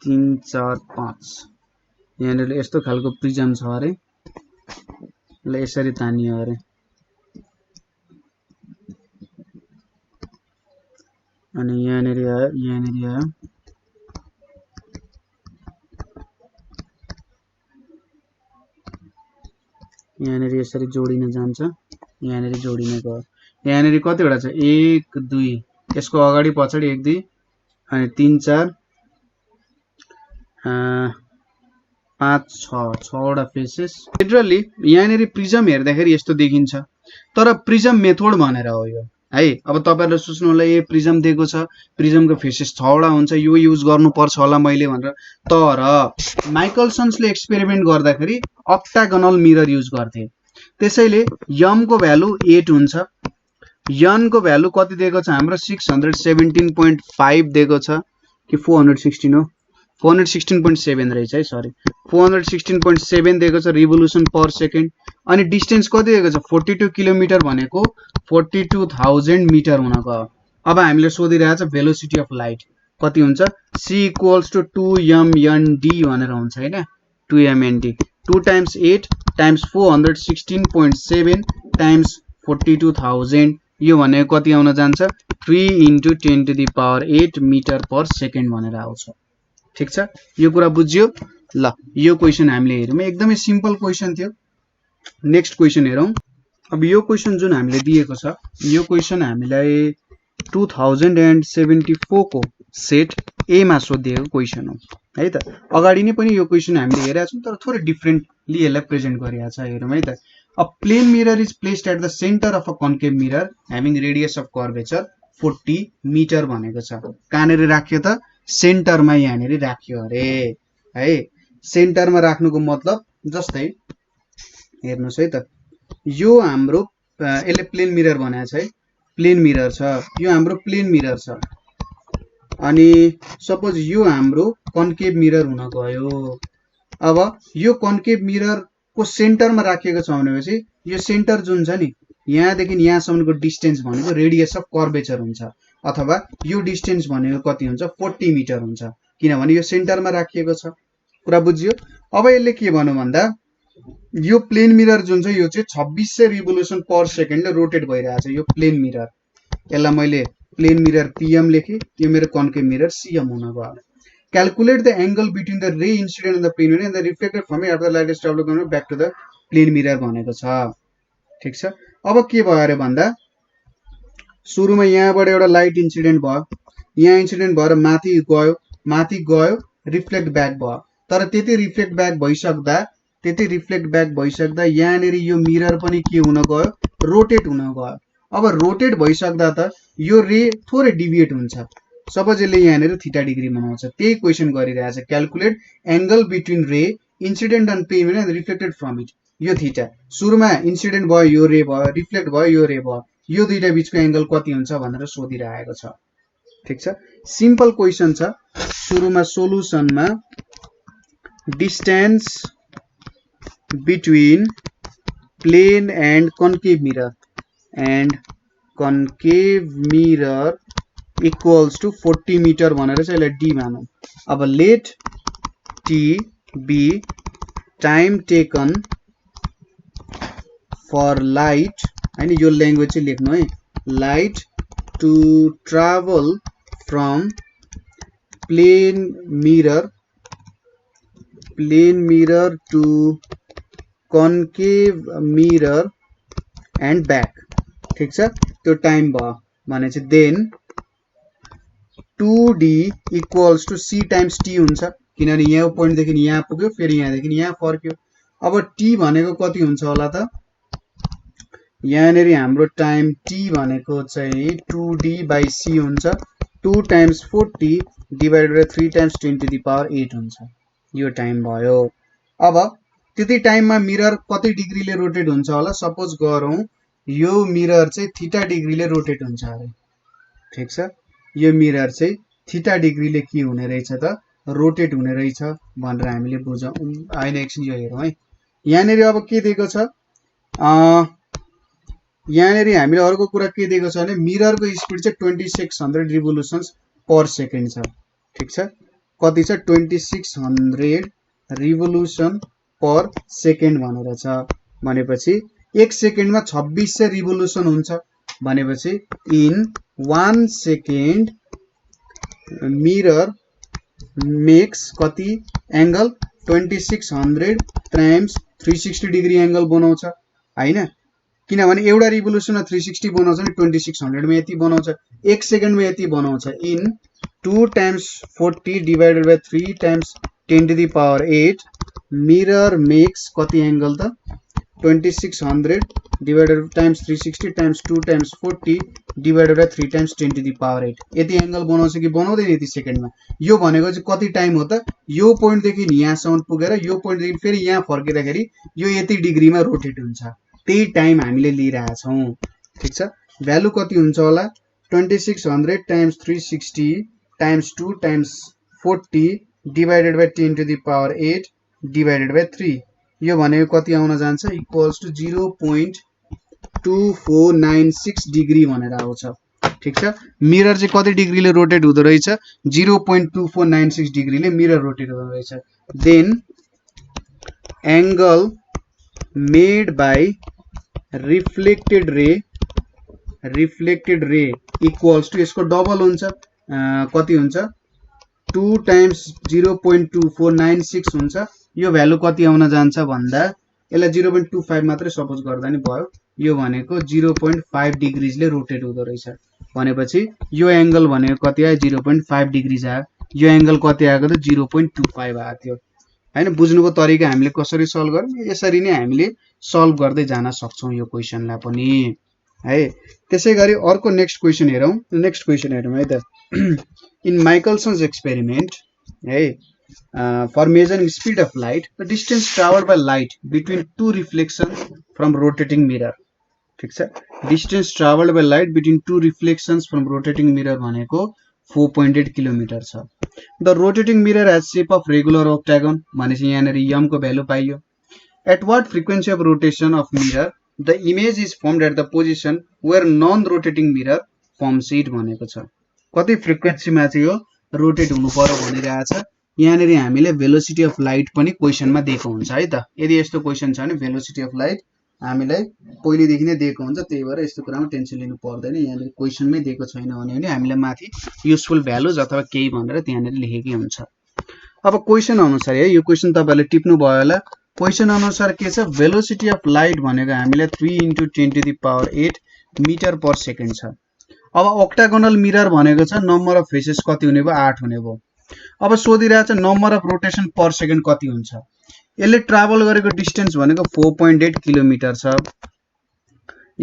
3 4 5 यहाँनिर यस्तो खालको प्रिजम छ अरे, ल यसरी तानियो अरे, अनि यहाँनिर आयो, यहाँनिर आयो, यहाँनिर यसरी जोडिन जान्छ, यहाँनिर जोडिने गयो। यहाँनिर कतिवटा छ 1 2, यसको अगाडि पछाडि 1 2 अनि 3 4 5 6 वटा फेसेस। लिटरली यहाँनिर प्रिजम हेर्दाखेरि यस्तो देखिन्छ, तर प्रिजम मेथड भनेर हो यो है। अब तपाईहरुले सोच्नु होला ए प्रिजम दिएको छ, प्रिजमको फेसेस 6 वटा हुन्छ, यो युज गर्नुपर्छ होला मैले भनेर। तर माइकलसन्सले एक्सपेरिमेन्ट गर्दाखेरि अक्टागोनल मिरर युज गर्थे, त्यसैले यम को भ्यालु 8 हुन्छ। यन को भ्यालु कति दिएको छ हाम्रो 617.5 दिएको छ कि 416 हो, 416.7 रहेछ है, सरी 416.7 दिएको छ रिभोल्युसन पर सेकेन्ड। अनि डिस्टेन्स कति दिएको छ 42 किलोमिटर भनेको 42,000 मिटर हुन गयो। अब हामीले सोधिरहेको छ भेलोसिटी अफ लाइट कति हुन्छ c इक्वल्स टु 2mnd भनेर हुन्छ हैन 2mnd 2 टाइम्स 8 टाइम्स 416.7 टाइम्स 42000 यो भनेको कति आउन जान्छ 3 × 10⁸ मिटर पर सेकेन्ड भनेर आउँछ ठीक छ यो कुरा बुझ्यो ल यो क्वेशन हामीले हेरौँ एकदमै सिम्पल क्वेशन थियो नेक्स्ट क्वेशन हेरौँ अब यो क्वेशन जुन हामीले दिएको छ यो क्वेशन हामीलाई 2074 को सेट ए मा सोधिएको क्वेशन हो है त अगाडि नै पनि यो क्वेशन हामीले हेरेका छौं तर थोरै डिफरेन्टली यसलाई प्रेजेन्ट गरिएको छ हेरौँ है त a plane mirror is placed at the centre of a concave mirror having radius of curvature 40 metre भनेको छ कहाँनेर राख्यो त सेन्टरमा यहाँनेर राख्यो अरे है सेन्टरमा राख्नुको मतलब जस्तै हेर्नुस् है त यो हाम्रो यसले प्लेन मिरर बनाएको छ है प्लेन मिरर छ यो हाम्रो प्लेन मिरर छ अनि सपोज यो हाम्रो कन्केभ मिरर हुन गयो अब यो कन्केभ मिरर को सेन्टरमा राखिएको छ भनेपछि यो सेन्टर जुन छ नि यहाँदेखि यहाँसम्मको डिस्टेन्स भनेको रेडियस अफ कर्वेचर हुन्छ अथवा यो डिस्टेन्स भनेको कति हुन्छ 40 मिटर हुन्छ किनभने यो सेन्टरमा राखिएको छ कुरा बुझ्यो अब यसले के भन्नु भन्दा यो प्लेन मिरर जुन छ यो चाहिँ 2600 रिभोल्युसन पर सेकेन्डले रोटेट भइरहेछ यो प्लेन मिरर यसलाई मैले प्लेन मिरर पीएम लेखे यो मेरो कन्केभ मिरर सीएम हुन गयो calculate the angle between the ray incident in the plane mirror and the reflected from at the light is travel back to the plane mirror भनेको छ ठीक छ अब के भयो अरे भन्दा सुरुमा यहाँबाट एउटा लाइट इन्सिडेन्ट भयो यहाँ इन्सिडेन्ट भएर माथि गयो रिफ्लेक्ट ब्याक भयो तर त्यति रिफ्लेक्ट ब्याक भइसक्दा यहाँनेरि यो मिरर पनि के हुन गयो रोटेट हुन गयो अब रोटेट भइसक्दा त यो रे थोरै डिभिएट हुन्छ सपोज यसले यहाँनेर थीटा डिग्री बनाउँछ त्यही क्वेशन गरिरहेछ calculate angle between ray incident on plane mirror and reflected from it यो थीटा सुरुमा इन्सिडेन्ट भयो यो रे भयो रिफ्लेक्ट भयो यो रे भयो यो दुईटा बीचको एंगल कति हुन्छ भनेर सोधिरहेको छ ठीक छ सिम्पल क्वेशन छ सुरुमा सोलुसनमा distance between plane and concave mirror equals to 40 metre भनेर चाहिँ यसलाई डी मानौं अब let T B time taken for light हैन यो ल्याङ्ग्वेज चाहिँ लेख्नु है light to travel from plane mirror to concave mirror and back ठीक छ त्यो टाइम भयो भने चाहिँ then 2d equals to c times t हुन्छ किनभने यहाँ पोइन्ट देखि यहाँ पुग्यो फेरि यहाँ देखि यहाँ फर्क्यो अब t भनेको कति हुन्छ होला त यहाँनेरि हाम्रो टाइम t भनेको चाहिँ 2d by c हुन्छ 2 टाइम्स 40 डिवाइडेड बाइ 3 टाइम्स 10⁸ हुन्छ यो टाइम भयो अब त्यति टाइममा मिरर कति डिग्रीले रोटेट हुन्छ होला सपोज गरौँ यो मिरर चाहिँ थीटा डिग्रीले रोटेट हुन्छ अरे ठीक छ यो मिरर चाहिँ थीटा डिग्रीले के हुने रहेछ त रोटेट हुने रहेछ भनेर हामीले बुझौँ हैन एकछिन यो हेरौँ है यहाँनेरि अब के दिएको छ यहाँनेरि हामीले अर्को कुरा के दिएको छ भने मिररको स्पिड चाहिँ 2600 रिभोल्युसन्स पर सेकेन्ड छ ठीक छ कति छ 2600 रिभोल्युसन पर सेकेन्ड भनेर छ भनेपछि 1 सेकेन्डमा 2600 रिभोल्युसन हुन्छ भनेपछि इन 1 सेकेन्ड मिरर मेक्स कति एंगल 2600 टाइम्स 360 डिग्री एंगल बनाउँछ हैन किनभने एउटा रिभोल्युसनमा 360 बनाउँछ नि 2600 मा यति बनाउँछ 1 सेकेन्डमा यति बनाउँछ in 2 times 40 divided by 3 times 10⁸ mirror makes कति एंगल त 2600 divided times 360 times 2 times 40 divided by 3 times 10⁸ यति एंगल बनाउँछ कि बनाउँदैन यति सेकेन्डमा यो भनेको चाहिँ कति टाइम हो त यो पोइन्ट देखि यहाँसम्म पुगेर यो पोइन्ट देखि फेरि यहाँ फर्किँदाखेरि यो यति डिग्रीमा रोटेट हुन्छ त्यही टाइम हामीले लिइरहेका छौं ठीक छ भ्यालु कति हुन्छ होला 2600 times 360 times 2 times 40 divided by 10⁸ divided by 3 यो भनेको कति आउन जान्छ इक्वल्स टु 0.2496 डिग्री भनेर आउँछ ठीक छ मिरर चाहिँ कति डिग्रीले रोटेट हुँदो रहेछ 0.2496 डिग्रीले मिरर रोटेट हुँदो रहेछ then angle made by reflected ray equals to यसको डबल हुन्छ कति हुन्छ 2 टाइम्स 0.2496 हुन्छ यो भ्यालु कति आउन जान्छ भन्दा यसलाई 0.25 मात्रै सपोज गर्दा नि भयो यो भनेको 0.5 डिग्रीजले रोटेट हुँदो रहेछ भनेपछि यो एंगल भनेको कति आयो 0.5 डिग्रीज आयो यो एंगल कति आएको त 0.25 आएको थियो हैन बुझ्नुको तरिका हामीले कसरी सल्भ गर्छौं यसरी नै हामीले सल्भ गर्दै जान सक्छौं यो क्वेशनलाई पनि है त्यसैगरी अर्को नेक्स्ट क्वेशन हेरौं है त इन माइकलसन्स एक्सपेरिमेन्ट है for measuring speed of light the distance traveled by light between two reflections from rotating mirror ठीक छ distance traveled by light between two reflections from rotating mirror भनेको 4.8 kilometre छ the rotating mirror has shape of regular octagon भनेपछि यहाँ m को value पाइयो at what frequency of rotation of mirror the image is formed at the position where non rotating mirror forms it भनेको छ कति frequency मा चाहिँ यो रोटेट हुनु पर्यो भनिरहेछ यहाँ नेरी हामीले भेलोसिटी अफ लाइट पनि क्वेशनमा दिएको हुन्छ है त यदि यस्तो क्वेशन छ भने भेलोसिटी अफ लाइट हामीलाई पहिले देखि नै दिएको हुन्छ त्यही भएर यस्तो कुरामा टेन्सन लिनु पर्दैन यहाँ नेरी क्वेशनमै दिएको छैन भने हामीले माथि युजफुल भ्यालुज अथवा केही भनेर त्यहाँ नेरी लेखेकै हुन्छ अब क्वेशन अनुसार है यो क्वेशन तपाईहरुले टिप्नु भयो होला क्वेशन अनुसार के छ भेलोसिटी अफ लाइट भनेको हामीले 3 * 10⁸ मिटर पर सेकेन्ड छ अब ऑक्टागोनल मिरर भनेको छ नम्बर अफ फेसेस कति हुने भयो 8 हुने भयो अब सोधिरहेछ number of rotation per second कति हुन्छ यसले ट्राभल गरेको डिस्टेन्स भनेको 4.8 किलोमिटर छ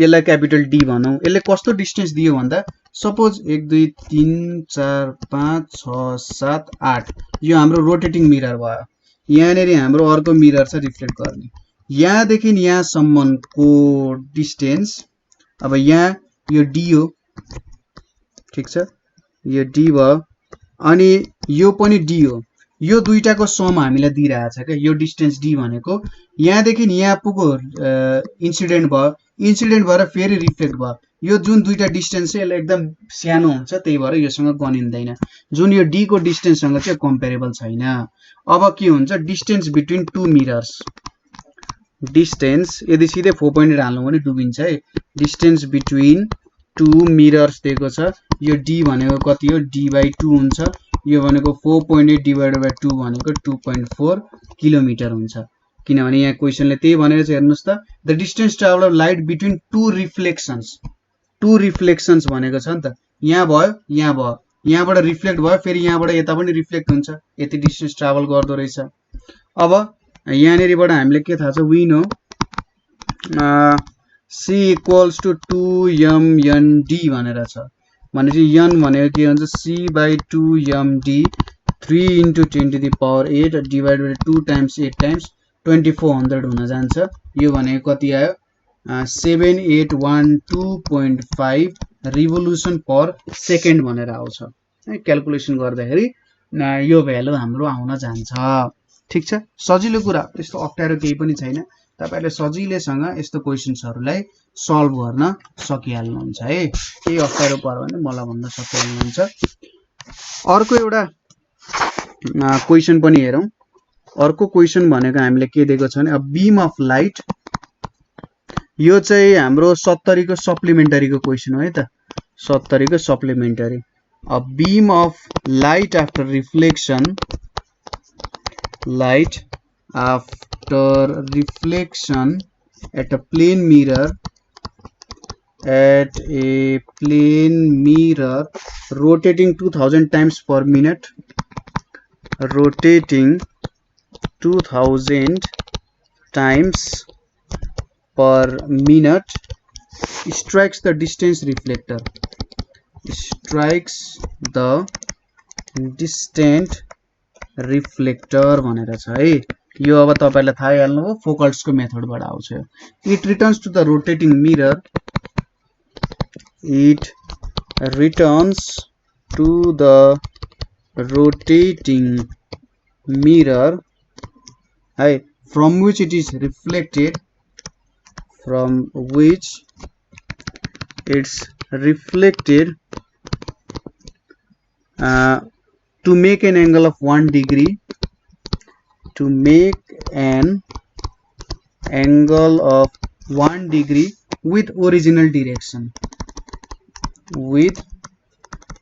यसलाई क्यापिटल डी भनौं यसले कस्तो डिस्टेन्स दियो भन्दा सपोज 1 2 3 4 5 6 7 8 यो हाम्रो रोटेटिङ मिरर भयो यहाँ नेरी हाम्रो अर्को मिरर छ रिफ्लेक्ट गर्ने यहाँ देखि यहाँ सम्मको डिस्टेन्स अब यहाँ यो डी हो ठीक छ यो डी भयो अनि यो पनि डी हो यो दुईटाको सम हामीलाई दिइराछ के यो डिस्टेन्स डी भनेको यहाँ देखि यहाँ पुगो इन्सिडेन्ट भएर फेरि रिफ्लेक्ट भयो यो जुन दुईटा डिस्टेन्स छ यसले एकदम सानो हुन्छ त्यही भएर योसँग गनिँदैन जुन यो डी को डिस्टेन्स सँग चाहिँ कम्पेरेबल छैन अब के हुन्छ distance between two mirrors distance यदि सिधै 4.8 हाल्नु भने डुबिन्छ है डिस्टेन्स बिट्विन टु मिरर्स दिएको छ यो डी भनेको कति हो d/2 हुन्छ यो भनेको 4.8 डिवाइडेड बाइ 2 भनेको 2.4 किलोमिटर हुन्छ किनभने यहाँ क्वेशनले त्यही भनेर चाहिँ हेर्नुस् त the distance travel of light between two reflections भनेको छ नि त यहाँ भयो यहाँबाट रिफ्लेक्ट भयो फेरि यहाँबाट यता पनि रिफ्लेक्ट हुन्छ यति डिस्टेन्स ट्राभल गर्दो रहेछ अब यहाँ नेरीबाट हामीले के थाहा छ we know c equals to 2mnd भनेर छ भनेपछि n भनेको के हुन्छ c/2md 3 * 10⁸ divided by 2 times 8 times 2400 हुन जान्छ यो भनेको कति आयो 7812.5 रिभोल्युसन पर सेकेन्ड भनेर आउँछ है क्याल्कुलेसन गर्दाखेरि यो भ्यालु हाम्रो आउन जान्छ ठीक छ सजिलो कुरा त्यस्तो अप्ठ्यारो केही पनि छैन तपाईहरुले सजिलैसँग यस्तो क्वेशन्सहरुलाई सल्भ गर्न सकिहाल्नुहुन्छ है केही अप्ठ्यारो पर्यो भने मलाई भन्न सकिहाल्नुहुन्छ अर्को एउटा क्वेशन पनि हेरौं अर्को क्वेशन भनेको हामीले के दिएको छ भने अ बीम अफ लाइट यो चाहिँ हाम्रो 70 को सप्लिमेन्टरी को क्वेशन हो है त 70 को supplementary a beam of light after reflection at a plane mirror rotating 2000 times per minute strikes the distance reflector भनेर छ है यो अब तपाईहरुलाई थाहा हाल्नु हो फोकल्ट्स को मेथडबाट आउँछ it returns to the rotating mirror है from which its reflected to make an angle of 1 degree, to make an angle of 1 degree with original direction, with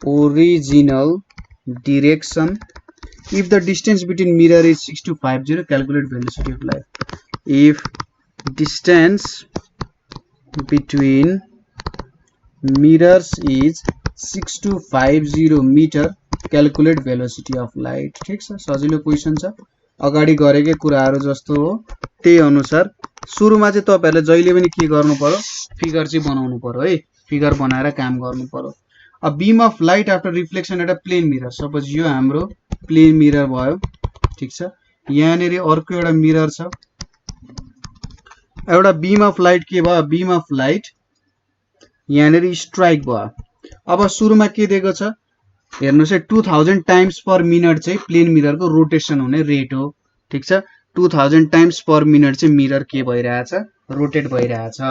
original direction. If the distance between mirror is 6250, calculate velocity of light. If distance between mirrors is 6250 meter, calculate velocity of light. ठीक छ, सजिलो question छ, अगाडि गरेकै कुराहरु जस्तो हो त्यही अनुसार सुरुमा चाहिँ तपाईहरुले जहिले पनि के गर्नु पर्यो, फिगर चाहिँ बनाउनु पर्यो है, फिगर बनाएर काम गर्नु पर्यो। A beam of light after reflection at a plane mirror, suppose यो हाम्रो प्लेन मिरर भयो, ठीक छ, यहाँनेरि अर्को एउटा मिरर छ, एउटा बीम अफ लाइट के भयो, बीम अफ लाइट यहाँनेरि स्ट्राइक भयो। अब सुरुमा के दिएको छ हेर्नुस् है, 2000 टाइम्स पर मिनट चाहिँ प्लेन मिरर को रोटेशन हुने रेट हो, ठीक छ, 2000 टाइम्स पर मिनट चाहिँ मिरर के भइरहेछ, रोटेट भइरहेछ।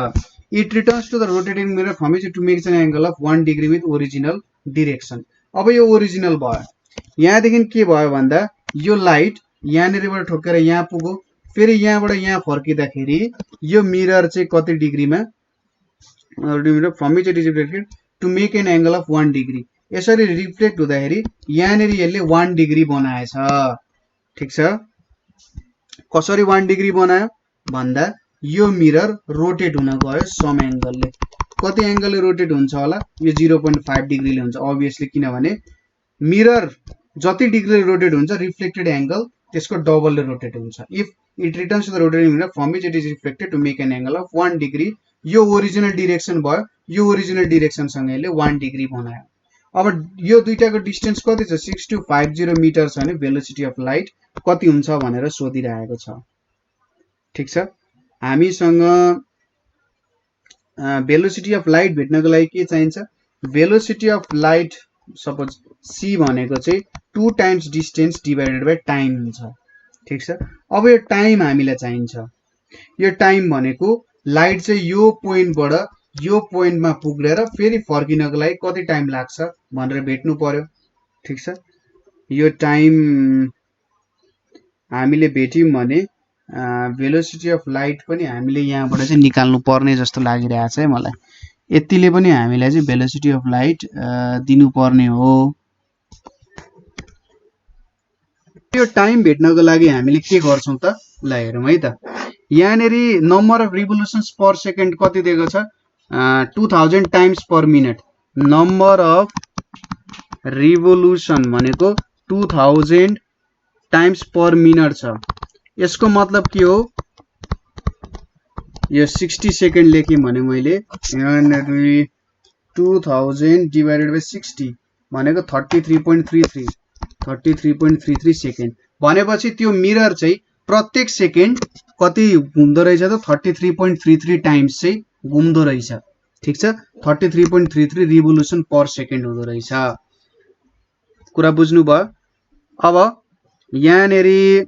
It returns to the rotating mirror from which to make an angle of 1 degree with original direction. अब यो ओरिजिनल भयो, यहाँदेखि के भयो भन्दा यो लाइट यहाँनेरिबाट ठोकेर यहाँ पुग्यो, फेरि यहाँबाट यहाँ फर्किँदाखेरि यो मिरर चाहिँ कति डिग्रीमा, from which it is reflected to make an angle of 1 degree, यसरी रिफ्लेक्ट हुँदाखेरि यहाँनेरि यसले 1 डिग्री बनाएछ, ठीक छ। कसरी 1 डिग्री बनायो भन्दा यो मिरर रोटेट हुन गयो सम एंगलले, कति एंगलले रोटेट हुन्छ होला, यो 0.5 डिग्रीले हुन्छ अभियसली, किनभने मिरर जति डिग्रीले रोटेट हुन्छ रिफ्लेक्टेड एंगल त्यसको डबलले रोटेट हुन्छ। If it returns to the rotating mirror from which it is reflected to make an angle of 1 degree, यो ओरिजिनल डाइरेक्सन भयो, यो ओरिजिनल डाइरेक्सन सँग यसले 1 डिग्री बनायो। अब यो दुईटाको डिस्टेन्स कति छ, 6250 मिटर छ भने भेलोसिटी अफ लाइट कति हुन्छ भनेर सोधिरहेको छ, ठीक छ। हामीसँग भेलोसिटी अफ लाइट भेट्नको लागि के चाहिन्छ, velocity of light suppose c भनेको चाहिँ 2 टाइम्स डिस्टेन्स डिवाइडेड बाइ टाइम हुन्छ, ठीक छ। अब यो टाइम हामीलाई चाहिन्छ, यो टाइम भनेको लाइट चाहिँ यो पोइन्टबाट यो पोइन्टमा पुगेर फेरि फर्किनको लागि कति टाइम लाग्छ भनेर भेट्नु पर्यो, ठीक छ। यो टाइम हामीले भेट्यौं भने भेलोसिटी अफ लाइट पनि हामीले यहाँबाट चाहिँ निकाल्नु पर्ने जस्तो लागिरहेछ है मलाई, यतिले पनि हामीलाई चाहिँ भेलोसिटी अफ लाइट दिनु पर्ने हो। यो टाइम भेट्नको लागि हामीले के गर्छौं त, ल हेरौं है त, यहाँनेरि number of revolutions per second कति दिएको छ, 2000 times per minute, number of revolution भनेको 2000 टाइम्स पर मिनट छ। यसको मतलब के हो, यो 60 सेकेन्ड लेखेँ भने मैले 2000 डिवाइडेड बाइ 60 भनेको 33.33 सेकेन्ड भनेपछि त्यो मिरर चाहिँ प्रत्येक सेकेन्ड कति घुम्दो रहेछ त 33.33 टाइम्स चाहिँ घुम्दो रहेछ, ठीक छ। 33.33 रिभोल्युसन पर सेकेन्ड हुँदो रहेछ, कुरा बुझ्नु भयो। अब यहाँनेरि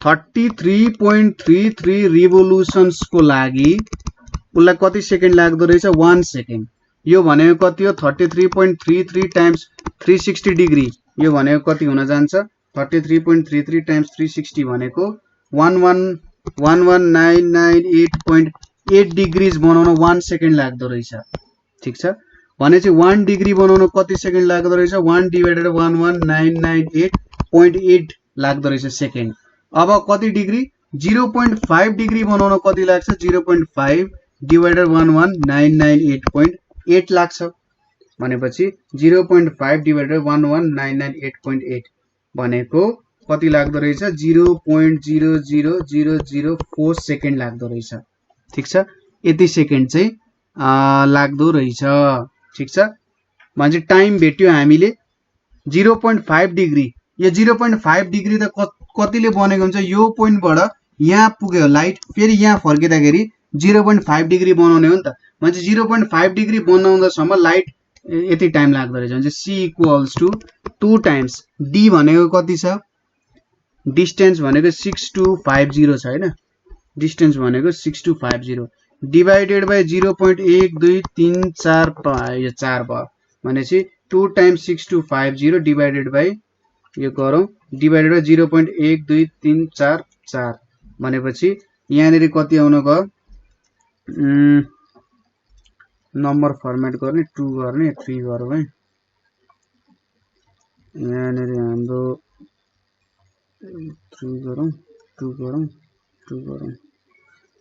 33.33 रिभोल्युसन्स को लागि उसलाई कति सेकेन्ड लाग्दो रहेछ, 1 सेकेन्ड। यो भनेको कति हो, 33.33 टाइम्स 360 डिग्री, यो भनेको कति हुन जान्छ, 33.33 टाइम्स 360 भनेको 11998.8 डिग्रीज बनाउन 1 सेकेन्ड लाग्दो रहेछ, ठीक छ। भने चाहिँ 1 डिग्री बनाउन कति सेकेन्ड लाग्दो रहेछ, 1 डिवाइडेड 11998.8 लाग्दो रहेछ सेकेन्ड। अब कति डिग्री, 0.5 डिग्री बनाउन कति लाग्छ, 0.5 डिवाइडेड 11998.8 लाग्छ भनेपछि 0.5 डिवाइडेड 11998.8 भनेको कति लाग्दो रहेछ, 0.00004 सेकेन्ड लाग्दो रहेछ, ठीक छ। यति सेकेन्ड चाहिँ लाग्दो रहेछ, ठीक छ। भने टाइम भेट्यो हामीले 0.5 डिग्री, यो 0.5 डिग्री त कतिले बनेको हुन्छ, यो पोइन्टबाट यहाँ पुग्यो लाइट, फेरि यहाँ फर्किँदाखेरि 0.5 डिग्री बनाउने हो नि त, भने 0.5 डिग्री बनाउँदासम्म लाइट यति टाइम लाग्दो रहेछ। भने c equals to 2 times d भनेको कति छ, डिस्टेन्स भनेको 6250 छ हैन, डिस्टेन्स भनेको 6250, डिवाइडेड बाई 0.1234 यो 4 भयो भनेपछि 2 टाइम्स 6250 डिवाइडेड बाई यो गरौँ डिवाइडेड बाई 0.12344 भनेपछि यहाँनिर कति आउन गयो नम्बर फर्मेट गर्ने 2 गर्ने 3 गरौँ है यहाँनिर हाम्रो 3 गरौँ 2 गरौँ 2 गरौँ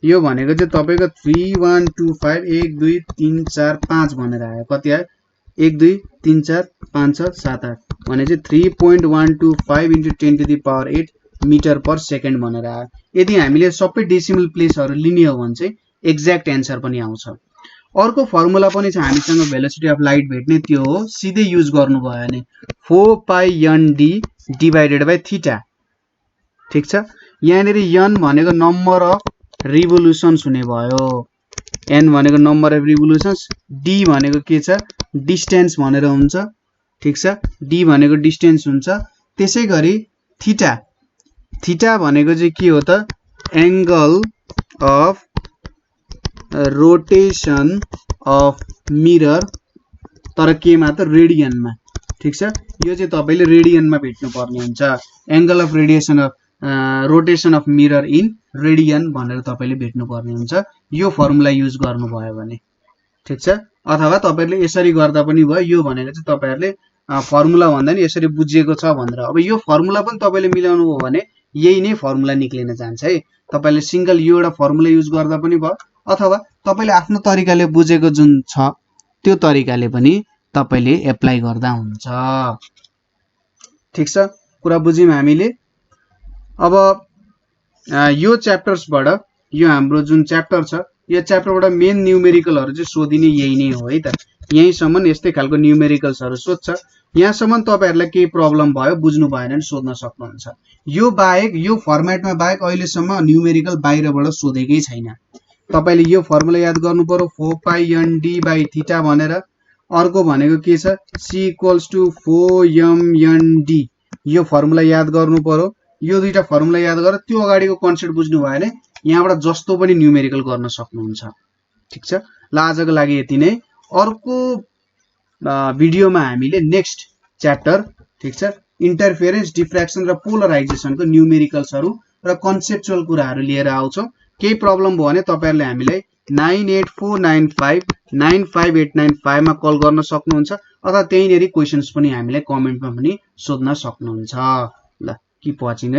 यो भनेको चाहिँ तपाईको 3125 1 2 3 4 5 भनेर आयो कति आयो 1 2 3 4 5 6 7 8 भने चाहिँ 3.125 × 10⁸8 मिटर पर सेकेन्ड भनेर आयो यदि हामीले सबै डेसिमल प्लेसहरु लिने हो भने चाहिँ एक्ज्याक्ट एन्सर पनि आउँछ अर्को फर्मुला पनि छ हामीसँग भेलोसिटी अफ लाइट भेट्ने त्यो हो सिधै युज गर्नु भयो भने 4πnd डिवाइडेड बाइ थीटा ठीक छ यहाँनिर n भनेको नम्बर अफ रिभोल्युसन्स हुने भयो n भनेको नम्बर अफ रिभोल्युसन्स d भनेको के छ डिस्टेन्स भनेर हुन्छ ठीक छ d भनेको डिस्टेन्स हुन्छ त्यसैगरी थीटा थीटा भनेको चाहिँ के हो त angle of rotation of mirror तर के मा त रेडियनमा ठीक छ यो चाहिँ तपाईले रेडियनमा भेट्नु पर्ने हुन्छ angle of radiation of rotation of mirror in radian भनेर तपाईले भेट्नु पर्ने हुन्छ यो फर्मुला युज गर्नु भयो भने ठीक छ अथवा तपाईहरुले यसरी गर्दा पनि भयो यो भनेको चाहिँ तपाईहरुले फर्मुला भन्दा नि यसरी बुझिएको छ भनेर अब यो फर्मुला पनि तपाईले मिलाउनु हो भने यही नै फर्मुला निक्लिन जान्छ है तपाईले सिंगल यो एउटा फर्मुला युज गर्दा पनि भयो अथवा तपाईले आफ्नो तरिकाले बुझेको जुन छ त्यो तरिकाले पनि तपाईले एप्लाई गर्दा हुन्छ ठीक छ कुरा बुझ्यौं हामीले अब यो च्याप्टर्सबाट यो हाम्रो जुन च्याप्टर छ यो च्याप्टरबाट मेन न्यूमेरिकलहरु चाहिँ सोधिने यही नै हो है त यहीसम्म यस्तै खालको न्यूमेरिकल्सहरु सोध्छ यहाँसम्म तपाईहरुलाई केही प्रब्लम भयो बुझ्नु भएन भने सोध्न सक्नुहुन्छ यो बाहेक यो फर्मेटमा बाहेक अहिलेसम्म न्यूमेरिकल बाहिरबाट सोधेकै छैन तपाईले यो फर्मुला याद गर्नु पर्यो 4πnd/θ भनेर अर्को भनेको के छ c = 4mnd यो फर्मुला याद गर्नु पर्यो यो दुईटा फर्मुला याद गरेर त्यो अगाडिको कन्सेप्ट बुझ्नु भयो भने यहाँबाट जस्तो पनि न्यूमेरिकल गर्न सक्नुहुन्छ ठीक छ ल आजको लागि यति नै अर्को भिडियोमा हामीले नेक्स्ट च्याप्टर ठीक छ इन्टरफेरेन्स डिफ्र्याक्सन र पोलराइजेसनको न्यूमेरिकल्सहरु र कन्सेप्चुअल कुराहरु लिएर आउँछौं केही प्रब्लम भयो भने तपाईहरुले हामीलाई 9849595895 मा कल गर्न सक्नुहुन्छ अथवा त्यहीनेरि क्वेशन्स पनि हामीलाई कमेन्टमा पनि सोध्न सक्नुहुन्छ ल किप वाचिङ है